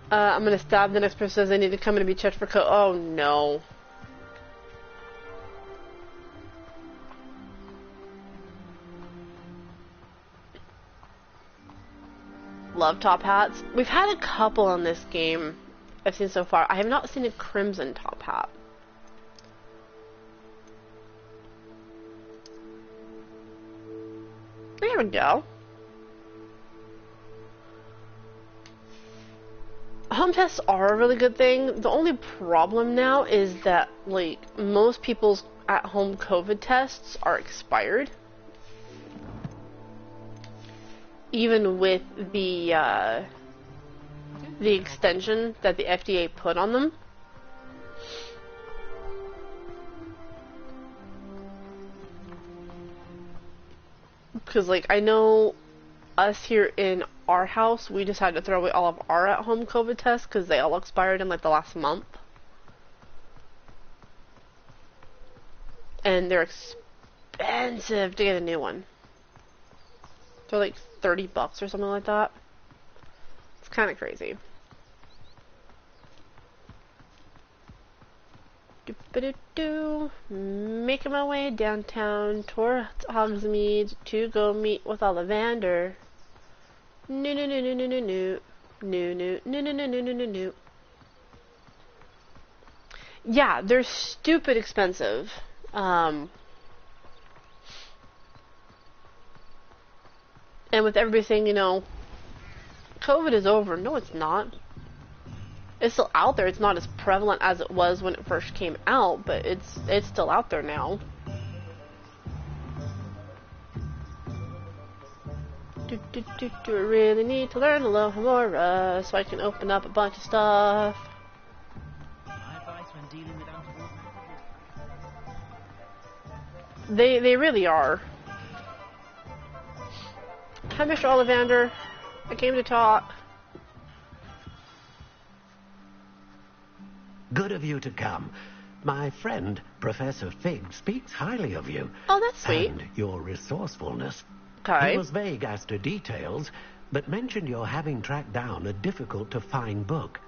I'm gonna stab the next person says they need to come in and be checked for code. Oh no. love top hats. We've had a couple in this game I've seen so far. I have not seen a crimson top hat. There we go. Home tests are a really good thing. The only problem now is that, like, most people's at-home COVID tests are expired. Even with the extension that the FDA put on them. Because, like, I know us here in our house, we just had to throw away all of our at-home COVID tests because they all expired in, like, the last month. And they're expensive to get a new one. They're like $30 or something like that. It's kind of crazy. Making my way downtown towards Hogsmeade to go meet with Ollivander. No. Yeah, they're stupid expensive. And with everything, you know, COVID is over. No, it's not. It's still out there. It's not as prevalent as it was when it first came out, but it's still out there now. I really need to learn Alohomora so I can open up a bunch of stuff. My advice when dealing with They really are. Hi, Mr. Ollivander. I came to talk. Good of you to come. My friend, Professor Fig, speaks highly of you. Oh, that's sweet. And your resourcefulness. Okay. He was vague as to details, but mentioned your having tracked down a difficult-to-find book.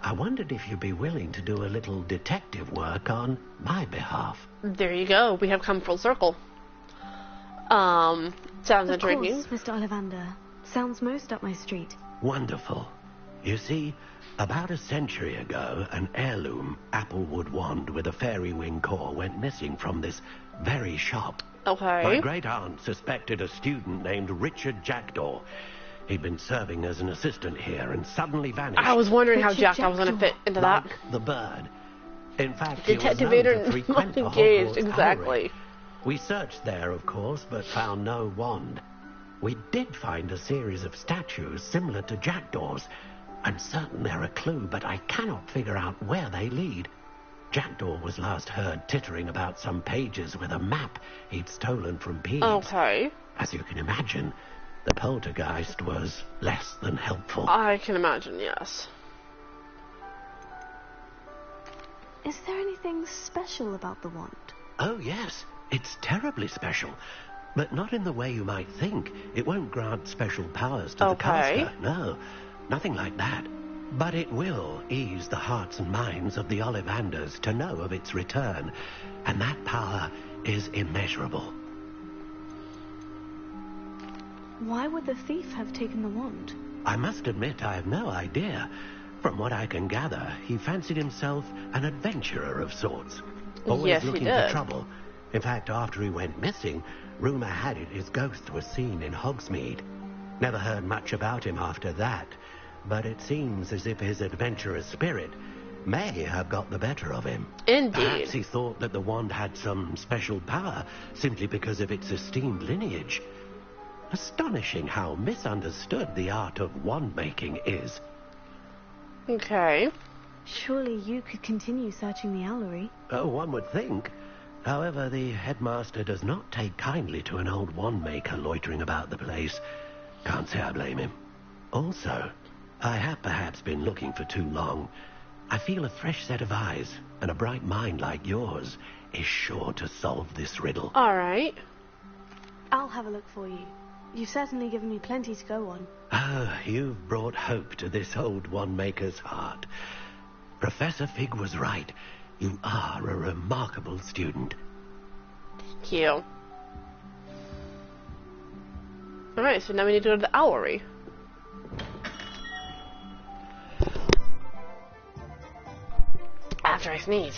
I wondered if you'd be willing to do a little detective work on my behalf. There you go. We have come full circle. Sounds intriguing. Of course, Mr. Ollivander. Sounds most up my street. Wonderful. You see, about a century ago, an heirloom applewood wand with a fairy wing core went missing from this very shop. Okay. My great-aunt suspected a student named Richard Jackdaw. He'd been serving as an assistant here and suddenly vanished. I was wondering how Jackdaw was going to fit into that. Like the bird. In fact, Detective he was known Vader to frequent the engaged, Hogwarts exactly. Gallery. We searched there, of course, but found no wand. We did find a series of statues similar to Jackdaw's. I'm certain they're a clue, but I cannot figure out where they lead. Jackdaw was last heard tittering about some pages with a map he'd stolen from Peeves. Okay. As you can imagine, the poltergeist was less than helpful. I can imagine, yes. Is there anything special about the wand? Oh, yes. It's terribly special. But not in the way you might think. It won't grant special powers to the caster. No, nothing like that. But it will ease the hearts and minds of the Ollivanders to know of its return. And that power is immeasurable. Why would the thief have taken the wand? I must admit I have no idea. From what I can gather, he fancied himself an adventurer of sorts. Always Yes, he looking did. for trouble. In fact, after he went missing, rumour had it his ghost was seen in Hogsmeade. Never heard much about him after that, but it seems as if his adventurous spirit may have got the better of him. Indeed. Perhaps he thought that the wand had some special power simply because of its esteemed lineage. Astonishing how misunderstood the art of wand-making is. Okay. Surely you could continue searching the owlery. Oh, one would think. However, the headmaster does not take kindly to an old wand-maker loitering about the place. Can't say I blame him. Also, I have perhaps been looking for too long. I feel a fresh set of eyes, and a bright mind like yours is sure to solve this riddle. All right. I'll have a look for you. You've certainly given me plenty to go on. Ah, you've brought hope to this old wand-maker's heart. Professor Fig was right. You are a remarkable student. Thank you. Alright, so now we need to go to the owlery. after I sneeze.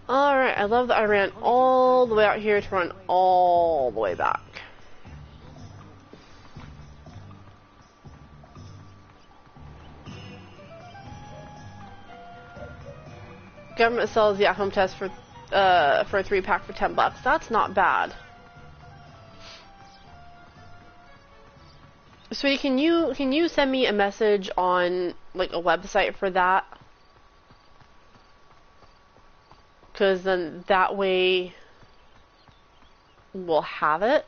Alright, I love that I ran all the way out here to run all the way back. Government sells the at-home test for a 3-pack for $10. That's not bad. Sweetie, can you send me a message on like a website for that? Because then that way we'll have it.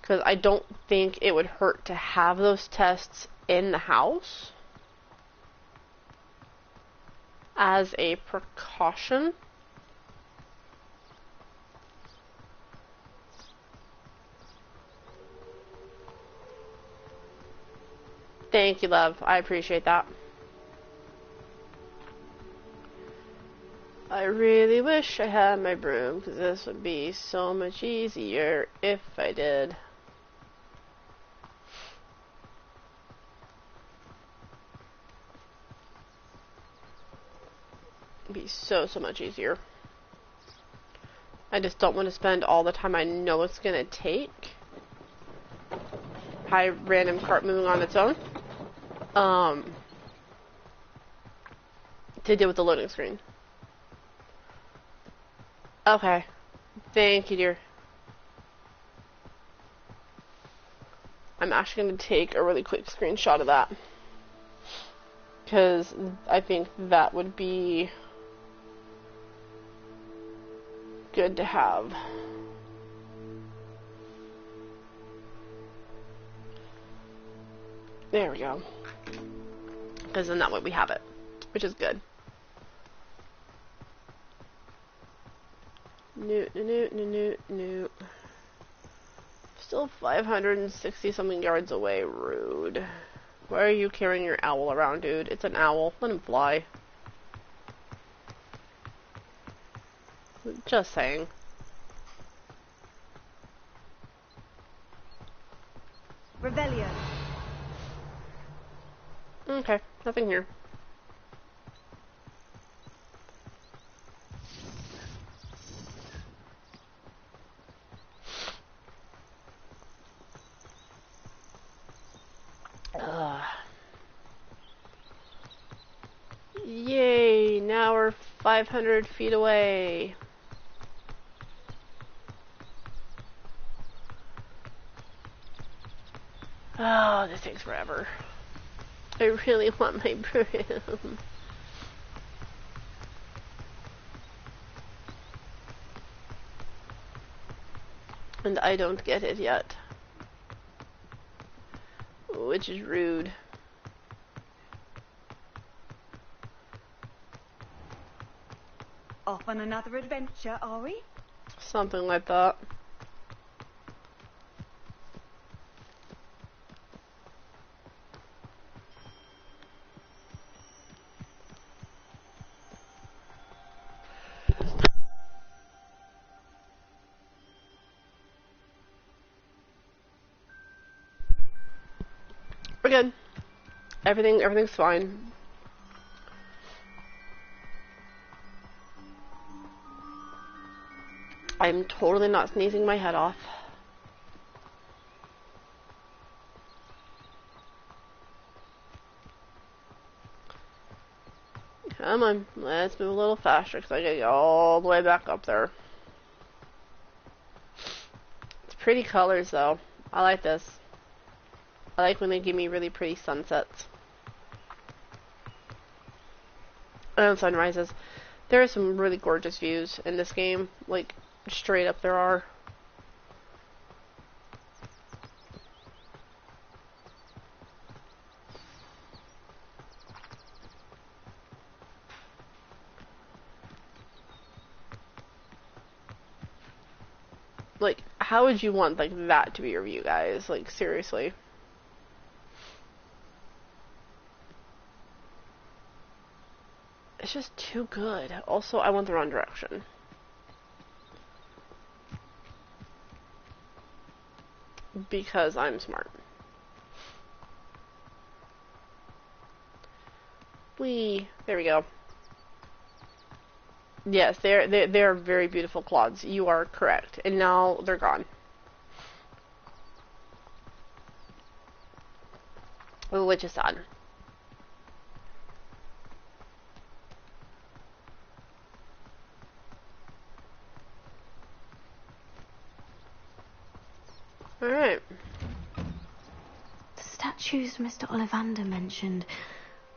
Because I don't think it would hurt to have those tests in the house as a precaution. Thank you, love. I appreciate that. I really wish I had my broom, because this would be so much easier if I did. It'd be so much easier. I just don't want to spend all the time I know it's going to take. Hi, random cart moving on its own. To deal with the loading screen. Okay. Thank you, dear. I'm actually going to take a really quick screenshot of that. Because I think that would be good to have. There we go. Because then that way we have it, which is good. Noot. Still 560 something yards away. Rude. Why are you carrying your owl around, dude? It's an owl. Let him fly. Just saying. Revelio. Okay, nothing here. Yay, now we're 500 feet away. Oh, this takes forever. I really want my broom. And I don't get it yet. Which is rude. Off on another adventure, are we? Something like that. We're good. Everything's fine. I'm totally not sneezing my head off. Come on, let's move a little faster because I gotta go all the way back up there. It's pretty colors though. I like this. I like when they give me really pretty sunsets. And sunrises. There are some really gorgeous views in this game. Like, straight up there are. Like, how would you want, like, that to be your view, guys? Like, seriously. It's just too good. Also, I want the wrong direction. Because I'm smart. Whee! There we go. Yes, they're very beautiful clods. You are correct. And now they're gone. Which is sad. Alright. The statues Mr. Ollivander mentioned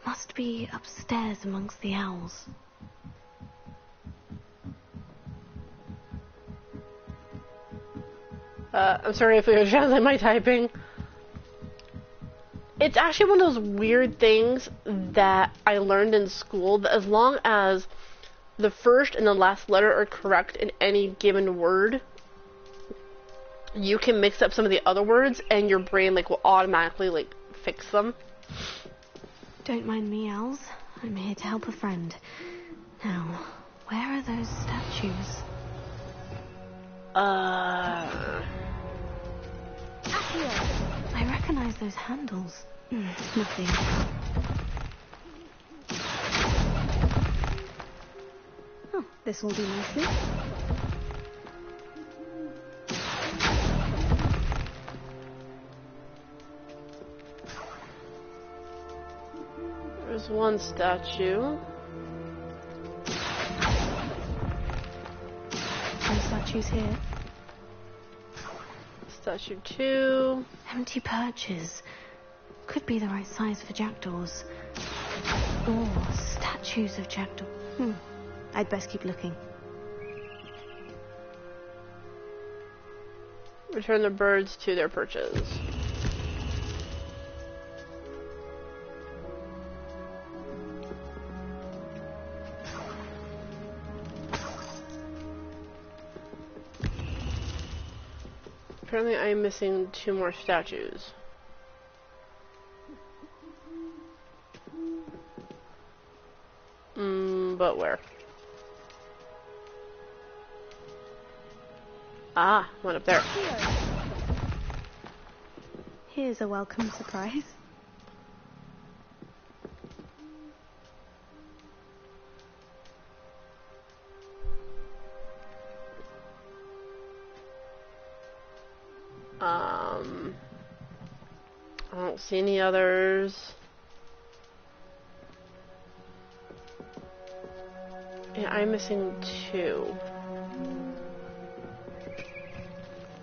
must be upstairs amongst the owls. I'm sorry if we translate my typing. It's actually one of those weird things that I learned in school, that as long as the first and the last letter are correct in any given word, you can mix up some of the other words and your brain will automatically fix them. Don't mind me, owls. I'm here to help a friend. Now, where are those statues? I recognize those handles. Nothing. Oh, this will do nicely. There's one statue. No statues here. Statue 2. Empty perches. Could be the right size for jackdaws. Or statues of jackdaw. I'd best keep looking. Return the birds to their perches. Apparently I am missing 2 more statues. But where? Ah, one up there. Here's a welcome surprise. I don't see any others. Yeah, I'm missing 2.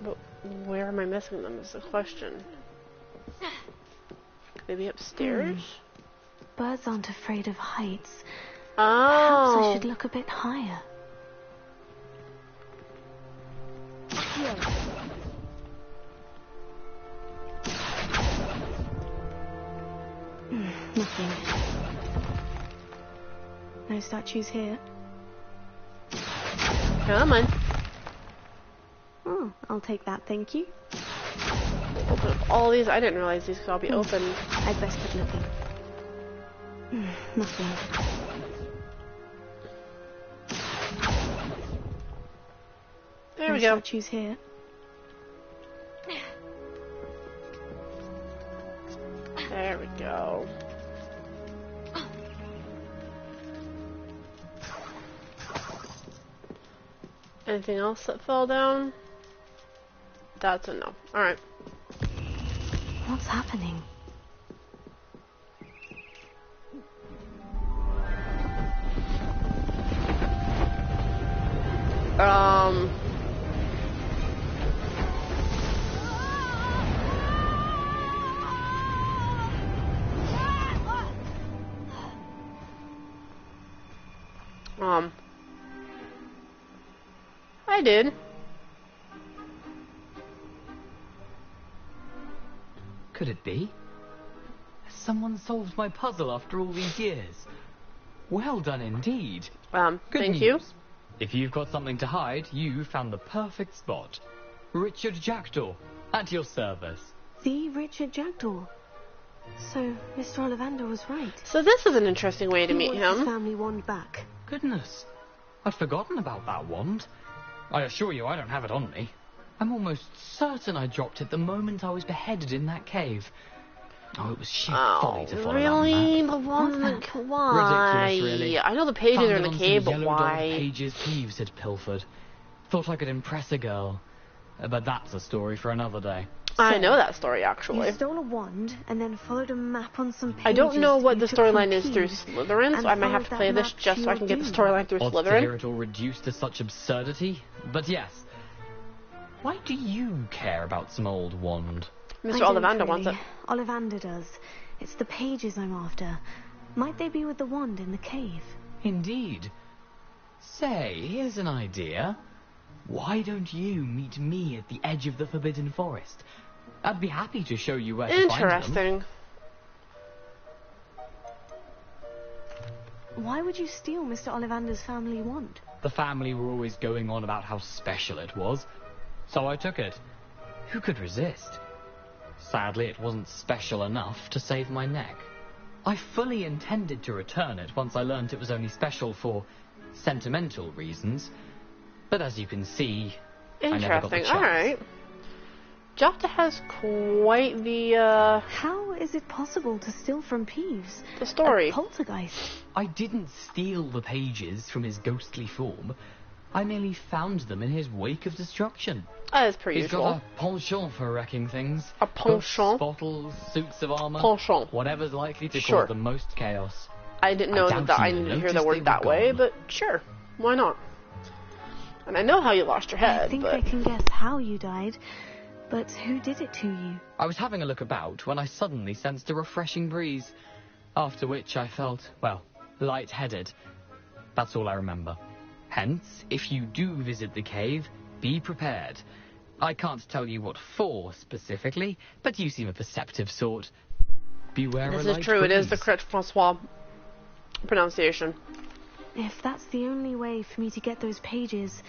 But where am I missing them is the question. Could they be upstairs? Birds aren't afraid of heights. Oh. Perhaps I should look a bit higher. Nothing. No statues here. Come on. Oh, I'll take that, thank you. Open up all these. I didn't realize these could all be open. I'd best keep looking. Nothing. There we go. No statues here. There we go. Anything else that fell down? That's a no. Alright. What's happening? I did. Could it be? Has someone solved my puzzle after all these years? Well done indeed. Good thank news. you. If you've got something to hide, you found the perfect spot. Richard Jackdaw, at your service. The Richard Jackdaw. So, Mr. Ollivander was right. So this is an interesting way to meet He wants him. his family wand back. Goodness, I'd forgotten about that wand. I assure you I don't have it on me. I'm almost certain I dropped it the moment I was beheaded in that cave. Oh, it was sheer folly to follow really? that map. The ones in the Ridiculous, really. I know the pages Found are it in the on cave, some but yellow dog why? pages Peeves had pilfered. Thought I could impress a girl. But that's a story for another day. I know that story, actually. You stole a wand and then followed a map on some pages. I don't know what the you took from storyline is through Peeves, Slytherin, so I might have to and play followed this that just so map I can get to the your storyline through Odd to Slytherin. hear it all reduced to such absurdity. But yes. Why do you care about some old wand? Mr. I don't Ollivander wants it. really. Ollivander does. It's the pages I'm after. Might they be with the wand in the cave? Indeed. Say, here's an idea. Why don't you meet me at the edge of the Forbidden Forest? I'd be happy to show you where to find them. Interesting. Why would you steal Mr. Ollivander's family wand? The family were always going on about how special it was, so I took it. Who could resist? Sadly, it wasn't special enough to save my neck. I fully intended to return it once I learned it was only special for sentimental reasons, but as you can see, I never got the Interesting. chance. Alright. Jopta has quite the, How is it possible to steal from Peeves? the story. A poltergeist. I didn't steal the pages from his ghostly form. I merely found them in his wake of destruction. As per He's usual. got a penchant for wrecking things. A penchant? Ghosts, bottles, suits of armor. Penchant. Whatever's likely to Sure. cause the most chaos. I didn't know doubt that I you didn't hear noticed the they word were that way, gone. but sure. Why not? And I know how you lost your head, I think but... I can guess how you died, but who did it to you? I was having a look about when I suddenly sensed a refreshing breeze, after which I felt, well, lightheaded. That's all I remember. Hence, if you do visit the cave, be prepared. I can't tell you what for specifically, but you seem a perceptive sort. Beware a This light is true, it is the breeze. correct Francois pronunciation. If that's the only way for me to get those pages,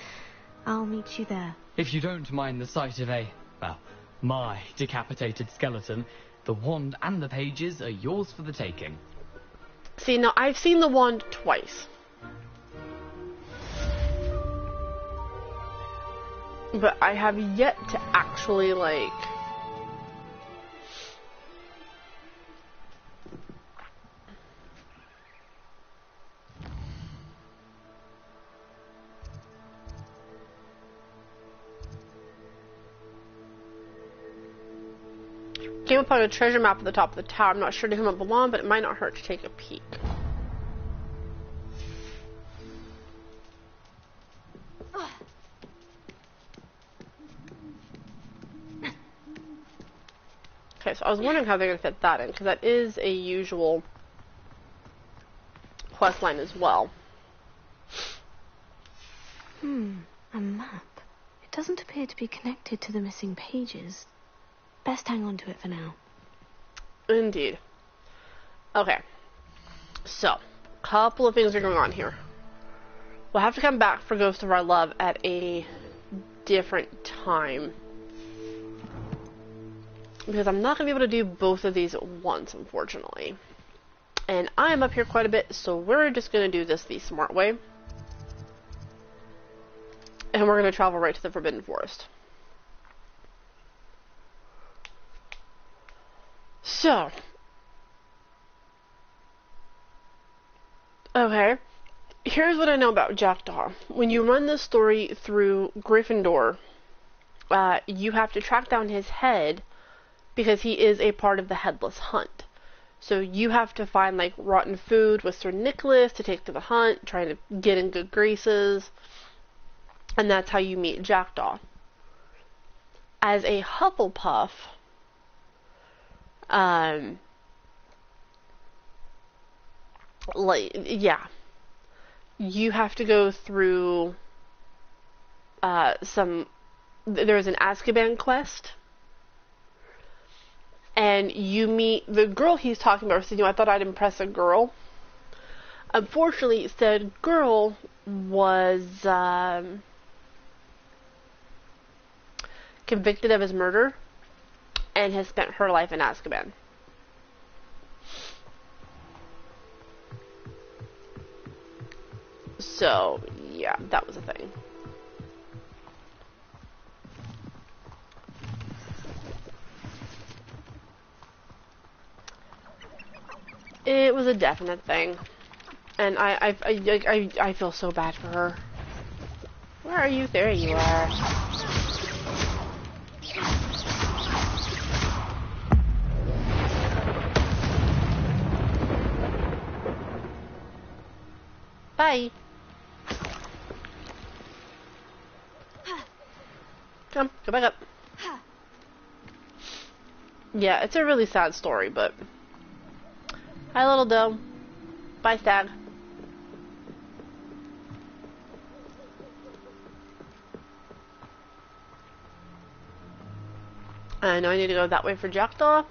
I'll meet you there. If you don't mind the sight of my decapitated skeleton, the wand and the pages are yours for the taking. See, now, I've seen the wand twice. But I have yet to actually, like... Came upon a treasure map at the top of the tower. I'm not sure to whom it belonged, but it might not hurt to take a peek. Okay, so I was wondering how they're going to fit that in, because that is a usual quest line as well. A map. It doesn't appear to be connected to the missing pages. Best hang on to it for now. Indeed. Okay. So, couple of things are going on here. We'll have to come back for Ghost of Our Love at a different time. Because I'm not going to be able to do both of these at once, unfortunately. And I'm up here quite a bit, so we're just going to do this the smart way. And we're going to travel right to the Forbidden Forest. So. Okay. Here's what I know about Jackdaw. When you run this story through Gryffindor, you have to track down his head because he is a part of the Headless Hunt. So you have to find, like, rotten food with Sir Nicholas to take to the hunt, trying to get in good graces. And that's how you meet Jackdaw. As a Hufflepuff, you have to go through there's an Azkaban quest, and you meet the girl he's talking about. So, I thought I'd impress a girl. Unfortunately, said girl was convicted of his murder and has spent her life in Azkaban. So, yeah, that was a thing. was a definite thing. And I feel so bad for her. Where are you? There you are. Bye. Come, go back up. Yeah, it's a really sad story, but... Hi, little doe. Bye, stag. I know I need to go that way for Jackdaw,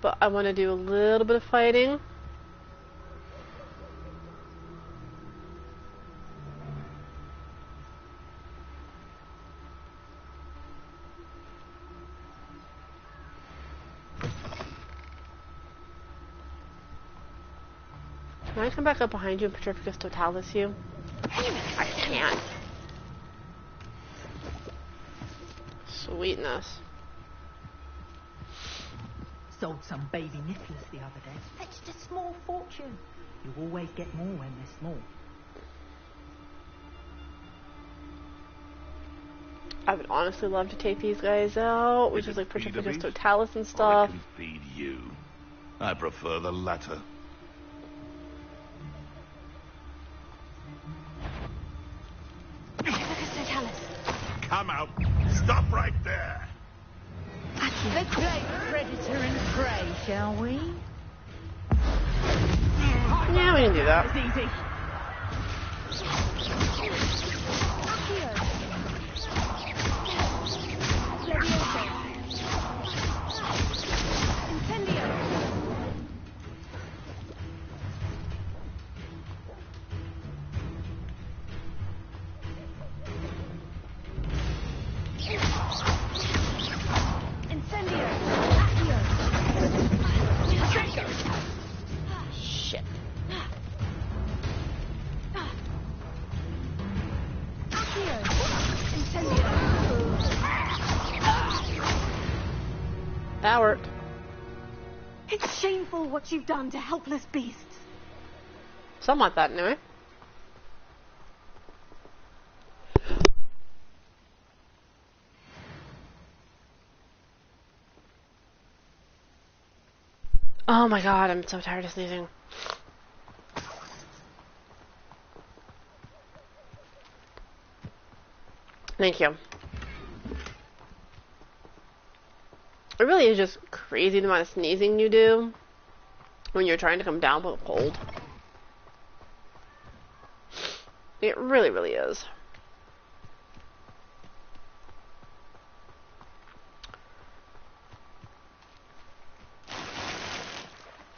but I want to do a little bit of fighting. Can I come back up behind you and Petrificus Totalis you? I can't. Sweetness. Sold some baby nipples the other day. Fetched a small fortune. You always get more when they're small. I would honestly love to take these guys out, which is like Petrificus Totalis and stuff. I can feed you. I prefer the latter. Come out. Stop right there. Let's play predator and prey, shall we? Yeah, we can do that. It's easy. Shit. That worked. It's shameful what you've done to helpless beasts. Somewhat that, anyway. Oh my god, I'm so tired of sneezing. Thank you. It really is just crazy the amount of sneezing you do when you're trying to come down with a cold. It really, really is.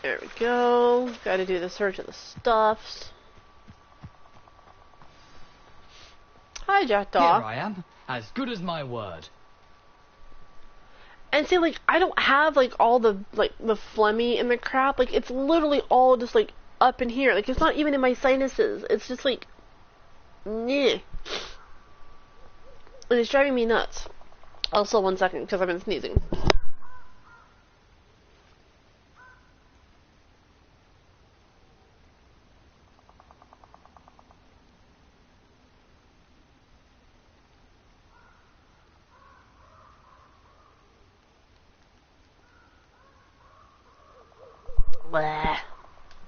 There we go. Gotta do the search of the stuffs. Hi, Jackdaw. Here I am, as good as my word. And see, like, I don't have, like, all the, like, the phlegmy and the crap. Like, it's literally all just, like, up in here. Like, it's not even in my sinuses. It's just, like, meh. And it's driving me nuts. Also, 1 second, because I've been sneezing.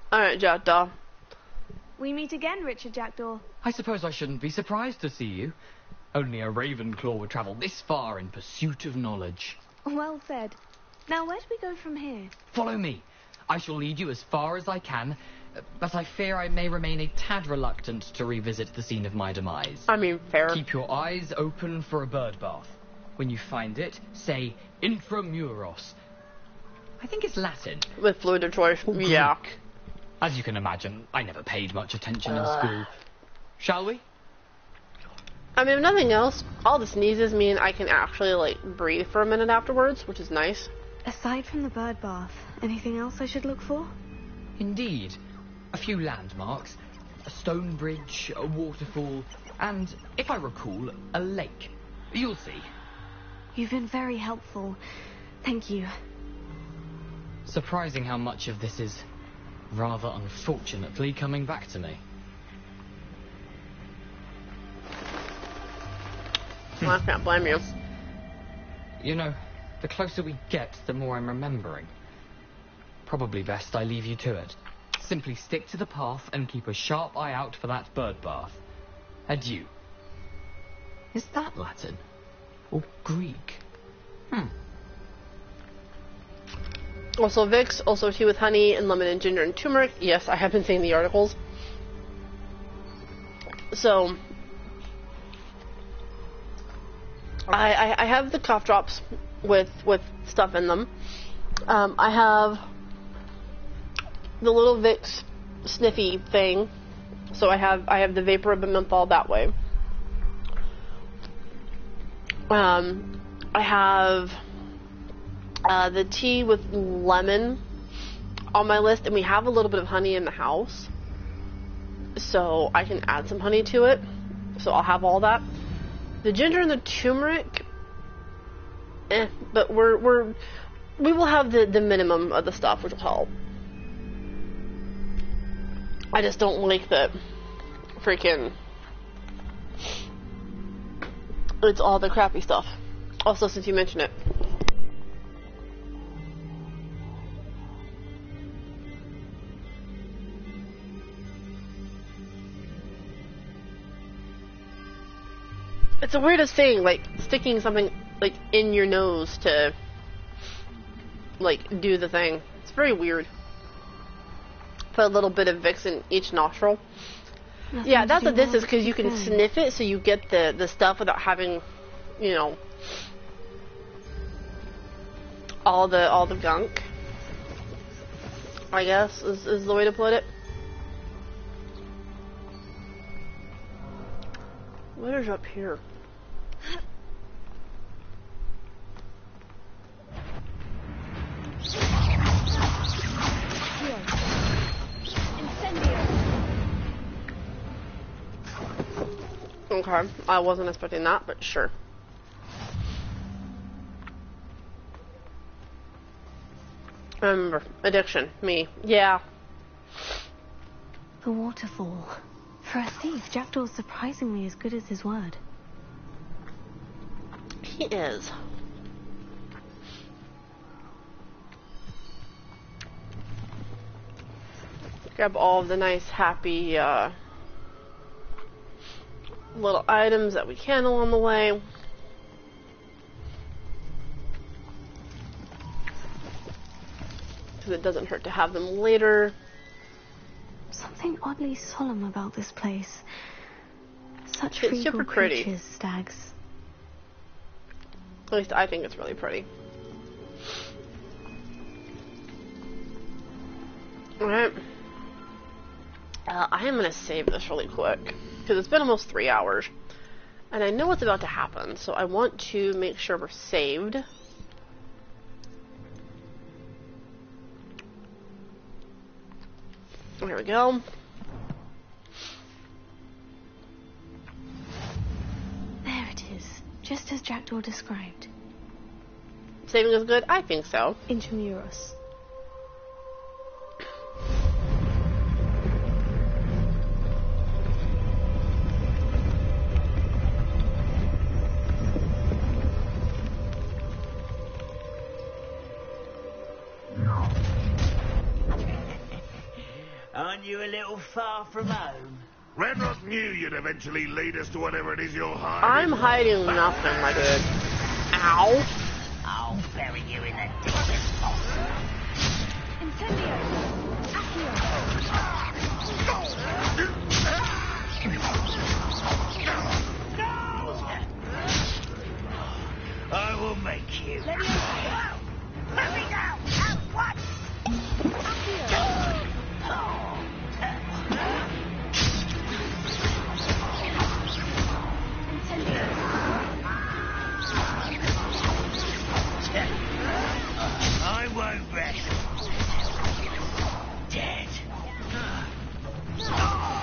Alright, Jackdaw. We meet again, Richard Jackdaw. I suppose I shouldn't be surprised to see you. Only a Ravenclaw would travel this far in pursuit of knowledge. Well said. Now, where do we go from here? Follow me. I shall lead you as far as I can, but I fear I may remain a tad reluctant to revisit the scene of my demise. I mean, fair. Keep your eyes open for a bird bath. When you find it, say intramuros. I think it's Latin. With fluid of choice, yeah. As you can imagine, I never paid much attention in school. Shall we? I mean, if nothing else, all the sneezes mean I can actually, like, breathe for a minute afterwards, which is nice. Aside from the bird bath, anything else I should look for? Indeed. A few landmarks. A stone bridge, a waterfall, and, if I recall, a lake. You'll see. You've been very helpful. Thank you. Surprising how much of this is rather unfortunately coming back to me. Well, I can't blame you. You know, the closer we get, the more I'm remembering. Probably best I leave you to it. Simply stick to the path and keep a sharp eye out for that bird bath. Adieu. Is that Latin? Or Greek? Also Vicks, also tea with honey and lemon and ginger and turmeric. Yes, I have been seeing the articles. So, I have the cough drops with stuff in them. I have the little Vicks sniffy thing. So I have the vapor of the menthol that way. I have the tea with lemon on my list, and we have a little bit of honey in the house, so I can add some honey to it. So I'll have all that. The ginger and the turmeric, but we will have the minimum of the stuff, which will help. I just don't like the freaking. It's all the crappy stuff. Also, since you mentioned it. It's the weirdest thing, like, sticking something, like, in your nose to, like, do the thing. It's very weird. Put a little bit of Vicks in each nostril. Nothing Yeah, that's to what do this is, because you can with sniff it, so you get the stuff without having, you know, all the gunk, I guess, is the way to put it. What is up here? Okay, I wasn't expecting that, but sure. Remember, addiction, me. Yeah. The waterfall. For a thief, Jackdaw's surprisingly as good as his word. He is. Grab all of the nice, happy, little items that we can along the way. Because it doesn't hurt to have them later. Something oddly solemn about this place. Such It's regal super pretty. creatures, stags. At least I think it's really pretty. Alright. I am going to save this really quick. Because it's been almost 3 hours. And I know what's about to happen. So I want to make sure we're saved. Here we go. There it is. Just as Jackdaw described. Saving is good? I think so. Intramuros. Aren't you a little far from home? Ranrock knew you'd eventually lead us to whatever it is you're hiding. I'm hiding nothing, my dude. Ow. I'll bury you in the deepest spot. Incendio! I will make you. Let me go! Let me go! What? I won't rest. Dead.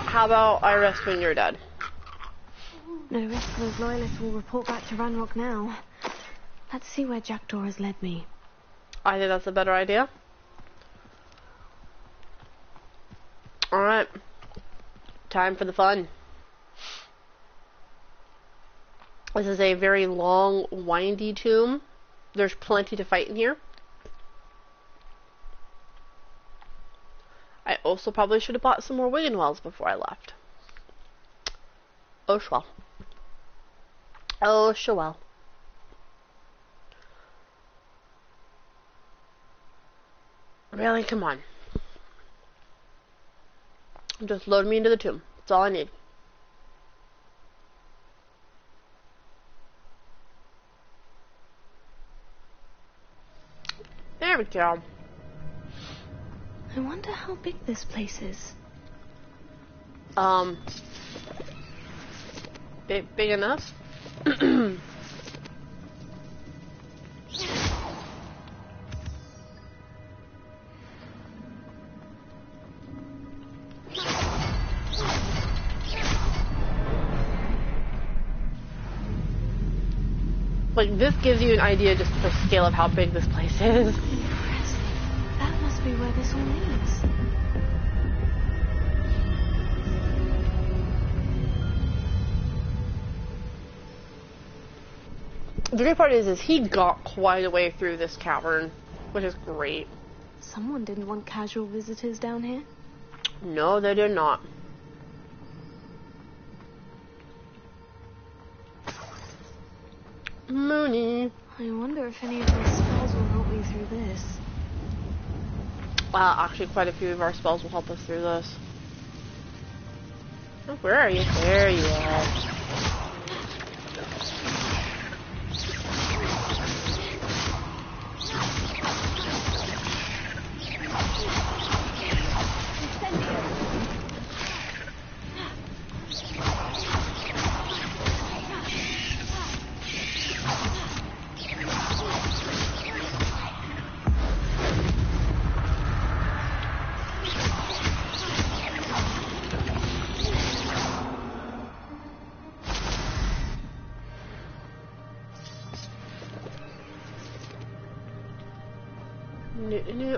How about I rest when you're dead? No risk those loyalists will report back to Ranrock now. Let's see where Jackdaw has led me. I think that's a better idea. Alright. Time for the fun. This is a very long, windy tomb. There's plenty to fight in here. I also probably should have bought some more Wigan Wells before I left. Oh, well. Oh, sure well. Really? Come on. Just load me into the tomb. That's all I need. There we go. I wonder how big this place is. Big enough? Like, this gives you an idea just the scale of how big this place is. Impressive. That must be where this all leads. The great part is he got quite a way through this cavern, which is great. Someone didn't want casual visitors down here. No, they did not. Moony. I wonder if any of my spells will help me through this. Actually, quite a few of our spells will help us through this. Oh, where are you? There you are.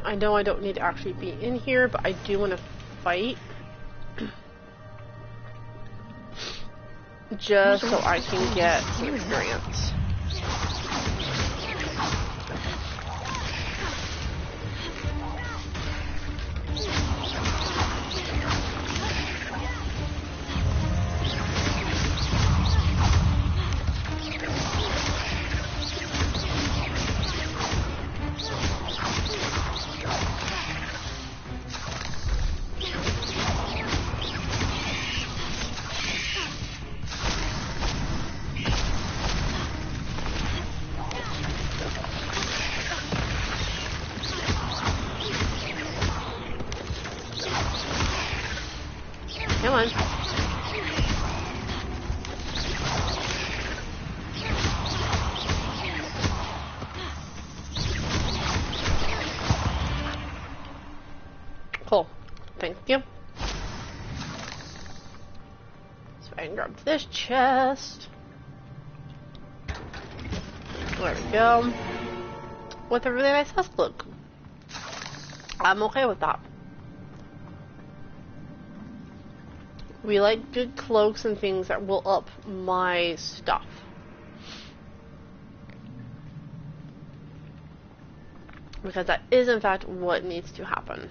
I know I don't need to actually be in here, but I do want to fight. Just so I can get some experience. Come on. Cool. Thank you. So I can grab this chest. There we go. With a really nice husk look. I'm okay with that. We like good cloaks and things that will up my stuff. Because that is in fact what needs to happen.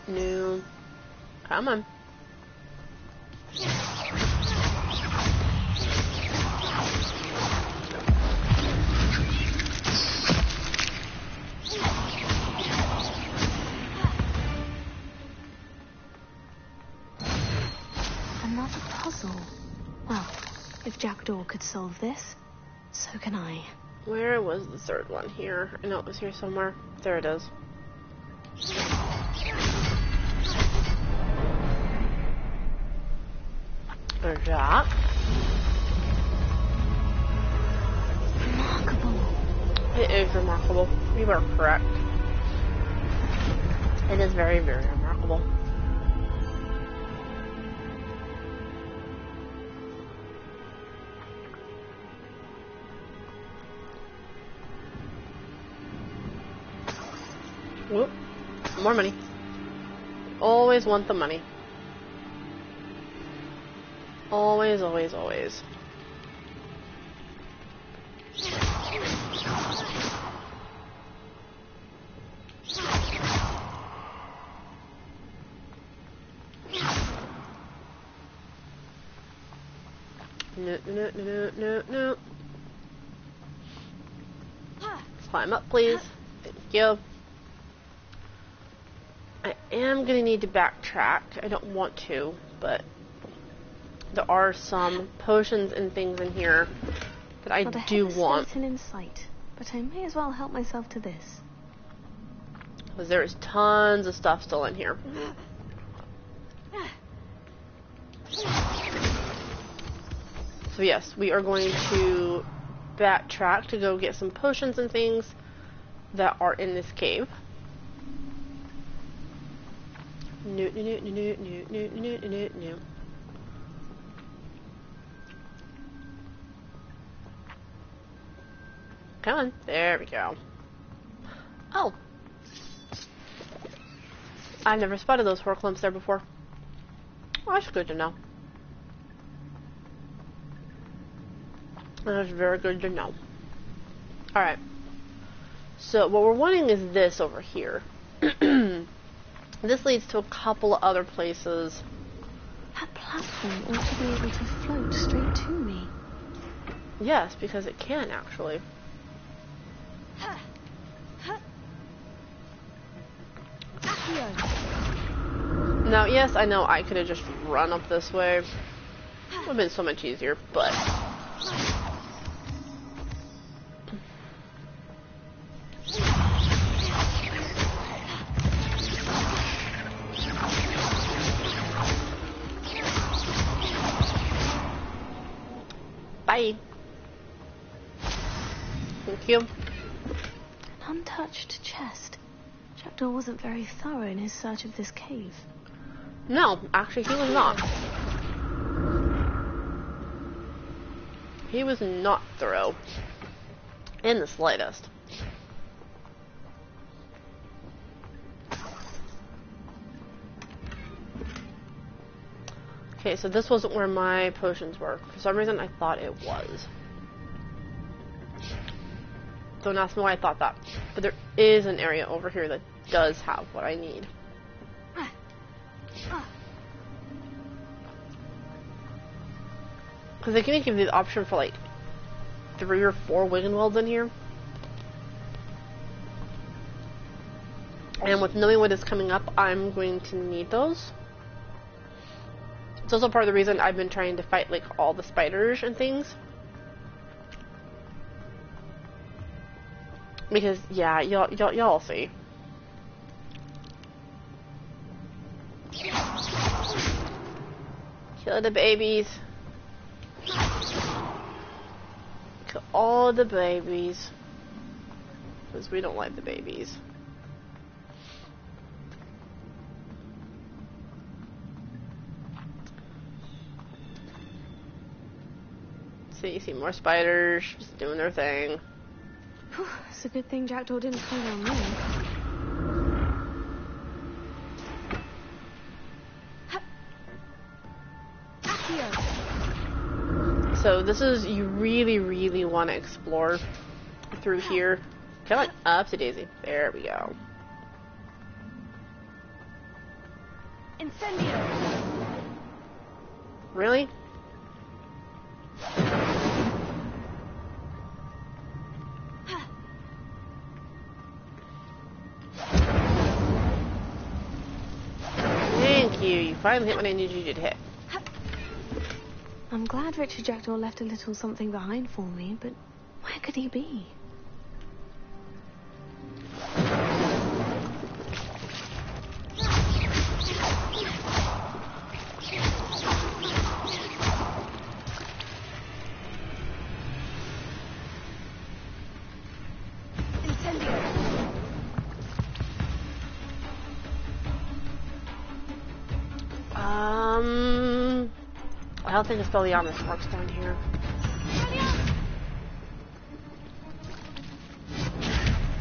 No. Come on. Another puzzle. Well, if Jackdaw could solve this, so can I. Where was the third one here? I know it was here somewhere. There it is. There's that. Remarkable. It is remarkable. You are correct. It is very, very remarkable. Whoop. More money. Always want the money. Always, always, always. No, no, no, no, no. Climb up, please. Thank you. I am gonna need to backtrack. I don't want to, but there are some potions and things in here that I do want. In sight, but I may as well help myself to this. Because there's tons of stuff still in here. So yes, we are going to backtrack to go get some potions and things that are in this cave. No, no, no, no, no, no, no, no, no. Come on, there we go. Oh, I never spotted those horror clumps there before. Oh, that's good to know. That's very good to know. Alright. So, what we're wanting is this over here. This leads to a couple of other places. That platform ought to be able to float straight to me. Yes, because it can, actually. Now, yes, I know I could have just run up this way. It would have been so much easier, but... Bye. Thank you. An untouched chest. Jackdaw wasn't very thorough in his search of this cave. No, actually he was not. He was not thorough. In the slightest. Okay, so this wasn't where my potions were. For some reason I thought it was. Don't ask me why I thought that. But there is an area over here that does have what I need. Because they can give you the option for like 3 or 4 Wiggenwelds in here. And with knowing what is coming up, I'm going to need those. It's also part of the reason I've been trying to fight like all the spiders and things. Because yeah, y'all see. Kill the babies. Kill all the babies. Because we don't like the babies. See more spiders just doing their thing. Whew, it's a good thing Jackdaw didn't play on me. So this is, you really want to explore through here. Come on, up to Daisy. There we go. Incendio. Really? Thank you. You finally hit what I needed you to hit. I'm glad Richard Jackdaw left a little something behind for me, but where could he be? I don't think Expelliarmus works down here.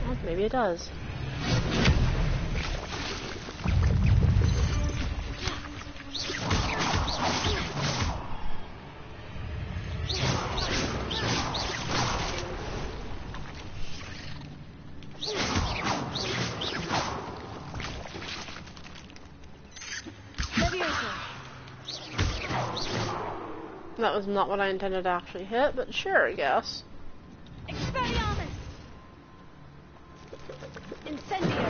Well, maybe it does. That was not what I intended to actually hit, but sure, I guess. Expelliarmus! Incendio!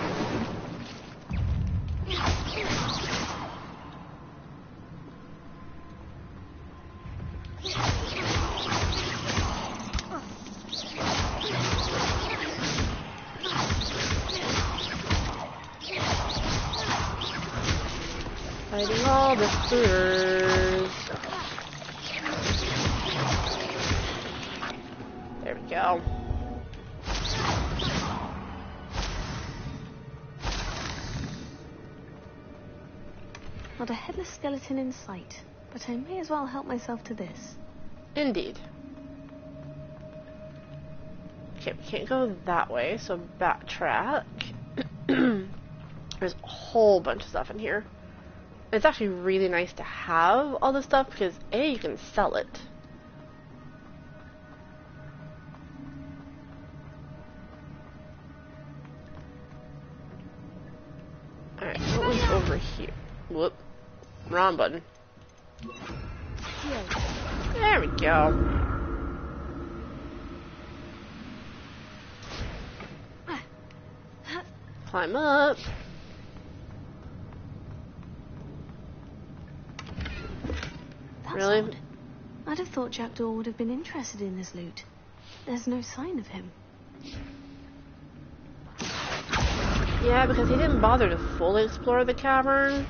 Fighting all the spooters. There we go. Not a headless skeleton in sight, but I may as well help myself to this. Indeed. Okay, we can't go that way, so backtrack. There's a whole bunch of stuff in here. It's actually really nice to have all this stuff because A, you can sell it. Alright, what was over here? Whoop. Wrong button. There we go. Climb up. That's Really? odd. I'd have thought Jackdaw would have been interested in this loot. There's no sign of him. Yeah, because he didn't bother to fully explore the cavern.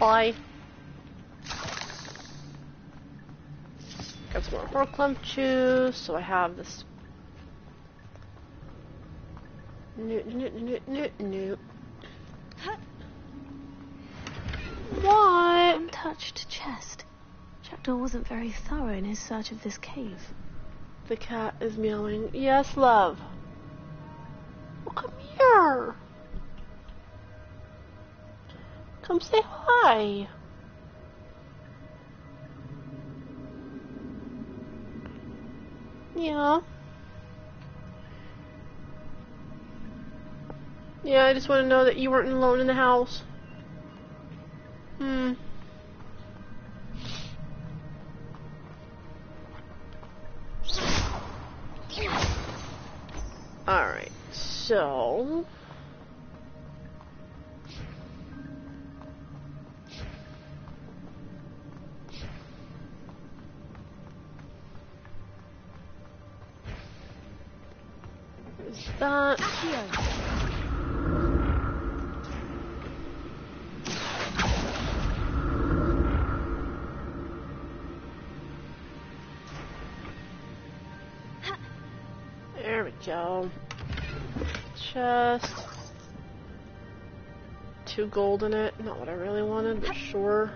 Bye. Got some more Horklump juice, so I have this. What? Untouched chest. Jackdaw wasn't very thorough in his search of this cave. The cat is meowing. Yes, love. Oh, come here. Come say hi. Yeah. Yeah, I just want to know that you weren't alone in the house. Alright, so... Is that... There we go. Chest. 2 gold in it. Not what I really wanted, but sure.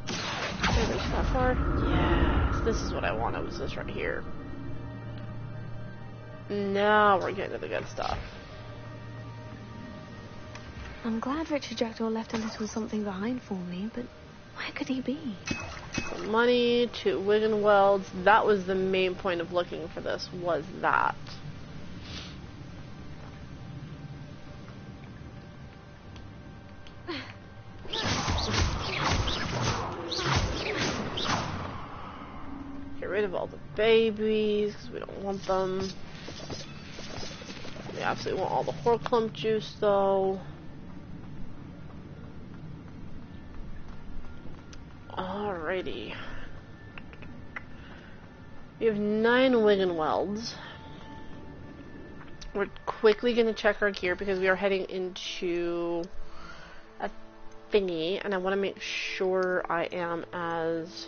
Did I reach that far? Yes, this is what I wanted, was this right here. Now we're getting to the good stuff. I'm glad Richard Jackdaw left a little something behind for me, but where could he be? Money, 2 Wigan welds. That was the main point of looking for this, was that. Get rid of all the babies, because we don't want them. We absolutely want all the Horklump juice, though. Alrighty. We have 9 Wigan welds. We're quickly going to check our gear because we are heading into a thingy, and I want to make sure I am as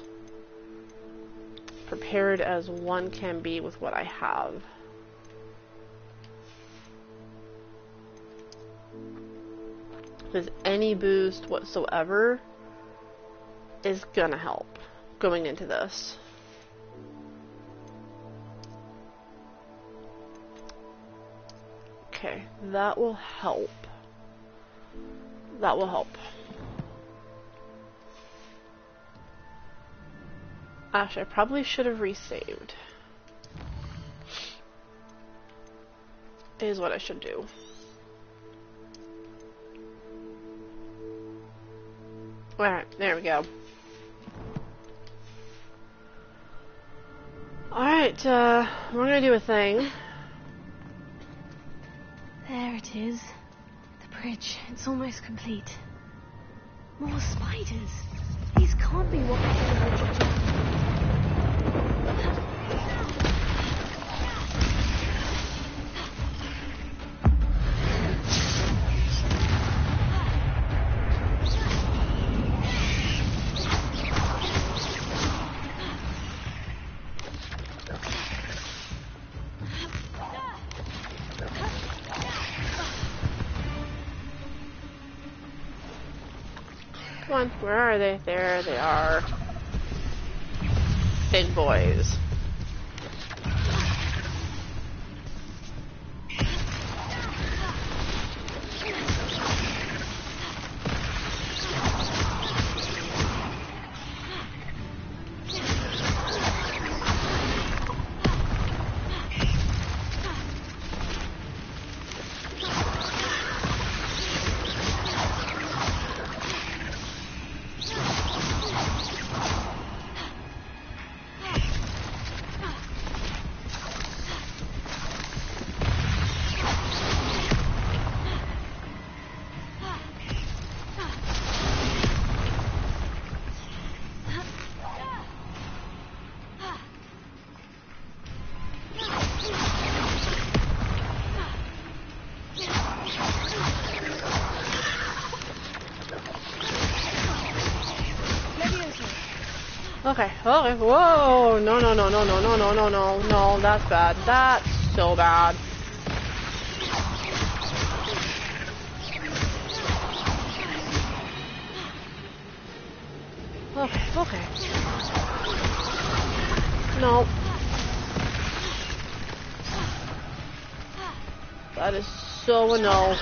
prepared as one can be with what I have. Because any boost whatsoever is gonna help going into this. Okay, that will help. That will help. Actually, I probably should have resaved. Is what I should do. Alright, there we go. Alright, we're gonna do a thing. There it is. The bridge. It's almost complete. More spiders. These can't be what Come on, where are they? There they are. Big boys. Okay, okay, whoa, no, that's bad, that's so bad. Okay, okay. No. That is so a no.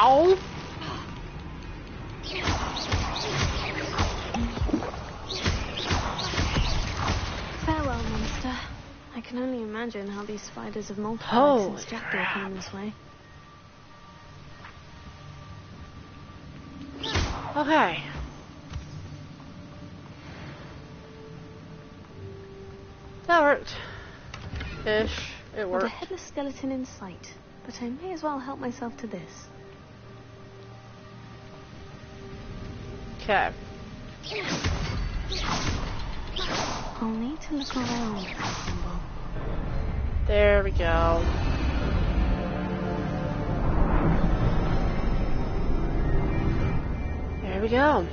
Ow! Farewell, monster. I can only imagine how these spiders have multiplied since Jackdaw came this way. Okay. That worked. Ish. It With worked. a headless skeleton in sight, but I may as well help myself to this. Okay. I'll need to look around for a symbol. There we go. There we go.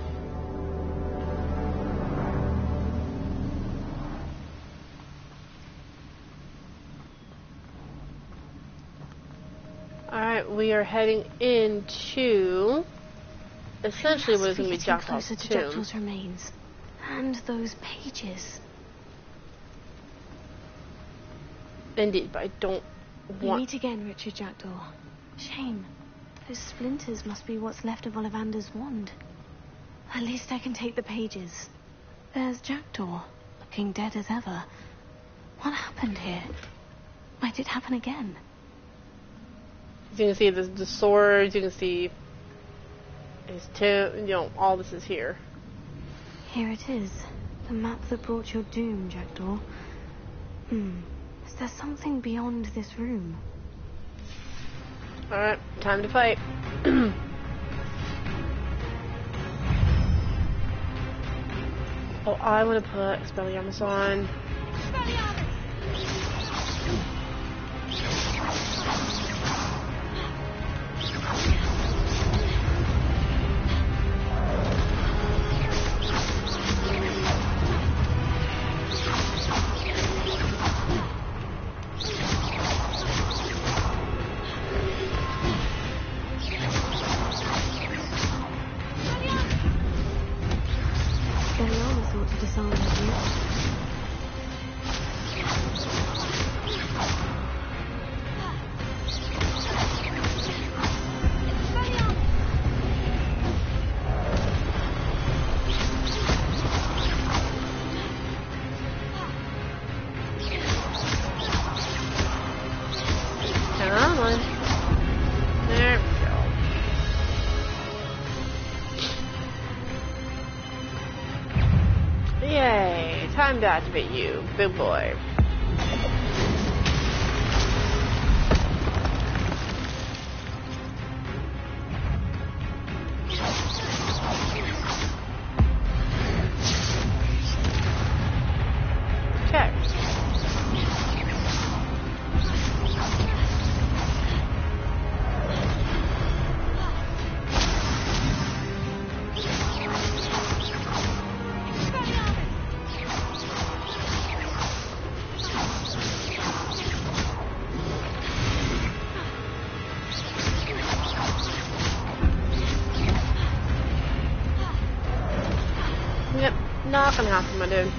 Alright, we are heading into essentially what is going to be Jackdaw's closer to tomb. Jackdaw's remains. And those pages. Indeed, but I don't We want... meet again, Richard Jackdaw. Shame. Those splinters must be what's left of Ollivander's wand. At least I can take the pages. There's Jackdaw, looking dead as ever. What happened here? Might it happen again? You can see the swords, you can see his tomb, all this is here. Here it is. The map that brought your doom, Jackdaw. Is there something beyond this room? Alright, time to fight. Oh, I want to put Expelliarmus on. Time to activate you, big boy. Okay. Not gonna happen, my dude.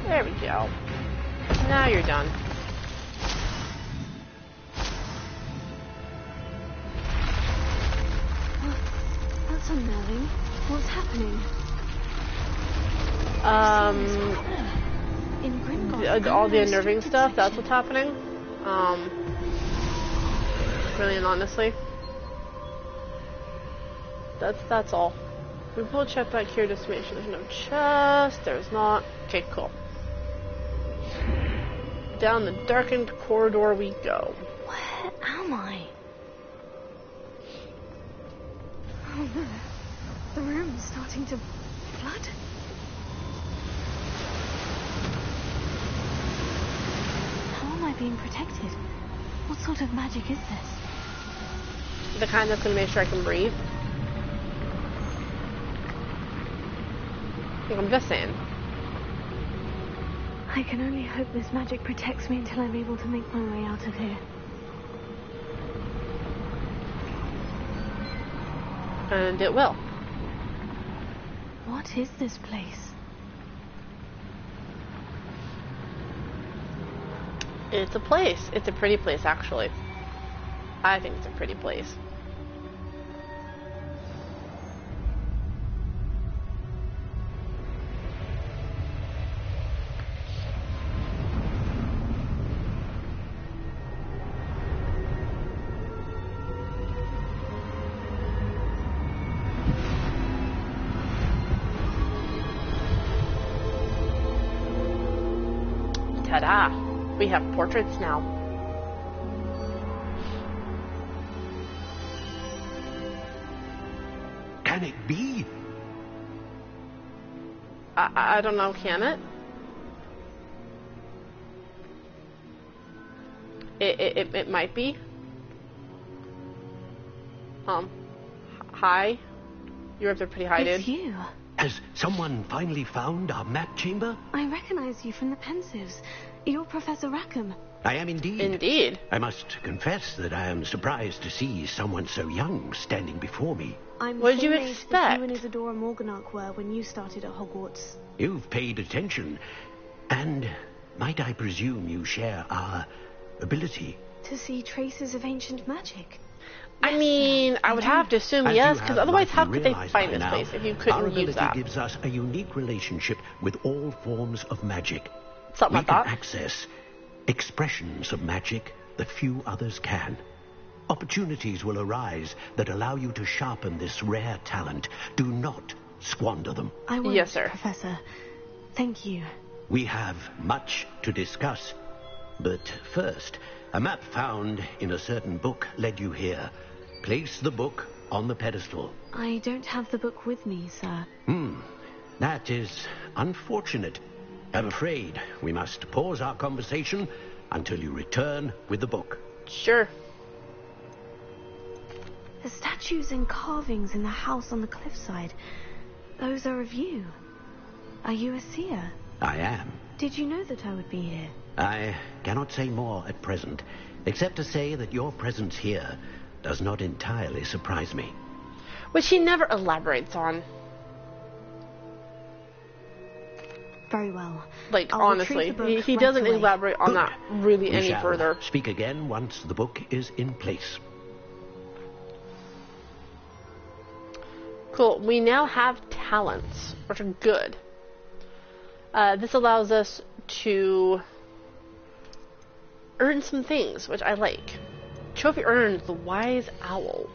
There we go. Now you're done. That's unnerving. What's happening? In Gringotts, all the unnerving stuff, that's what's happening. Really and honestly. That's all. We will check back here just to make sure there's no chest. There's not. Okay, cool. Down the darkened corridor we go. Where am I? Oh no. The room is starting to flood. How am I being protected? What sort of magic is this? The kind that's going to make sure I can breathe. I'm just saying. I can only hope this magic protects me until I'm able to make my way out of here. And it will. What is this place? It's a place. It's a pretty place, actually. I think it's a pretty place. Ta-da! We have portraits now. Can it be? I don't know, can it? It might be. Hi. You're up there pretty high, dude. It's you. Has someone finally found our map chamber? I recognize you from the Pensives. You're Professor Rackham. I am indeed. Indeed. I must confess that I am surprised to see someone so young standing before me. I'm what did you age expect? That you and Isadora Morganach were when you started at Hogwarts. You've paid attention. And might I presume you share our ability? To see traces of ancient magic. I mean, I would have to assume As yes, you because have otherwise how likely could they realized find by this now, place if you our couldn't ability use that? gives us a unique relationship with all forms of magic. Something we like can that. access expressions of magic that few others can. Opportunities will arise that allow you to sharpen this rare talent. Do not squander them. I won't, Yes, sir. Professor. Thank you. We have much to discuss. But first, a map found in a certain book led you here. Place the book on the pedestal. I don't have the book with me, sir. That is unfortunate. I'm afraid we must pause our conversation until you return with the book. Sure. The statues and carvings in the house on the cliffside, those are of you. Are you a seer? I am. Did you know that I would be here? I cannot say more at present, except to say that your presence here does not entirely surprise me. Which he never elaborates on. Very well. Like, I'll honestly, retrieve the book he right doesn't away. elaborate on that really We any shall further. speak again once the book is in place. Cool. We now have talents, which are good. This allows us to earn some things, which I like. Trophy earned, the Wise Owl.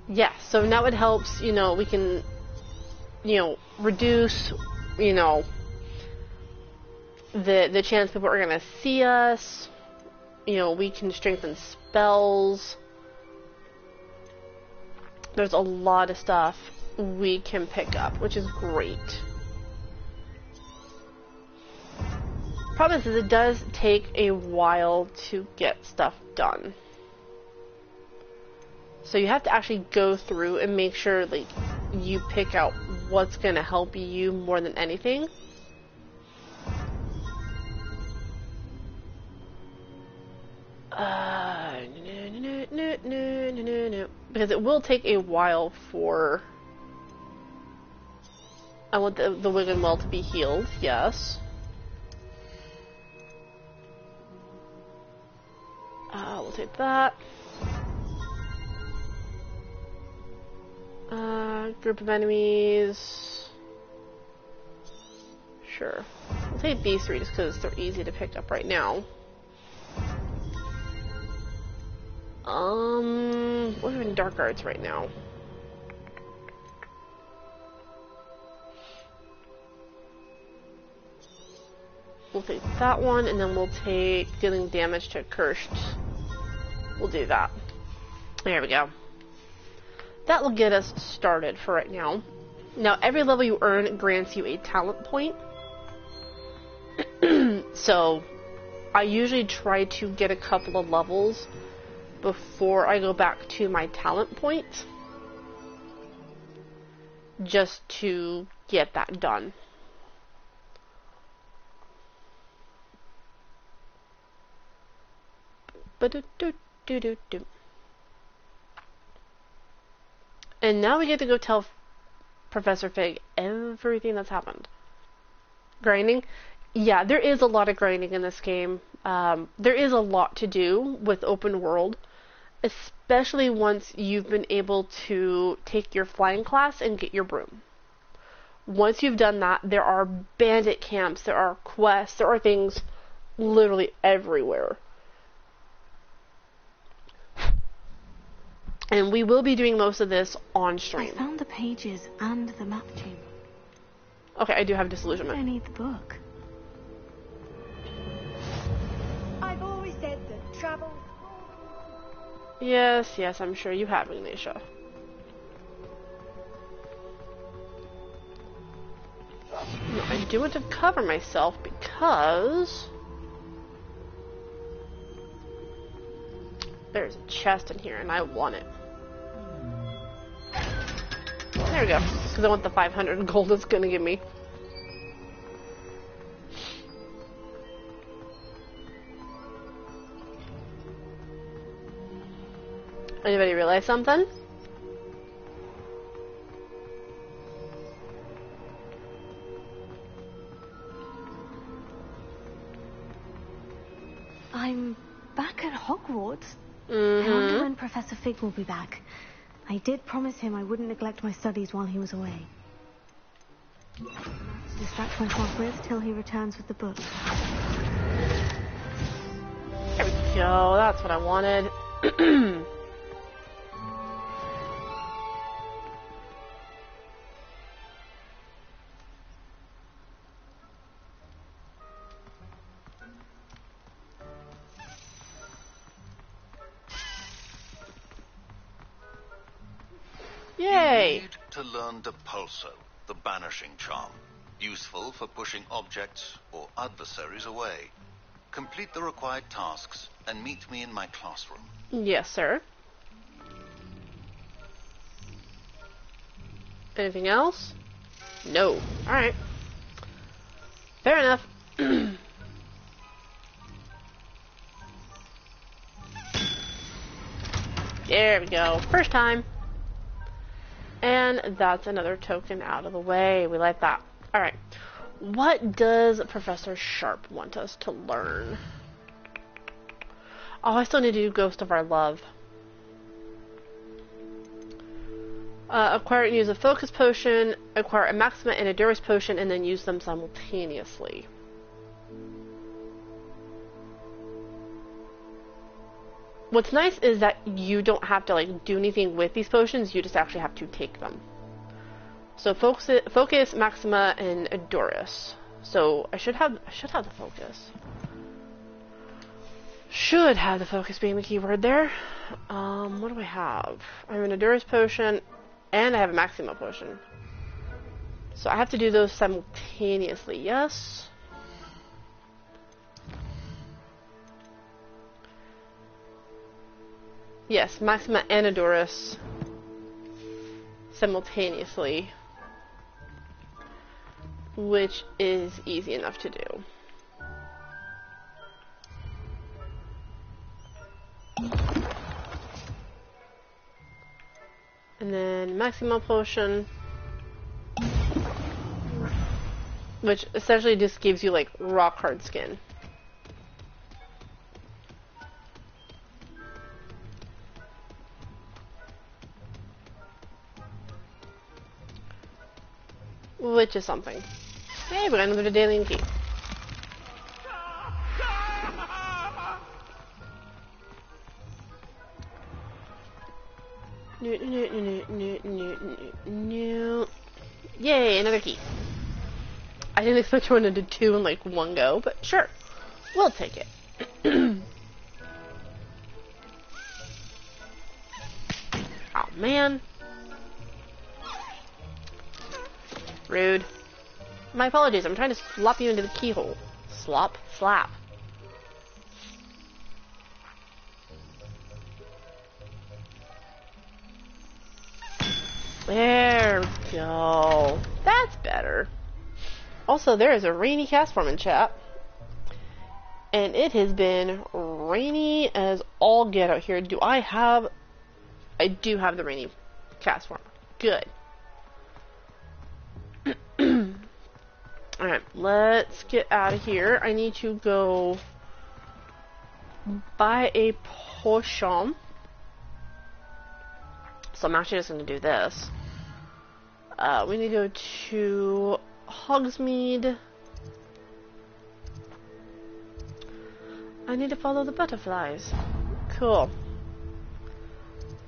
Yeah, so now it helps, you know, we can, you know, reduce, you know, the chance people are going to see us. You know, we can strengthen spells. There's a lot of stuff we can pick up, which is great. Problem is it does take a while to get stuff done. So you have to actually go through and make sure, like, you pick out what's going to help you more than anything. No. Because it will take a while for... I want the Wigan Well to be healed, yes. We'll take that. Group of enemies. Sure. We'll take these three just because they're easy to pick up right now. We're in Dark Arts right now. We'll take that one, and then we'll take dealing damage to Cursed. We'll do that. There we go. That will get us started for right now. Now, every level you earn grants you a talent point. So, I usually try to get a couple of levels before I go back to my talent points. Just to get that done. And now we get to go tell Professor Fig everything that's happened. Grinding? Yeah, there is a lot of grinding in this game. There is a lot to do with open world, especially once you've been able to take your flying class and get your broom. Once you've done that, there are bandit camps, there are quests, there are things literally everywhere. And we will be doing most of this on stream. I found the pages and the map tube. Okay, I do have disillusionment. I need the book. I've always said that travel... Yes, I'm sure you have, Ignatia. No, I do want to cover myself because... there's a chest in here and I want it. There we go. Because I want the 500 gold it's going to give me. Anybody realize something? back at Hogwarts? Mm-hmm. I wonder when Professor Fig will be back. I did promise him I wouldn't neglect my studies while he was away. Let's distract myself with till he returns with the book. There we go. That's what I wanted. Yay! You need to learn Depulso, the banishing charm. Useful for pushing objects or adversaries away. Complete the required tasks and meet me in my classroom. Yes, sir. Anything else? No. Alright. Fair enough. There we go. First time. And that's another token out of the way. We like that. Alright. What does Professor Sharp want us to learn? Oh, I still need to do Ghost of Our Love. Acquire and use a focus potion, acquire a Maxima and a Durus potion, and then use them simultaneously. What's nice is that you don't have to like do anything with these potions, you just actually have to take them. So focus, Maxima, and Durus. So I should have the focus. Should have the focus being the keyword there. What do I have? I have an Durus potion, and I have a Maxima potion. So I have to do those simultaneously, yes? Yes, Maxima and Durus simultaneously, which is easy enough to do. And then Maxima potion, which essentially just gives you like rock hard skin. Which is something. Hey, we got another daily key. Yay, another key. I didn't expect to run into two in like one go, but sure. We'll take it. Oh man. Rude. My apologies, I'm trying to slap you into the keyhole. Slop, slap. There we go. That's better. Also, there is a rainy cast form in chat. And it has been rainy as all get out here. I do have the rainy cast form. Good. Alright, let's get out of here. I need to go buy a potion. So I'm actually just going to do this. We need to go to Hogsmeade. I need to follow the butterflies. Cool.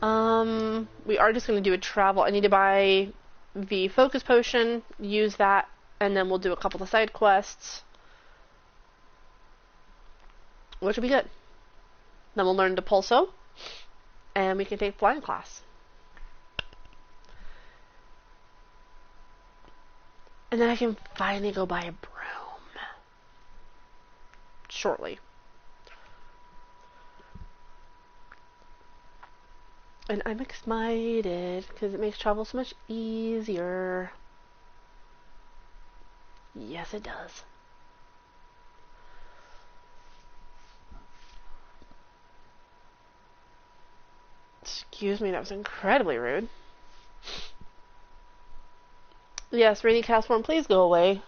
We are just going to do a travel. I need to buy the focus potion, use that, and then we'll do a couple of side quests, which will be good. Then we'll learn Depulso, and we can take flying class. And then I can finally go buy a broom. Shortly. And I'm excited, because it makes travel so much easier. Yes, it does. Excuse me, that was incredibly rude. Yes, rainy cast form, please go away.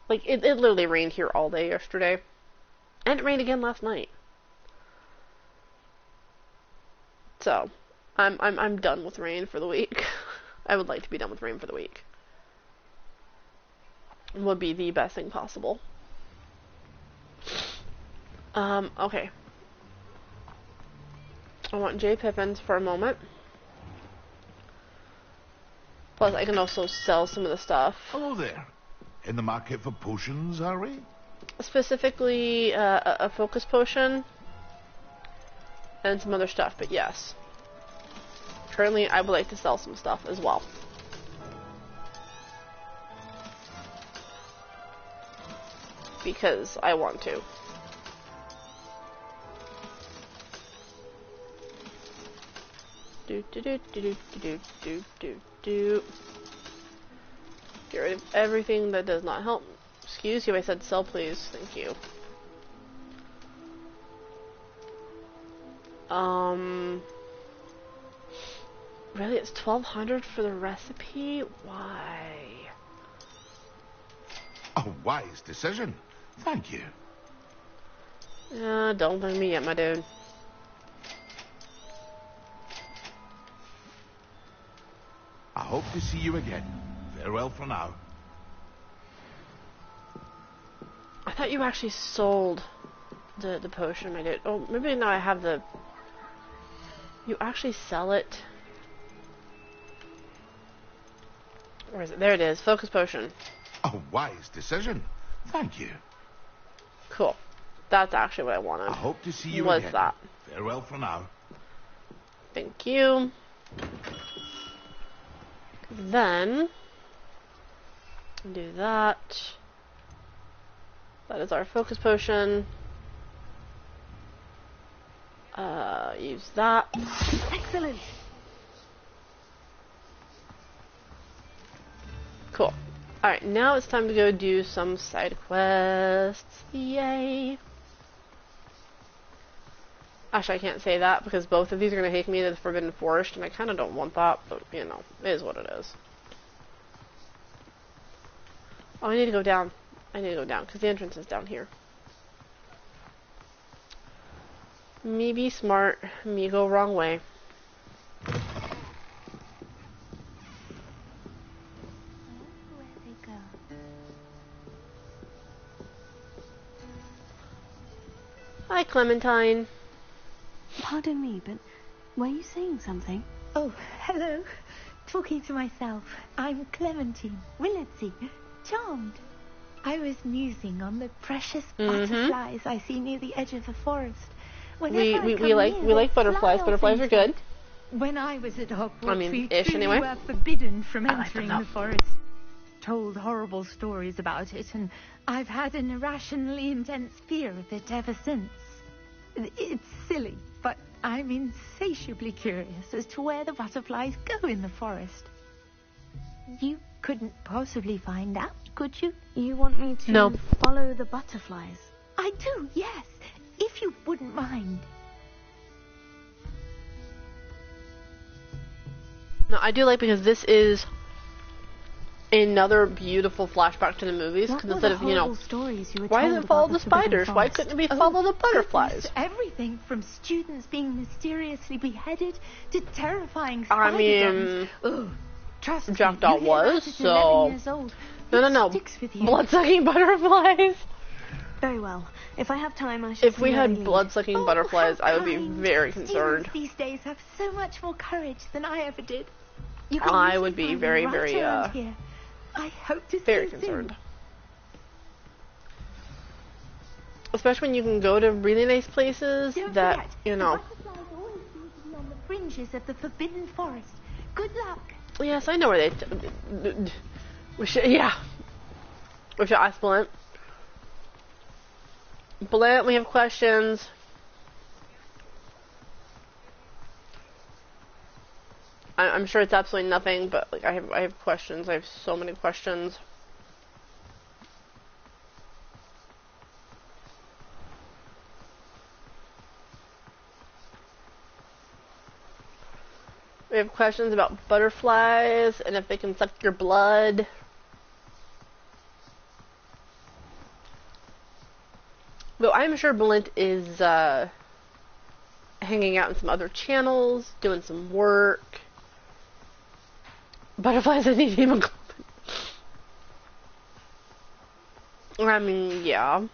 Like, it literally rained here all day yesterday. And it rained again last night. So, I'm done with rain for the week. I would like to be done with rain for the week. Would be the best thing possible. Okay. I want J. Pippins for a moment. Plus, I can also sell some of the stuff. Hello there. In the market for potions, are we? Specifically, a focus potion. And some other stuff, but yes. Currently, I would like to sell some stuff as well. Because I want to. Do. Get rid of everything that does not help. Excuse you, I said sell please. Thank you. Really, it's 1,200 for the recipe? Why? A wise decision. Thank you. Don't blame me yet, my dude. I hope to see you again. Farewell for now. I thought you actually sold the potion, my dude. Oh, maybe now I have the... You actually sell it? Where is it? There it is. Focus potion. A wise decision. Thank you. Cool. That's actually what I wanted. I hope to see you was again. That. Farewell for now. Thank you. Then do that. That is our focus potion. Use that. Excellent. Cool. Alright, now it's time to go do some side quests. Yay. Actually, I can't say that because both of these are going to take me to the Forbidden Forest, and I kind of don't want that, but, you know, it is what it is. Oh, I need to go down. I need to go down, because the entrance is down here. Me be smart, me go wrong way. Hi, Clementine. Pardon me, but were you saying something? Oh, hello. Talking to myself. I'm Clementine, Willetsy, charmed. I was musing on the precious butterflies I see near the edge of the forest. We like butterflies. Butterflies are good. When I was at Hogwarts, I mean, we ish, truly anyway. were forbidden from entering the forest. Told horrible stories about it, and I've had an irrationally intense fear of it ever since. It's silly, but I'm insatiably curious as to where the butterflies go in the forest. You couldn't possibly find out, could you? You want me to follow the butterflies? I do, yes, if you wouldn't mind. No, I do like because this is another beautiful flashback to the movies. Because instead of, you know, why does it follow the spiders? Why couldn't it be follow the butterflies? Goodness, everything from students being mysteriously beheaded to terrifying spider I mean, trust Jackdaw me, was, so... No. With you. Blood-sucking butterflies. Very well. If I have time, I should. If we had blood-sucking butterflies, I would be very concerned. Students these days have so much more courage than I ever did. I would be very, very, I hope to very see you concerned. soon. Especially when you can go to really nice places Don't that, forget, you know. The butterflies always seem to be on the fringes of the Forbidden Forest. Good luck. Yes, I know where they... We should ask Blunt. Blunt, we have questions. I'm sure it's absolutely nothing, but like I have questions. I have so many questions. We have questions about butterflies and if they can suck your blood. Though I'm sure Blint is hanging out in some other channels, doing some work. Butterflies and hemoglobin. I mean, yeah.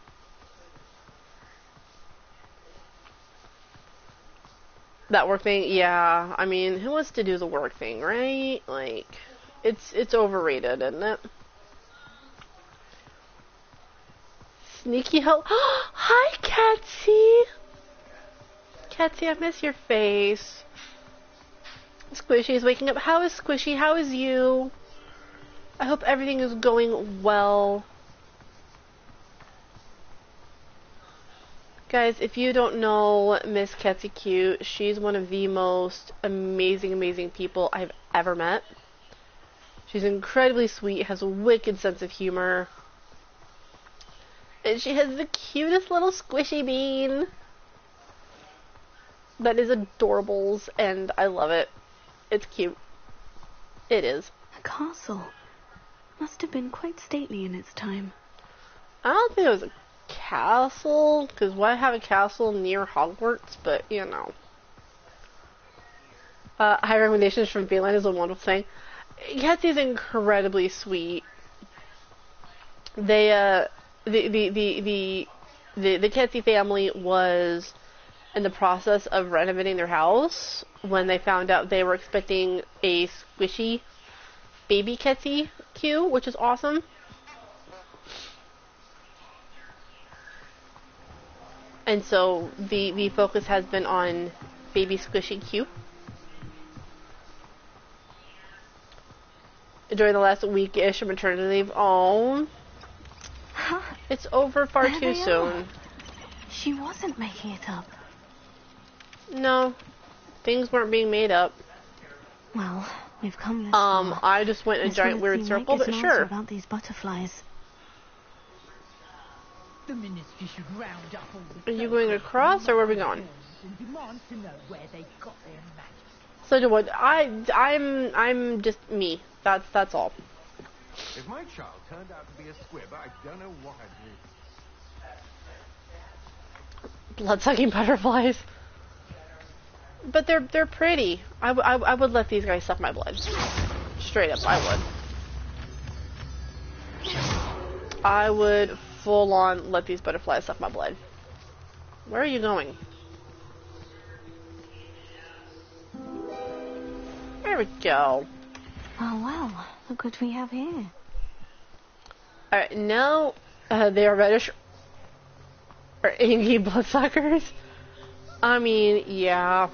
That work thing, yeah. I mean, who wants to do the work thing, right? Like, it's overrated, isn't it? Sneaky help. Hi, Catsy. Catsy, I miss your face. Squishy is waking up. How is Squishy? How is you? I hope everything is going well. Guys, if you don't know Miss Catsy Cute, she's one of the most amazing people I've ever met. She's incredibly sweet, has a wicked sense of humor. And she has the cutest little squishy bean. That is adorables, and I love it. It's cute. It is. A castle. Must have been quite stately in its time. I don't think it was a castle, because why have a castle near Hogwarts? But, you know. High recommendations from Feline is a wonderful thing. Catsy's incredibly sweet. They, the Catsy family was in the process of renovating their house when they found out they were expecting a squishy baby Catsy Q, which is awesome. And so the focus has been on baby squishy Q. During the last week-ish of maternity leave. Oh, it's over far too soon. She wasn't making it up. No, things weren't being made up. Well, we've come this far. I just went in a giant weird circle, but sure. About these butterflies. The ministry should round up all Are you going across, or where are we going? and demand to know where they got their magic. So do what? I'm just me. That's all. If my child turned out to be a squib, I don't know what I'd do. Blood-sucking butterflies. But they're pretty. I would let these guys suck my blood. Straight up, I would. I would full on let these butterflies suck my blood. Where are you going? There we go. Oh well, look what we have here. Alright, now they are reddish or inky bloodsuckers. I mean, yeah,